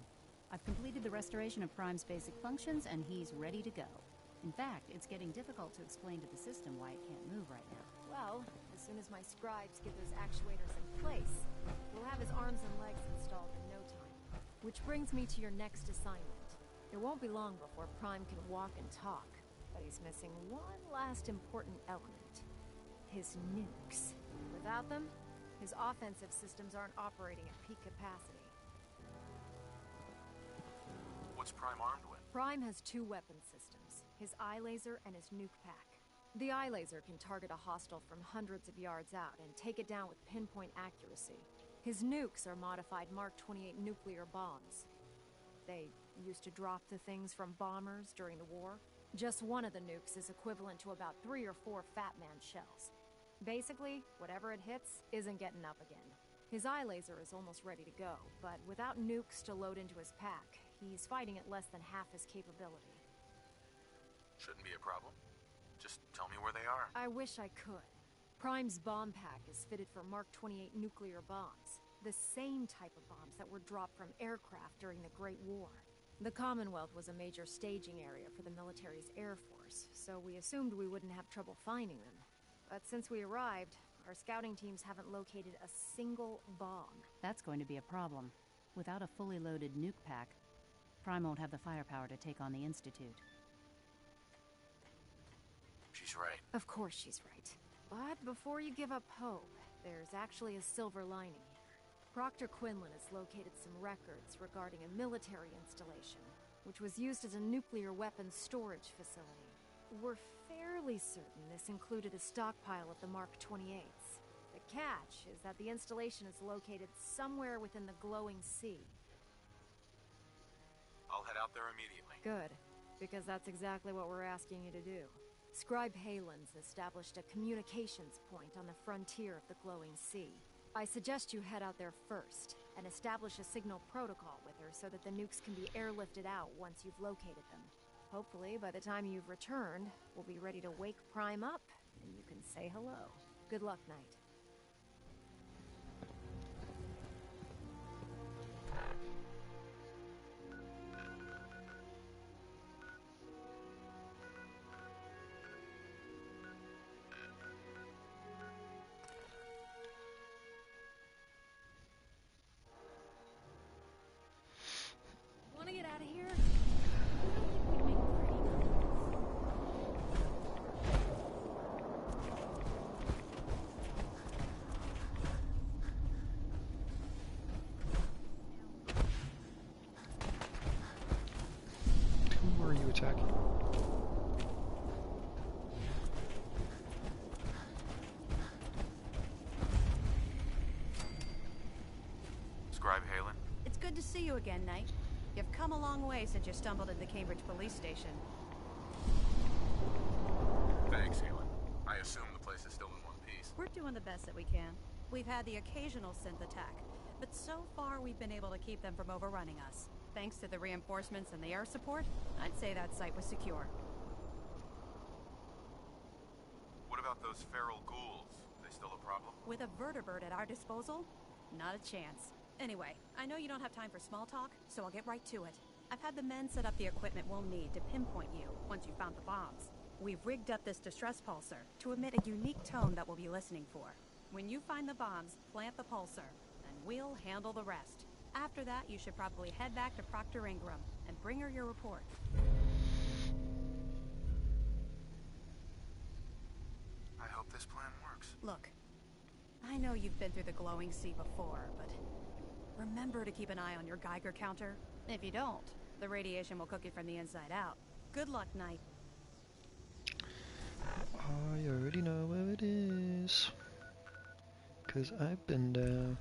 I've completed the restoration of Prime's basic functions, and he's ready to go. In fact, it's getting difficult to explain to the system why it can't move right now. Well, as soon as my scribes get those actuators in place, we'll have his arms and legs installed in no time. Which brings me to your next assignment. It won't be long before Prime can walk and talk, but he's missing one last important element. His nukes. Without them, his offensive systems aren't operating at peak capacity. What's Prime armed with? Prime has 2 weapon systems, his eye laser and his nuke pack. The eye laser can target a hostile from hundreds of yards out and take it down with pinpoint accuracy. His nukes are modified Mark 28 nuclear bombs. They used to drop the things from bombers during the war. Just one of the nukes is equivalent to about 3 or 4 Fat Man shells. Basically, whatever it hits isn't getting up again. His eye laser is almost ready to go, but without nukes to load into his pack, he's fighting at less than half his capability. Shouldn't be a problem. Just tell me where they are. I wish I could. Prime's bomb pack is fitted for Mark 28 nuclear bombs, the same type of bombs that were dropped from aircraft during the Great War. The Commonwealth was a major staging area for the military's Air Force, so we assumed we wouldn't have trouble finding them. But since we arrived, our scouting teams haven't located a single bomb. That's going to be a problem. Without a fully loaded nuke pack, Prime won't have the firepower to take on the Institute. She's right. Of course she's right. But before you give up hope, there's actually a silver lining here. Proctor Quinlan has located some records regarding a military installation, which was used as a nuclear weapons storage facility. We're fairly certain this included a stockpile of the Mark 28s. The catch is that the installation is located somewhere within the glowing sea. I'll head out there immediately. Good. because that's exactly what we're asking you to do. Scribe Halen's established a communications point on the frontier of the glowing sea. I suggest you head out there first, and establish a signal protocol with her so that the nukes can be airlifted out once you've located them. Hopefully, by the time you've returned, we'll be ready to wake Prime up, and you can say hello. Good luck, Knight. Want to get out of here? Who are you attacking? Scribe Halen? It's good to see you again, Knight. You've come a long way since you stumbled into the Cambridge police station. Thanks, Halen. I assume the place is still in one piece. We're doing the best that we can. We've had the occasional synth attack, but so far we've been able to keep them from overrunning us. Thanks to the reinforcements and the air support, I'd say that site was secure. What about those feral ghouls? They still a problem? With a vertibird at our disposal? Not a chance. Anyway, I know you don't have time for small talk, so I'll get right to it. I've had the men set up the equipment we'll need to pinpoint you once you found the bombs. We've rigged up this distress pulsar to emit a unique tone that we'll be listening for. When you find the bombs, plant the pulsar, and we'll handle the rest. After that, you should probably head back to Proctor Ingram and bring her your report. I hope this plan works. Look, I know you've been through the glowing sea before, but remember to keep an eye on your Geiger counter. If you don't, the radiation will cook you from the inside out. Good luck, Knight. I already know where it is. 'Cause I've been down.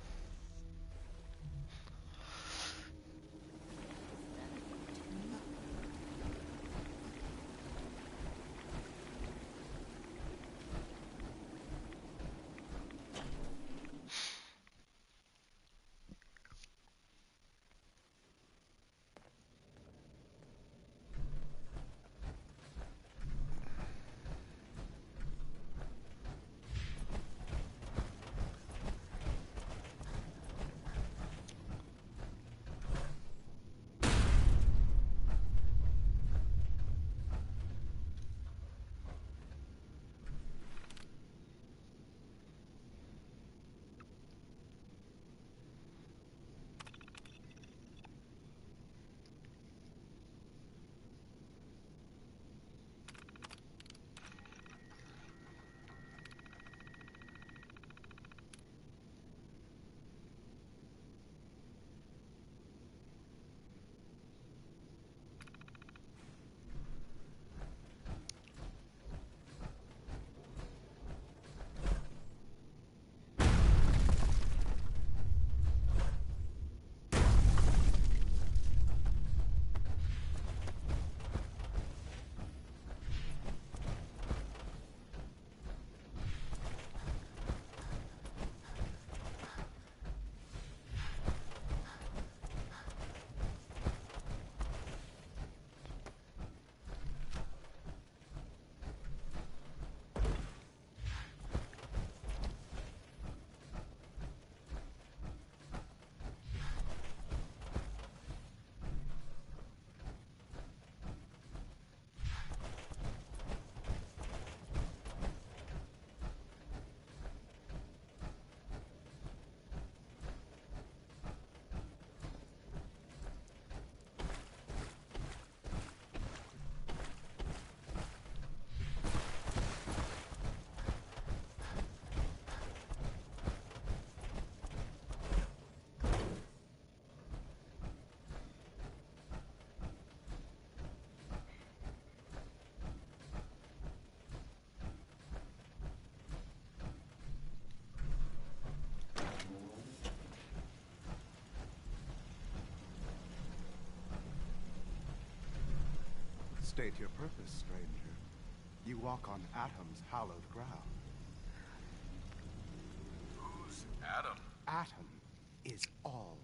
State your purpose, stranger. You walk on Atom's hallowed ground. Who's Atom? Atom is all.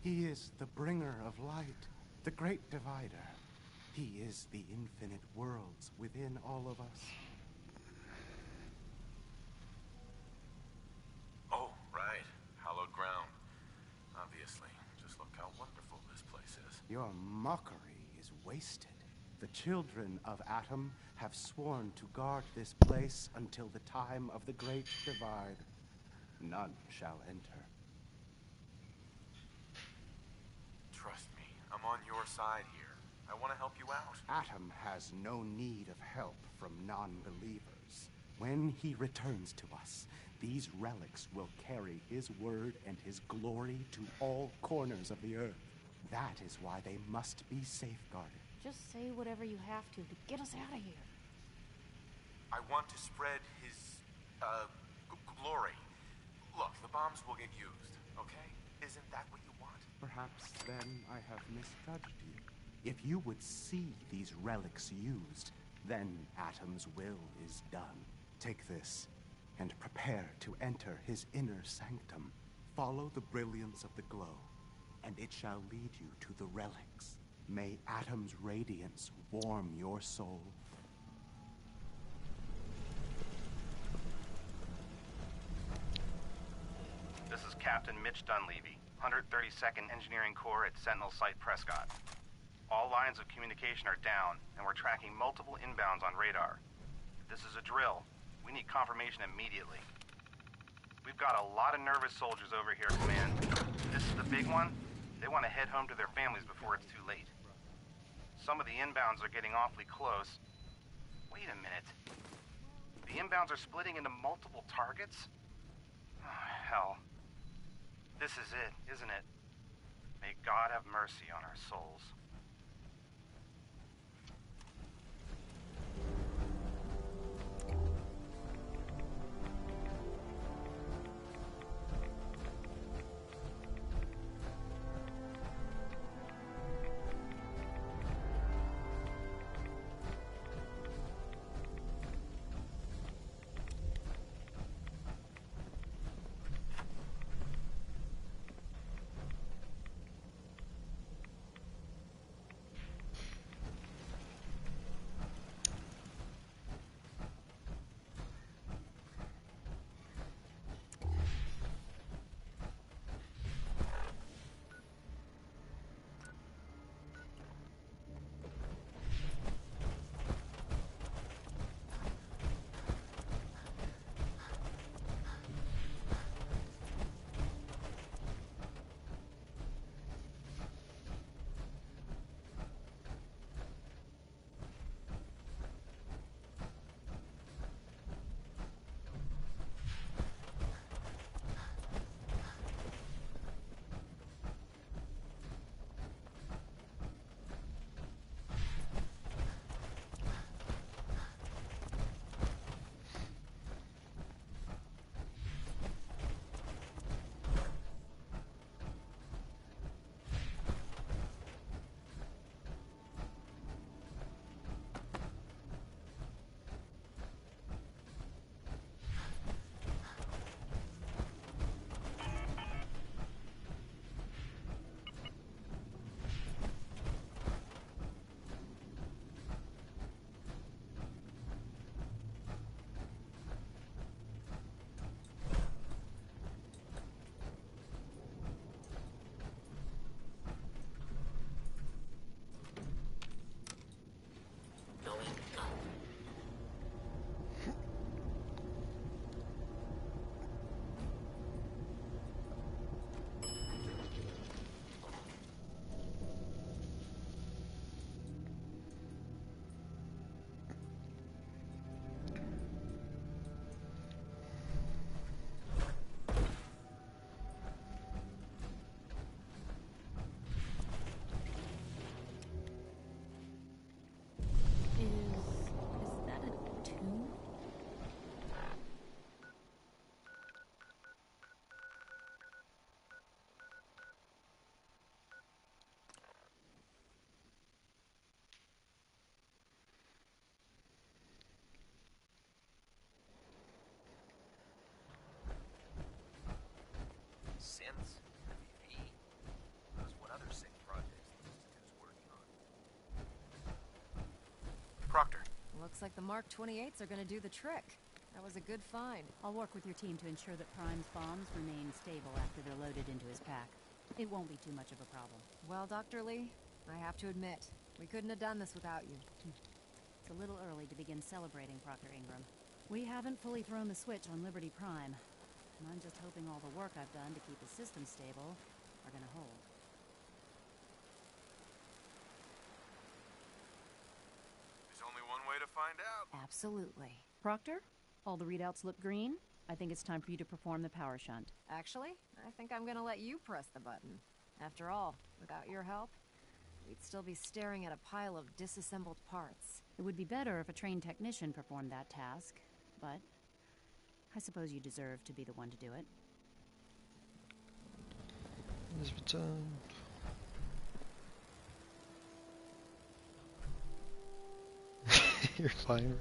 He is the bringer of light, the great divider. He is the infinite worlds within all of us. Oh, right. Hallowed ground. Obviously. Just look how wonderful this place is. Your mockery is wasted. The children of Atom have sworn to guard this place until the time of the Great Divide. None shall enter. Trust me, I'm on your side here. I want to help you out. Atom has no need of help from non-believers. When he returns to us, these relics will carry his word and his glory to all corners of the earth. That is why they must be safeguarded. Just say whatever you have to get us out of here. I want to spread his, glory. Look, the bombs will get used, okay? Isn't that what you want? Perhaps then I have misjudged you. If you would see these relics used, then Atom's will is done. Take this, and prepare to enter his inner sanctum. Follow the brilliance of the glow, and it shall lead you to the relics. May Atom's radiance warm your soul. This is Captain Mitch Dunleavy, 132nd Engineering Corps at Sentinel Site Prescott. All lines of communication are down, and we're tracking multiple inbounds on radar. This is a drill. We need confirmation immediately. We've got a lot of nervous soldiers over here, Command. This is the big one. They want to head home to their families before it's too late. Some of the inbounds are getting awfully close. Wait a minute. The inbounds are splitting into multiple targets? Oh, hell. This is it, isn't it? May God have mercy on our souls. Plans? MVP? Knows what other sick projects the Institute's working on. Proctor. Looks like the Mark 28s are gonna do the trick. That was a good find. I'll work with your team to ensure that Prime's bombs remain stable after they're loaded into his pack. It won't be too much of a problem. Well, Dr. Lee, I have to admit, we couldn't have done this without you. It's a little early to begin celebrating, Proctor Ingram. We haven't fully thrown the switch on Liberty Prime, and I'm just hoping all the work I've done to keep the system stable are gonna hold. There's only one way to find out. Absolutely. Proctor, all the readouts look green. I think it's time for you to perform the power shunt. Actually, I think I'm gonna let you press the button. After all, without your help, we'd still be staring at a pile of disassembled parts. It would be better if a trained technician performed that task, but I suppose you deserve to be the one to do it. It's returned. You're fine.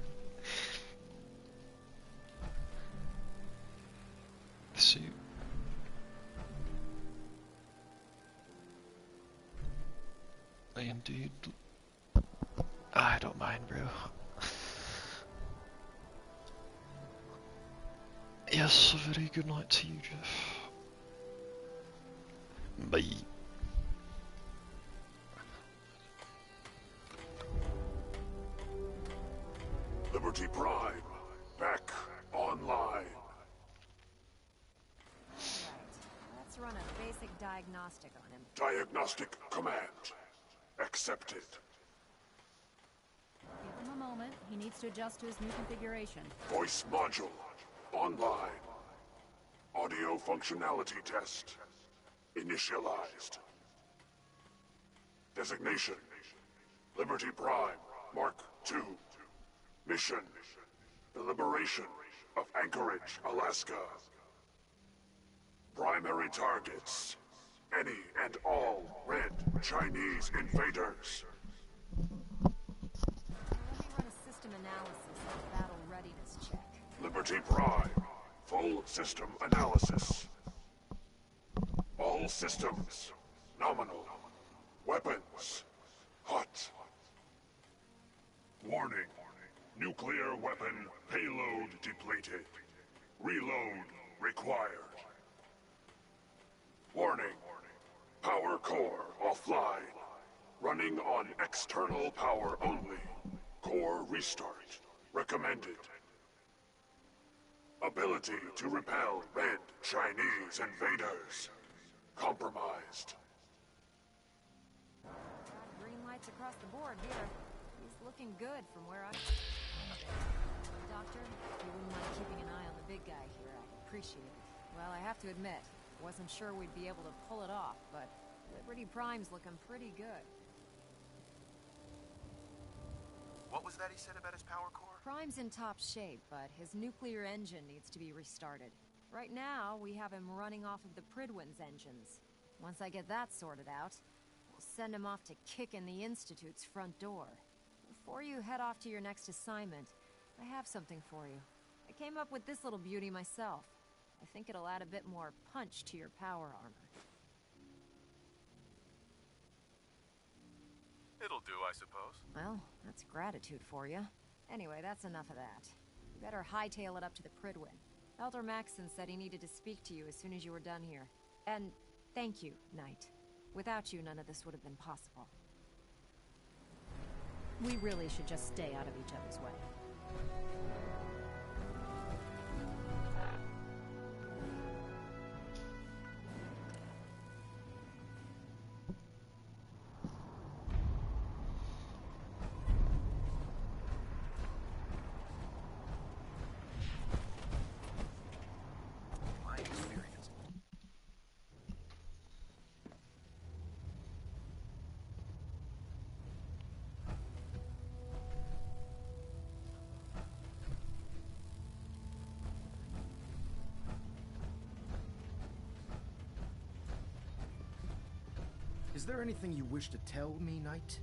The suit. Indeed. I don't mind, bro. Yes, a very good night to you, Jeff. Bye. Liberty Prime, back online. Let's run a basic diagnostic on him. Diagnostic command. Accepted. Give him a moment. He needs to adjust to his new configuration. Voice module. Online. Audio functionality test. Initialized. Designation. Liberty Prime, Mark II. Mission. The liberation of Anchorage, Alaska. Primary targets. Any and all red Chinese invaders. Let me run a system analysis and battle readiness check. Liberty Prime. Full system analysis. All systems. Nominal. Weapons. Hot. Warning. Nuclear weapon payload depleted. Reload required. Warning. Power core offline. Running on external power only. Core restart. Recommended. Ability to repel red Chinese invaders. Compromised. Green lights across the board here. He's looking good from where I'm... Doctor, if you wouldn't mind keeping an eye on the big guy here, I'd appreciate it. Well, I have to admit, wasn't sure we'd be able to pull it off, but Liberty Prime's looking pretty good. What was that he said about his power core? Prime's in top shape, but his nuclear engine needs to be restarted. Right now, we have him running off of the Pridwin's engines. Once I get that sorted out, we'll send him off to kick in the Institute's front door. Before you head off to your next assignment, I have something for you. I came up with this little beauty myself. I think it'll add a bit more punch to your power armor. It'll do, I suppose. Well, that's gratitude for you. Anyway, that's enough of that. You better hightail it up to the Pridwin. Elder Maxson said he needed to speak to you as soon as you were done here. And thank you, Knight. Without you, none of this would have been possible. We really should just stay out of each other's way. Is there anything you wish to tell me, Knight?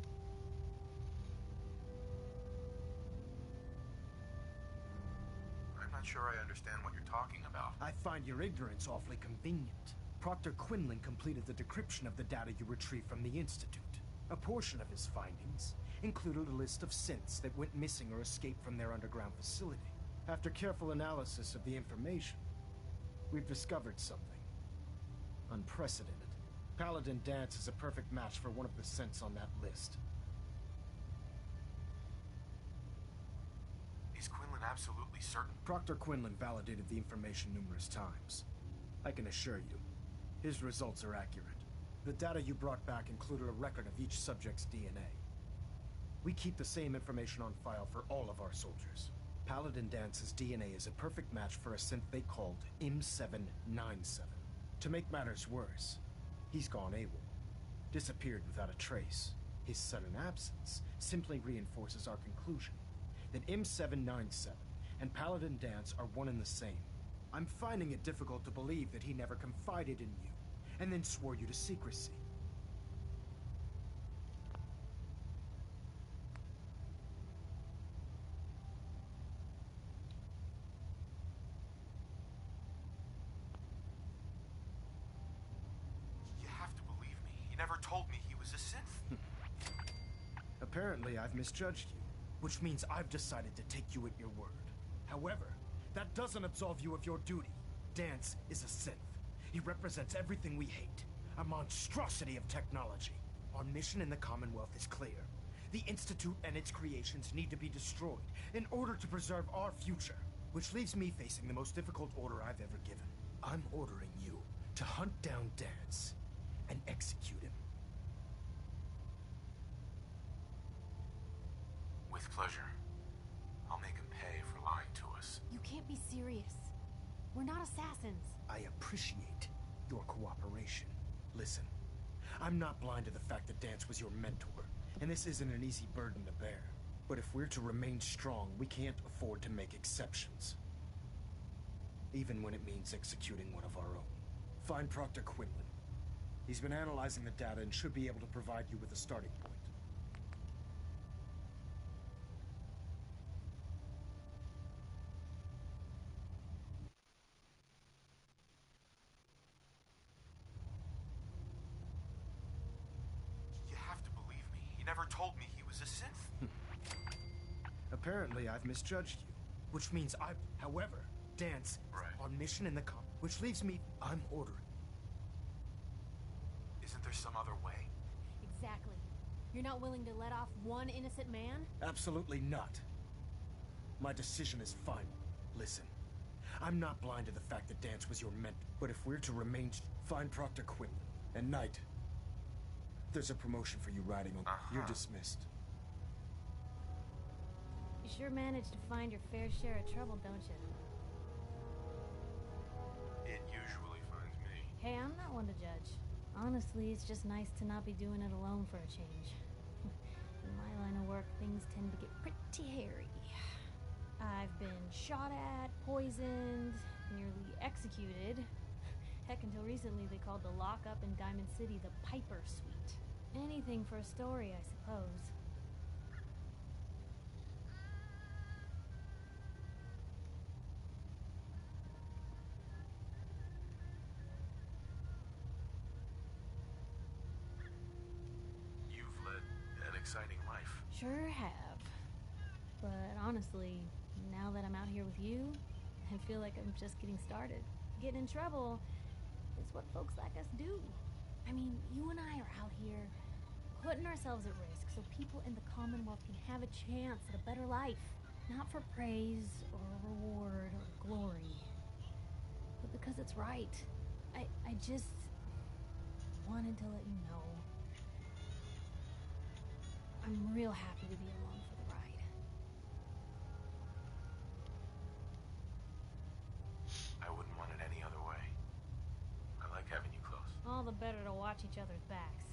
I'm not sure I understand what you're talking about. I find your ignorance awfully convenient. Proctor Quinlan completed the decryption of the data you retrieved from the Institute. A portion of his findings included a list of synths that went missing or escaped from their underground facility. After careful analysis of the information, we've discovered something unprecedented. Paladin Dance is a perfect match for one of the synths on that list. Is Quinlan absolutely certain? Proctor Quinlan validated the information numerous times. I can assure you, his results are accurate. The data you brought back included a record of each subject's DNA. We keep the same information on file for all of our soldiers. Paladin Dance's DNA is a perfect match for a synth they called M797. To make matters worse, he's gone AWOL, disappeared without a trace. His sudden absence simply reinforces our conclusion that M797 and Paladin Dance are one and the same. I'm finding it difficult to believe that he never confided in you, and then swore you to secrecy. You have to believe me. He never told me he was a synth. Apparently, I've misjudged you, which means I've decided to take you at your word. However, that doesn't absolve you of your duty. Dance is a synth. He represents everything we hate. A monstrosity of technology. Our mission in the Commonwealth is clear. The Institute and its creations need to be destroyed in order to preserve our future. Which leaves me facing the most difficult order I've ever given. I'm ordering you to hunt down Dance and execute him. With pleasure. I'll make him pay for lying to us. You can't be serious. We're not assassins. I appreciate your cooperation. Listen, I'm not blind to the fact that Dance was your mentor, and this isn't an easy burden to bear. But if we're to remain strong, we can't afford to make exceptions. Even when it means executing one of our own. Find Proctor Quinlan. He's been analyzing the data and should be able to provide you with a starting point. You have to believe me. He never told me he was a synth. Apparently, I've misjudged you, which means however, Dance, our mission in the which leaves me, I'm ordering. Isn't there some other way? Exactly. You're not willing to let off one innocent man? Absolutely not. My decision is final. Listen, I'm not blind to the fact that Dance was your mentor, but if we're to remain, find Proctor Quinlan. And Knight, there's a promotion for you riding on. You're dismissed. You sure manage to find your fair share of trouble, don't you? It usually finds me. Hey, I'm not one to judge. Honestly, it's just nice to not be doing it alone for a change. In my line of work, things tend to get pretty hairy. I've been shot at, poisoned, nearly executed. Heck, until recently they called the lockup in Diamond City the Piper Suite. Anything for a story, I suppose. You've led an exciting life. Sure have. But honestly, now that I'm out here with you, I feel like I'm just getting started. Getting in trouble is what folks like us do. I mean, you and I are out here putting ourselves at risk so people in the Commonwealth can have a chance at a better life. Not for praise or reward or glory, but because it's right. I just wanted to let you know I'm real happy to be along for the ride. I wouldn't want it any other way. I like having you close. All the better to watch each other's backs.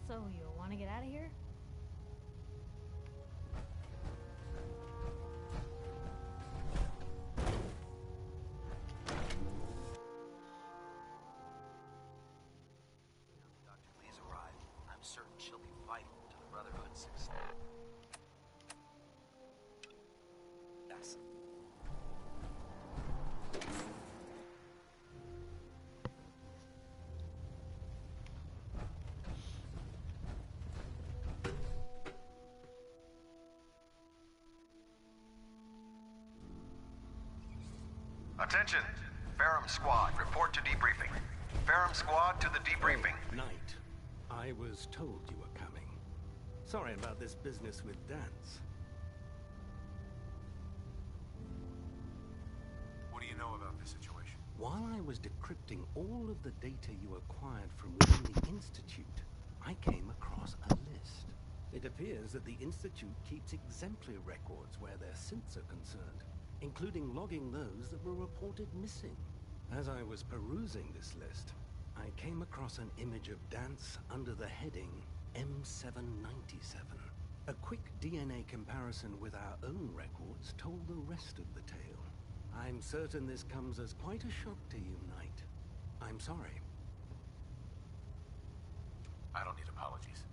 So, you want to get out of here? Dr. Lee's arrived. I'm certain she'll be vital to the Brotherhood's success. Yes. Attention! Ferrum Squad, report to debriefing. Ferrum Squad to the debriefing. Knight, I was told you were coming. Sorry about this business with Dance. What do you know about this situation? While I was decrypting all of the data you acquired from within the Institute, I came across a list. It appears that the Institute keeps exemplary records where their synths are concerned, including logging those that were reported missing. As I was perusing this list, I came across an image of Dance under the heading M797. A quick DNA comparison with our own records told the rest of the tale. I'm certain this comes as quite a shock to you, Knight. I'm sorry. I don't need apologies.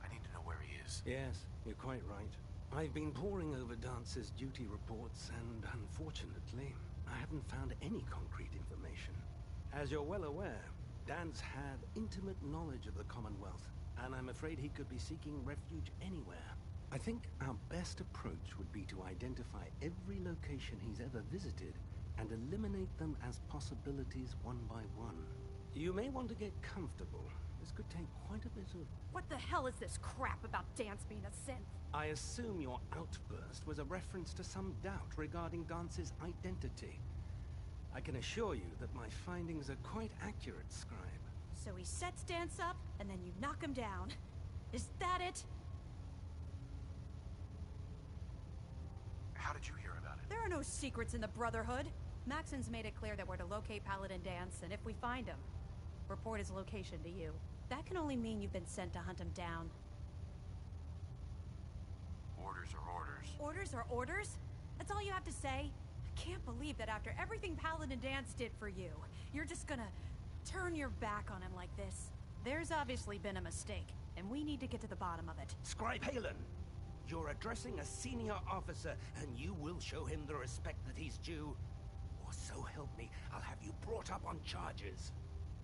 I need to know where he is. Yes, you're quite right. I've been poring over Dance's duty reports, and unfortunately, I haven't found any concrete information. As you're well aware, Dance had intimate knowledge of the Commonwealth, and I'm afraid he could be seeking refuge anywhere. I think our best approach would be to identify every location he's ever visited and eliminate them as possibilities one by one. You may want to get comfortable. This could take quite a bit of... What the hell is this crap about Dance being a synth? I assume your outburst was a reference to some doubt regarding Dance's identity. I can assure you that my findings are quite accurate, Scribe. So he sets Dance up, and then you knock him down. Is that it? How did you hear about it? There are no secrets in the Brotherhood. Maxon's made it clear that we're to locate Paladin Dance, and if we find him, report his location to you. That can only mean you've been sent to hunt him down. Orders are orders. Orders are orders? That's all you have to say? I can't believe that after everything Paladin Dance did for you, you're just gonna turn your back on him like this. There's obviously been a mistake, and we need to get to the bottom of it. Scribe Halen, you're addressing a senior officer, and you will show him the respect that he's due. Or so help me, I'll have you brought up on charges.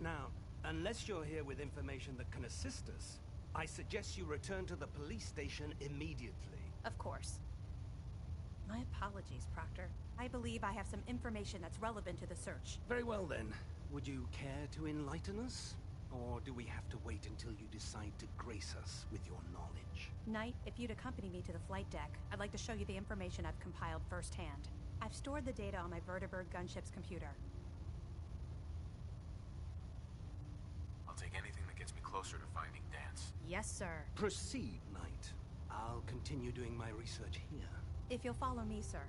Now, unless you're here with information that can assist us, I suggest you return to the police station immediately. Of course. My apologies, Proctor. I believe I have some information that's relevant to the search. Very well then. Would you care to enlighten us? Or do we have to wait until you decide to grace us with your knowledge? Knight, if you'd accompany me to the flight deck, I'd like to show you the information I've compiled firsthand. I've stored the data on my Vertibird gunship's computer. I'll take anything that gets me closer to finding Dance. Yes, sir. Proceed, Knight. I'll continue doing my research here. If you'll follow me, sir.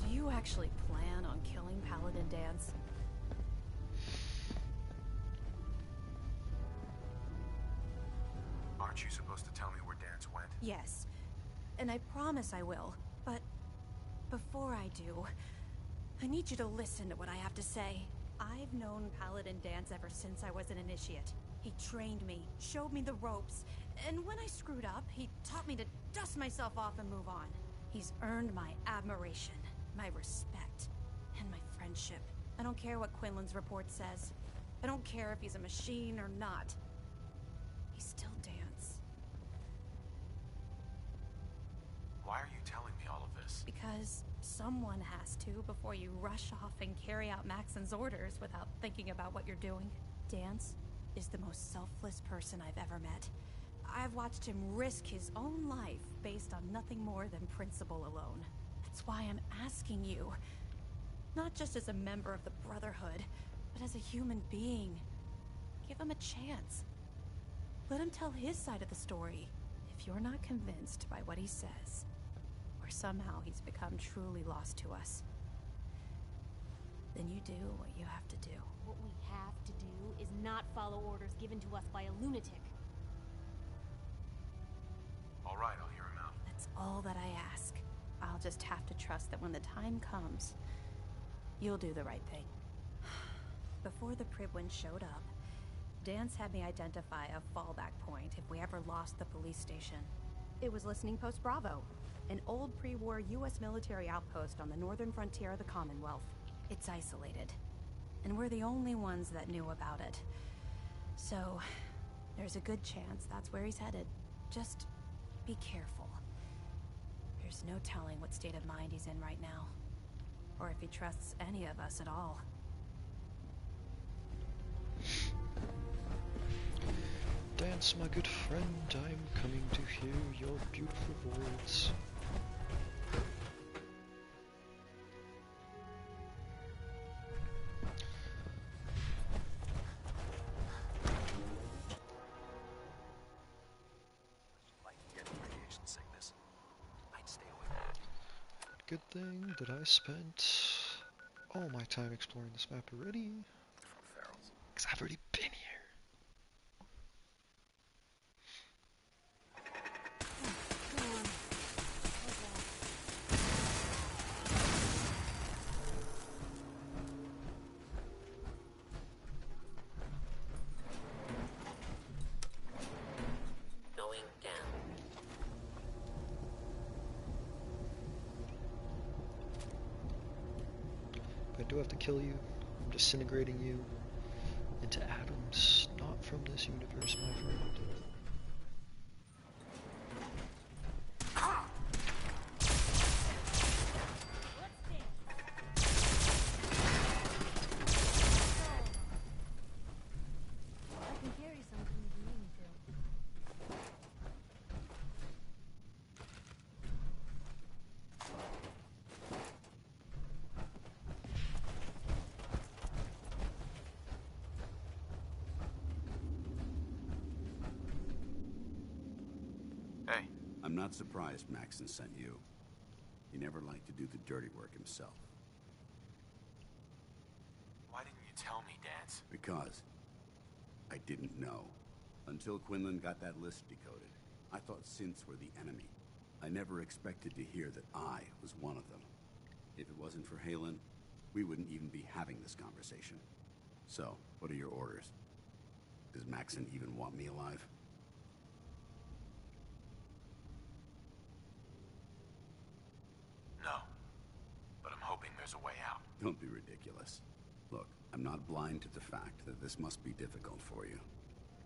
Do you actually plan on killing Paladin Dance? Aren't you supposed to tell me where Dance went? Yes. And I promise I will. But before I do, I need you to listen to what I have to say. I've known Paladin Dance ever since I was an initiate. He trained me, showed me the ropes, and when I screwed up, he taught me to dust myself off and move on. He's earned my admiration, my respect, and my friendship. I don't care what Quinlan's report says. I don't care if he's a machine or not. He's still Dance. Why are you telling me all of this? Because someone has to before you rush off and carry out Maxon's orders without thinking about what you're doing. Dance is the most selfless person I've ever met. I've watched him risk his own life based on nothing more than principle alone. That's why I'm asking you. Not just as a member of the Brotherhood, but as a human being. Give him a chance. Let him tell his side of the story. If you're not convinced by what he says, or somehow he's become truly lost to us, then you do what you have to do. What we have to do is not follow orders given to us by a lunatic. All right, I'll hear him out. That's all that I ask. I'll just have to trust that when the time comes, you'll do the right thing. Before the Pribwin showed up, Dance had me identify a fallback point if we ever lost the police station. It was Listening Post Bravo, an old pre-war U.S. military outpost on the northern frontier of the Commonwealth. It's isolated, and we're the only ones that knew about it. So, there's a good chance that's where he's headed. Just be careful. There's no telling what state of mind he's in right now, or if he trusts any of us at all. Dance, my good friend, I'm coming to hear your beautiful words. Good thing that I spent all my time exploring this map already. Because I've already been here. Going down. If I do have to kill you, I'm disintegrating you into atoms, not from this universe, my friend. I can carry something if you need me to. Hey. I'm not surprised Maxon sent you. He never liked to do the dirty work himself. Why didn't you tell me, Dance? Because I didn't know. Until Quinlan got that list decoded, I thought synths were the enemy. I never expected to hear that I was one of them. If it wasn't for Halen, we wouldn't even be having this conversation. So, what are your orders? Does Maxon even want me alive? No. But I'm hoping there's a way out. Don't be ridiculous. Look, I'm not blind to the fact that this must be difficult for you.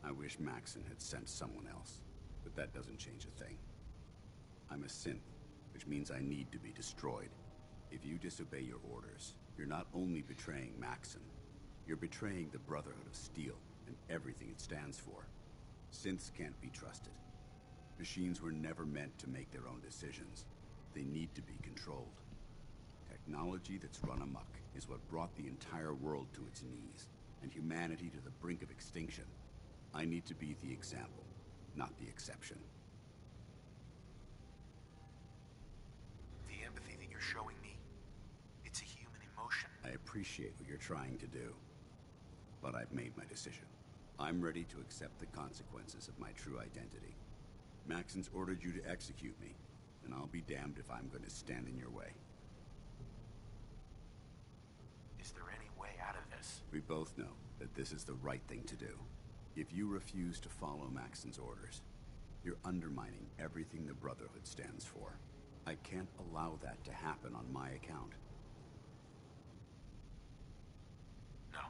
I wish Maxon had sent someone else, but that doesn't change a thing. I'm a synth, which means I need to be destroyed. If you disobey your orders, you're not only betraying Maxon, you're betraying the Brotherhood of Steel and everything it stands for. Synths can't be trusted. Machines were never meant to make their own decisions. They need to be controlled. Technology that's run amok is what brought the entire world to its knees, and humanity to the brink of extinction. I need to be the example, not the exception. The empathy that you're showing me, it's a human emotion. I appreciate what you're trying to do, but I've made my decision. I'm ready to accept the consequences of my true identity. Maxon's ordered you to execute me, and I'll be damned if I'm going to stand in your way. Is there any way out of this? We both know that this is the right thing to do. If you refuse to follow Maxon's orders, you're undermining everything the Brotherhood stands for. I can't allow that to happen on my account. No.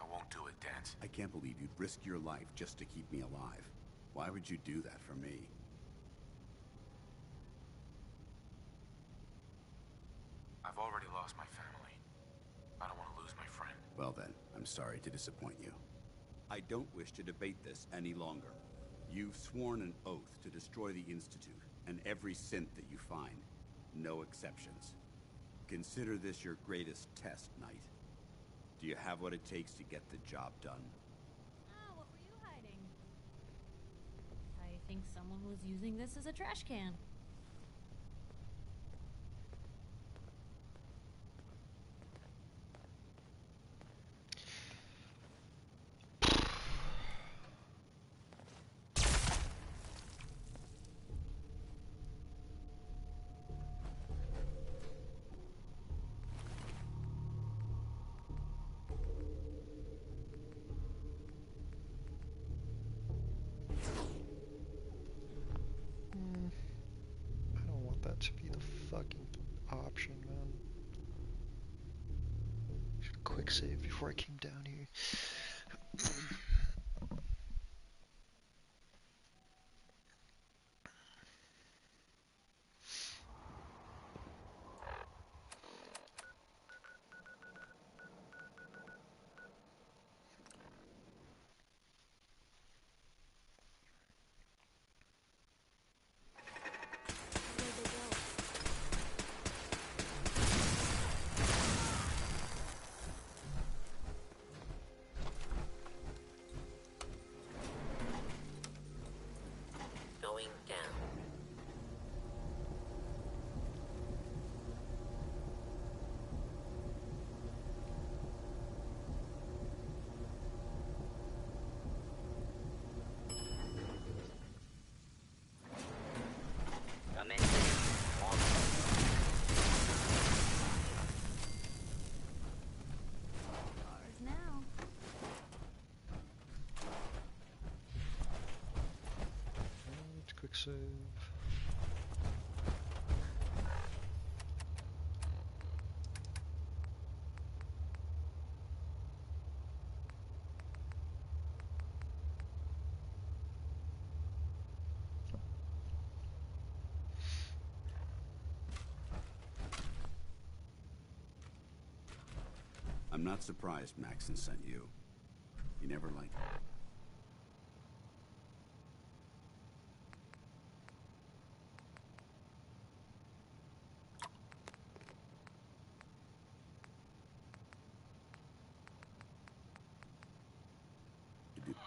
I won't do it, Dance. I can't believe you'd risk your life just to keep me alive. Why would you do that for me? I've already lost my family. I don't want to lose my friend. Well then, I'm sorry to disappoint you. I don't wish to debate this any longer. You've sworn an oath to destroy the Institute and every synth that you find. No exceptions. Consider this your greatest test, Knight. Do you have what it takes to get the job done? Oh, what were you hiding? think someone was using this as a trash can. I don't want that to be the fucking option, man. Quick save before I came down here. Going down. Commencing launch. Ours now. And quick save. I'm not surprised Maxon sent you. You never liked it.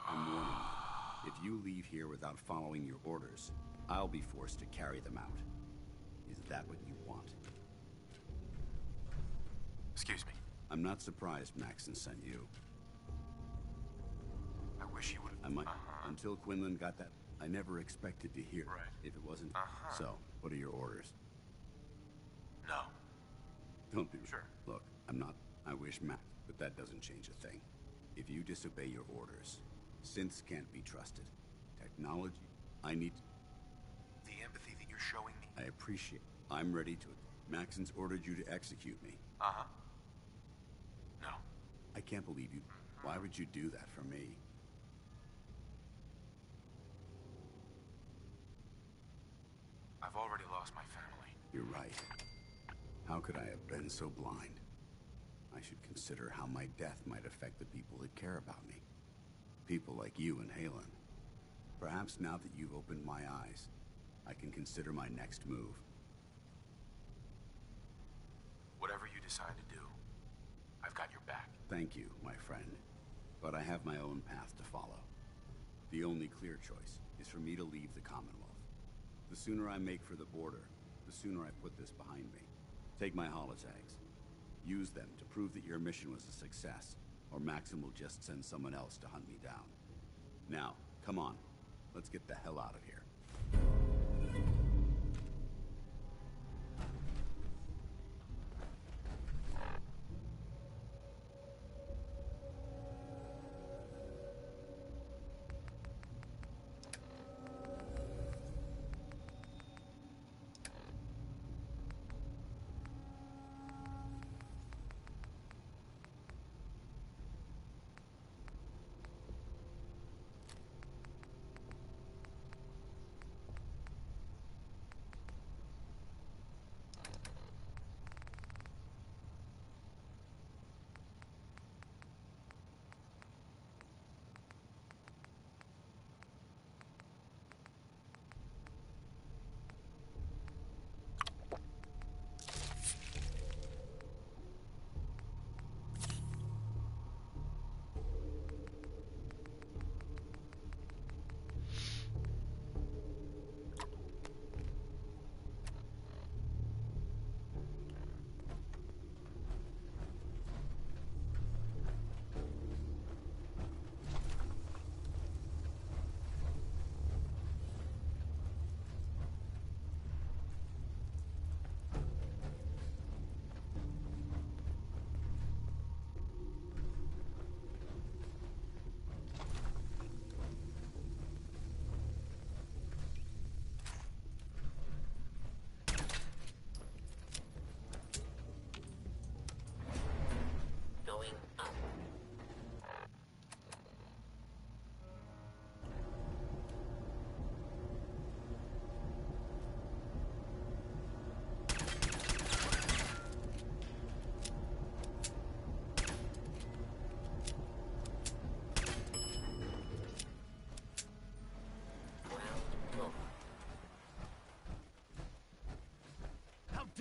I'm warning you. If you leave here without following your orders, I'll be forced to carry them out. Is that what you want? Excuse me. I'm not surprised Maxon sent you. I wish he would have... I might... Until Quinlan got that, I never expected to hear. Right. If it wasn't... So, what are your orders? No. Don't be... Sure. Look, I'm not... I wish Max... But that doesn't change a thing. If you disobey your orders, synths can't be trusted. Technology... I need... The empathy that you're showing me... I appreciate... I'm ready to... Maxon's ordered you to execute me. Uh-huh. No. I can't believe you... Why would you do that for me? I've already lost my family. You're right. How could I have been so blind? I should consider how my death might affect the people that care about me. People like you and Halen. Perhaps now that you've opened my eyes, I can consider my next move. Whatever you decide to do, I've got your back. Thank you, my friend. But I have my own path to follow. The only clear choice is for me to leave the Commonwealth. The sooner I make for the border, the sooner I put this behind me. Take my holotags. Use them to prove that your mission was a success, or Maxim will just send someone else to hunt me down. Now, come on. Let's get the hell out of here.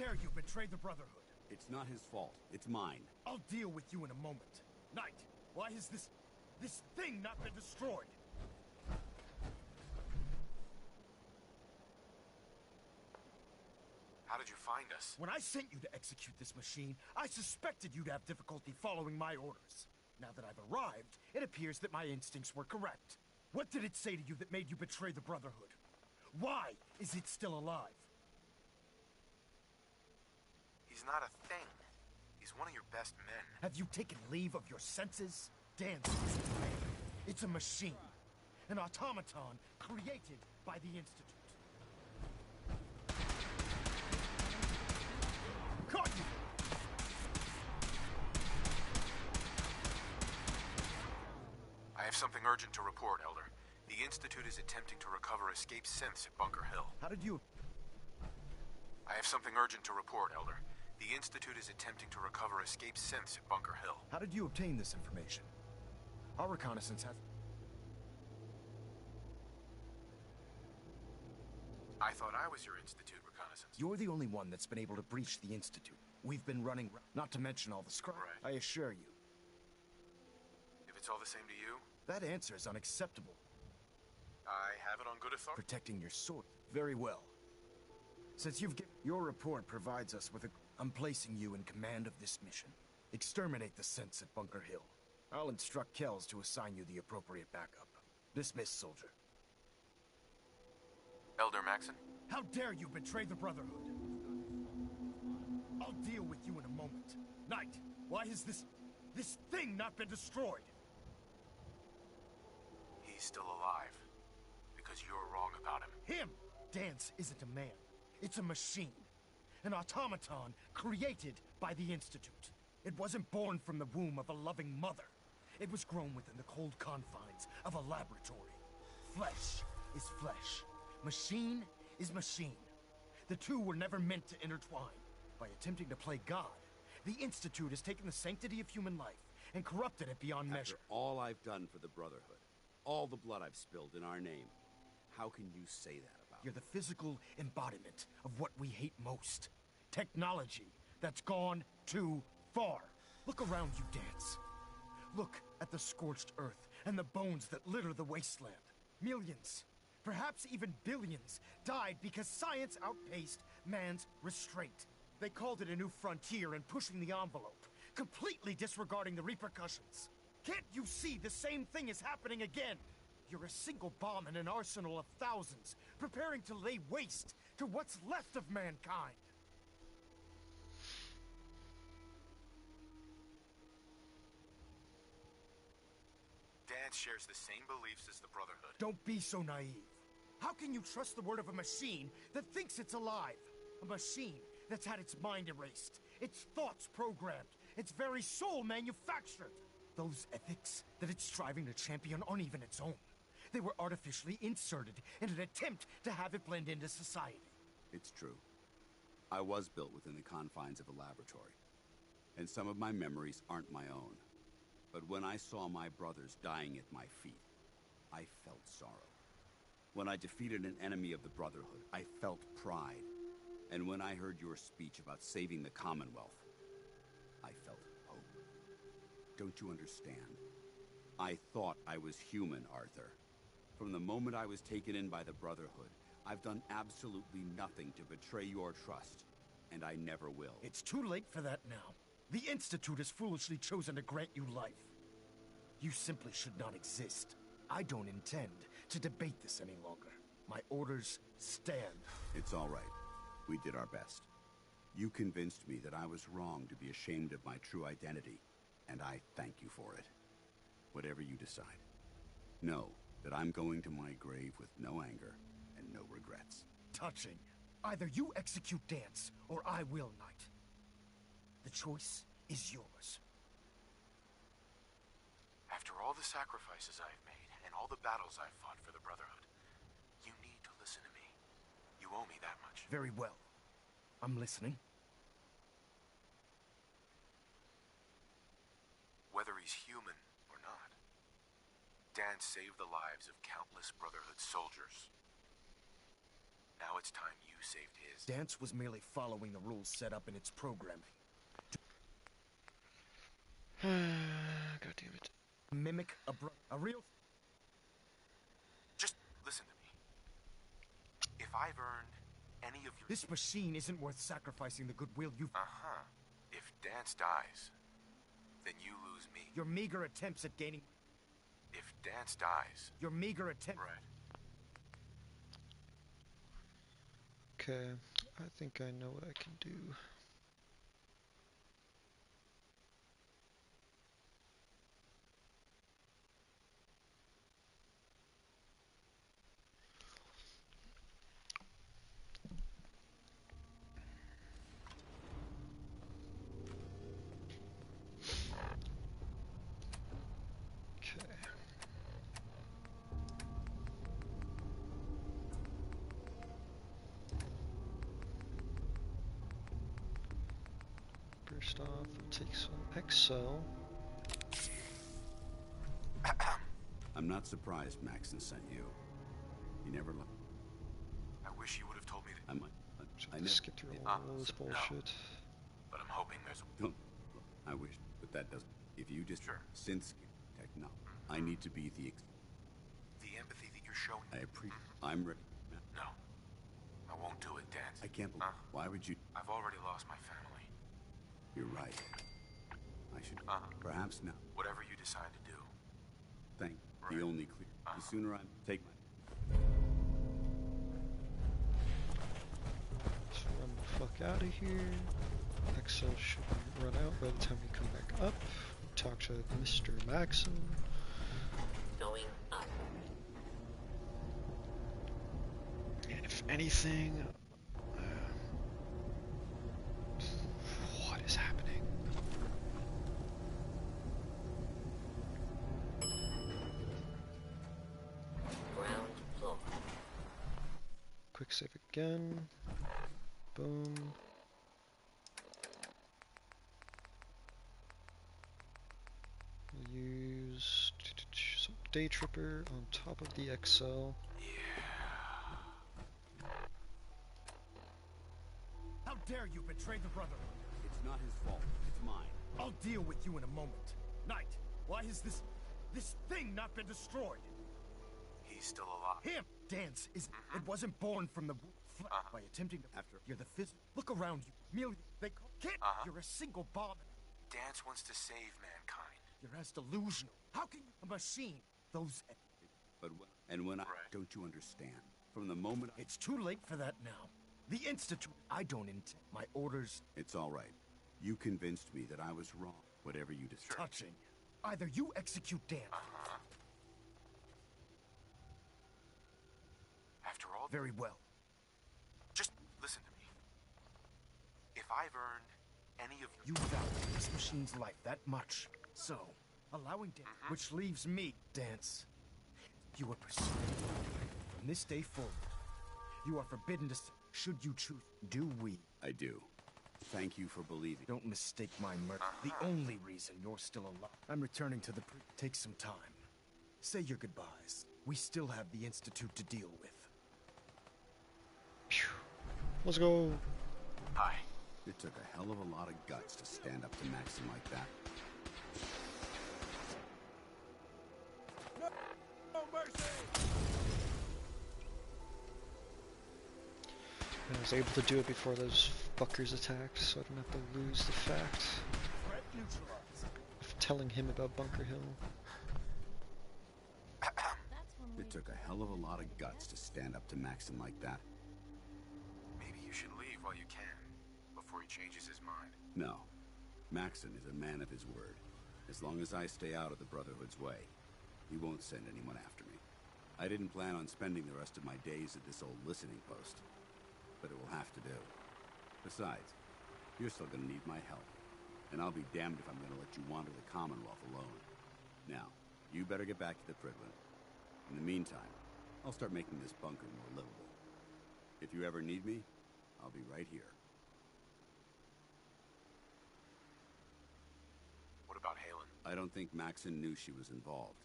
dare you betray the Brotherhood? It's not his fault. It's mine. I'll deal with you in a moment. Knight, why has this thing not been destroyed? How did you find us? When I sent you to execute this machine, I suspected you'd have difficulty following my orders. Now that I've arrived, it appears that my instincts were correct. What did it say to you that made you betray the Brotherhood? Why is it still alive? He's not a thing. He's one of your best men. Have you taken leave of your senses? Dance isn't a man. It's a machine. An automaton created by the Institute. Caught you! I have something urgent to report, Elder. The Institute is attempting to recover escaped synths at Bunker Hill. How did you... I have something urgent to report, Elder. The Institute is attempting to recover escaped synths at Bunker Hill. How did you obtain this information? Our reconnaissance has... I thought I was your Institute reconnaissance. You're the only one that's been able to breach the Institute. We've been running... Not to mention all the scribe. Right. I assure you. If it's all the same to you, That answer is unacceptable. I have it on good authority. Protecting your sword. Very well. Since you've given... Your report provides us with a... I'm placing you in command of this mission. Exterminate the synths at Bunker Hill. I'll instruct Kells to assign you the appropriate backup. Dismissed, soldier. Elder Maxon? How dare you betray the Brotherhood? I'll deal with you in a moment. Knight, why has this thing not been destroyed? He's still alive. Because you're wrong about him. Him! Dance isn't a man. It's a machine. An automaton created by the Institute. It wasn't born from the womb of a loving mother. It was grown within the cold confines of a laboratory. Flesh is flesh. Machine is machine. The two were never meant to intertwine. By attempting to play God, the Institute has taken the sanctity of human life and corrupted it beyond measure. After all I've done for the Brotherhood, all the blood I've spilled in our name, how can you say that about You're the physical embodiment of what we hate most. Technology that's gone too far. Look around you, Dance. Look at the scorched earth and the bones that litter the wasteland. Millions, perhaps even billions, died because science outpaced man's restraint. They called it a new frontier and pushing the envelope, completely disregarding the repercussions. Can't you see the same thing is happening again? You're a single bomb in an arsenal of thousands, preparing to lay waste to what's left of mankind. Dance shares the same beliefs as the Brotherhood. Don't be so naive. How can you trust the word of a machine that thinks it's alive? A machine that's had its mind erased, its thoughts programmed, its very soul manufactured. Those ethics that it's striving to champion aren't even its own. They were artificially inserted in an attempt to have it blend into society. It's true. I was built within the confines of a laboratory, and some of my memories aren't my own. But when I saw my brothers dying at my feet, I felt sorrow. When I defeated an enemy of the Brotherhood, I felt pride. And when I heard your speech about saving the Commonwealth, I felt hope. Don't you understand? I thought I was human, Arthur. From the moment I was taken in by the Brotherhood, I've done absolutely nothing to betray your trust, and I never will. It's too late for that now. The Institute has foolishly chosen to grant you life. You simply should not exist. I don't intend to debate this any longer. My orders stand. It's all right. We did our best. You convinced me that I was wrong to be ashamed of my true identity, and I thank you for it. Whatever you decide. Know that I'm going to my grave with no anger and no regrets. Touching. Either you execute Dance, or I will, Knight. The choice is yours. After all the sacrifices I've made, and all the battles I've fought for the Brotherhood, you need to listen to me. You owe me that much. Very well. I'm listening. Whether he's human or not, Dan saved the lives of countless Brotherhood soldiers. Now it's time you saved his. Dance was merely following the rules set up in its programming. God damn it. Mimic a real... Just listen to me. If I've earned any of your... This machine isn't worth sacrificing the goodwill you've... Uh-huh. If Dance dies, then you lose me. Your meager attempts at gaining... If Dance dies... Your meager attempt... Right. Okay, I think I know what I can do. First off, we'll take some Excel. I'm not surprised Maxon sent you. He never looked. I wish you would have told me that. I never skip through all this bullshit. No. But I'm hoping there's a... Don't. I wish, but that doesn't. If you just... Sure. Since techno, I need to be the... The empathy that you're showing... I appreciate... I'm ready. No. I won't do it, Dance. I can't believe... Why would you... I've already lost my family. You're right. I should... Perhaps now. Whatever you decide to do. Thank you. Right. The only clear... The sooner I take my... Let's run the fuck out of here. Excel should run out by the time we come back up. Talk to Mr. Maxon. Going up. And if anything... what is happening? Ground floor. Quick save again. Boom. We'll use some Day Tripper on top of the Excel. How dare you betray the Brotherhood? It's not his fault. It's mine. I'll deal with you in a moment. Knight, why has this thing not been destroyed? He's still alive. Him! Dance is... It wasn't born from the... By attempting to... After... You're the Look around you. Million... They can't... You're a single bomb. Dance wants to save mankind. You're as delusional. How can you... A machine. Those... But when I... Don't you understand? From the moment... It's too late for that now. The Institute... I don't intend... My orders... It's all right. You convinced me that I was wrong. Whatever you decide. Touching. Either you execute Dance... After all... Very well. Just listen to me. If I've earned any of you value this machine's life that much, so allowing Dance, which leaves me, Dance, you are pursued. From this day forward, you are forbidden to... Should you choose, do we? I do. Thank you for believing. Don't mistake my murder. The only reason you're still alive. I'm returning to the Take some time. Say your goodbyes. We still have the Institute to deal with. Let's go. Hi. It took a hell of a lot of guts to stand up to Maxon like that. No mercy! I was able to do it before those fuckers attacked, so I don't have to lose the fact of telling him about Bunker Hill. It took a hell of a lot of guts to stand up to Maxon like that. Maybe you should leave while you can, before he changes his mind. No. Maxon is a man of his word. As long as I stay out of the Brotherhood's way, he won't send anyone after me. I didn't plan on spending the rest of my days at this old listening post, but it will have to do. Besides, you're still gonna need my help, and I'll be damned if I'm gonna let you wander the Commonwealth alone. Now, you better get back to the Prydwen. In the meantime, I'll start making this bunker more livable. If you ever need me, I'll be right here. What about Halen? I don't think Maxon knew she was involved,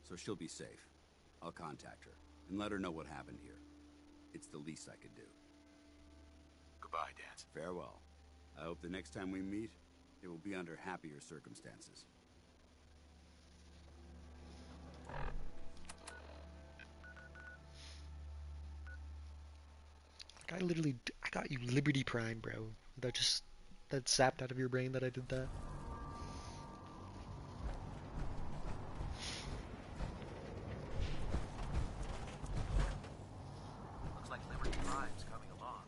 so she'll be safe. I'll contact her and let her know what happened here. It's the least I could do. Goodbye, Dance. Farewell. I hope the next time we meet, it will be under happier circumstances. Like, I got you Liberty Prime, bro. That zapped out of your brain that I did that. Looks like Liberty Prime's coming along.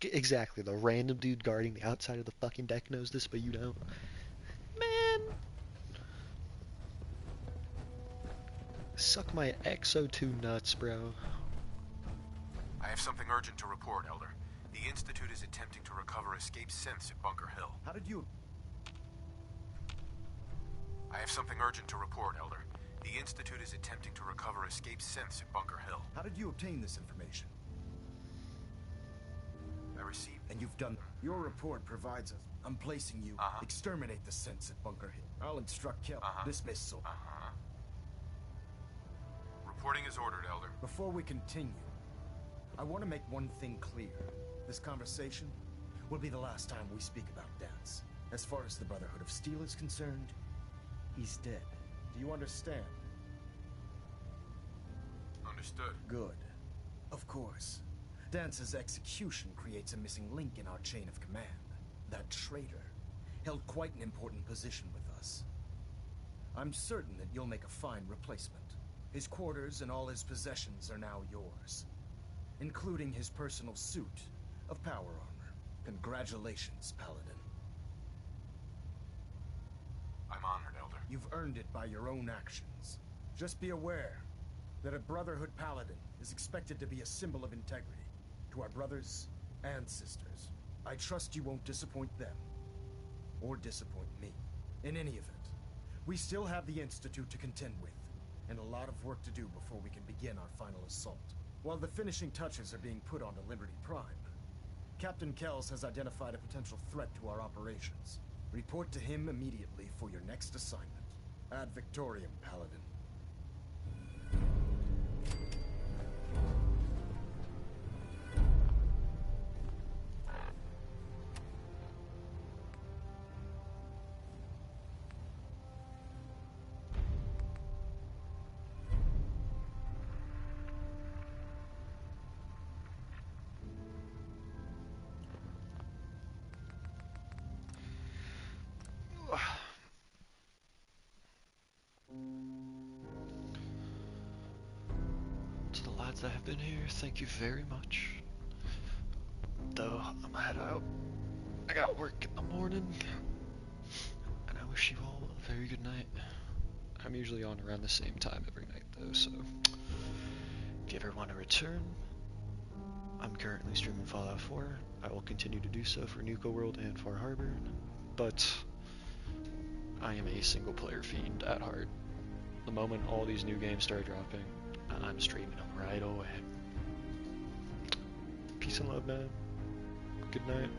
Exactly, the random dude guarding the outside of the fucking deck knows this, but you don't. Man! Suck my XO2 nuts, bro. I have something urgent to report, Elder. The Institute is attempting to recover escaped synths at Bunker Hill. How did you... I have something urgent to report, Elder. The Institute is attempting to recover escaped synths at Bunker Hill. How did you obtain this information? I received... And you've done... Your report provides us. I'm placing you. Exterminate the synths at Bunker Hill. I'll instruct Kel. Dismissal. Reporting is ordered, Elder. Before we continue, I want to make one thing clear. This conversation will be the last time we speak about Dance. As far as the Brotherhood of Steel is concerned, he's dead. Do you understand? Understood. Good. Of course. Dance's execution creates a missing link in our chain of command. That traitor held quite an important position with us. I'm certain that you'll make a fine replacement. His quarters and all his possessions are now yours, including his personal suit of power armor. Congratulations, Paladin. I'm honored, Elder. You've earned it by your own actions. Just be aware that a Brotherhood Paladin is expected to be a symbol of integrity to our brothers and sisters. I trust you won't disappoint them, or disappoint me. In any event, we still have the Institute to contend with, and a lot of work to do before we can begin our final assault. While the finishing touches are being put onto Liberty Prime, Captain Kells has identified a potential threat to our operations. Report to him immediately for your next assignment. Ad Victoriam, Paladin. To the lads that have been here, thank you very much. Though, I'm gonna head out. I got work in the morning. And I wish you all a very good night. I'm usually on around the same time every night though, so if you ever want to return, I'm currently streaming Fallout 4. I will continue to do so for Nuka World and Far Harbor, but I am a single player fiend at heart. The moment all these new games start dropping, I'm streaming them right away. Peace and love, man. Good night.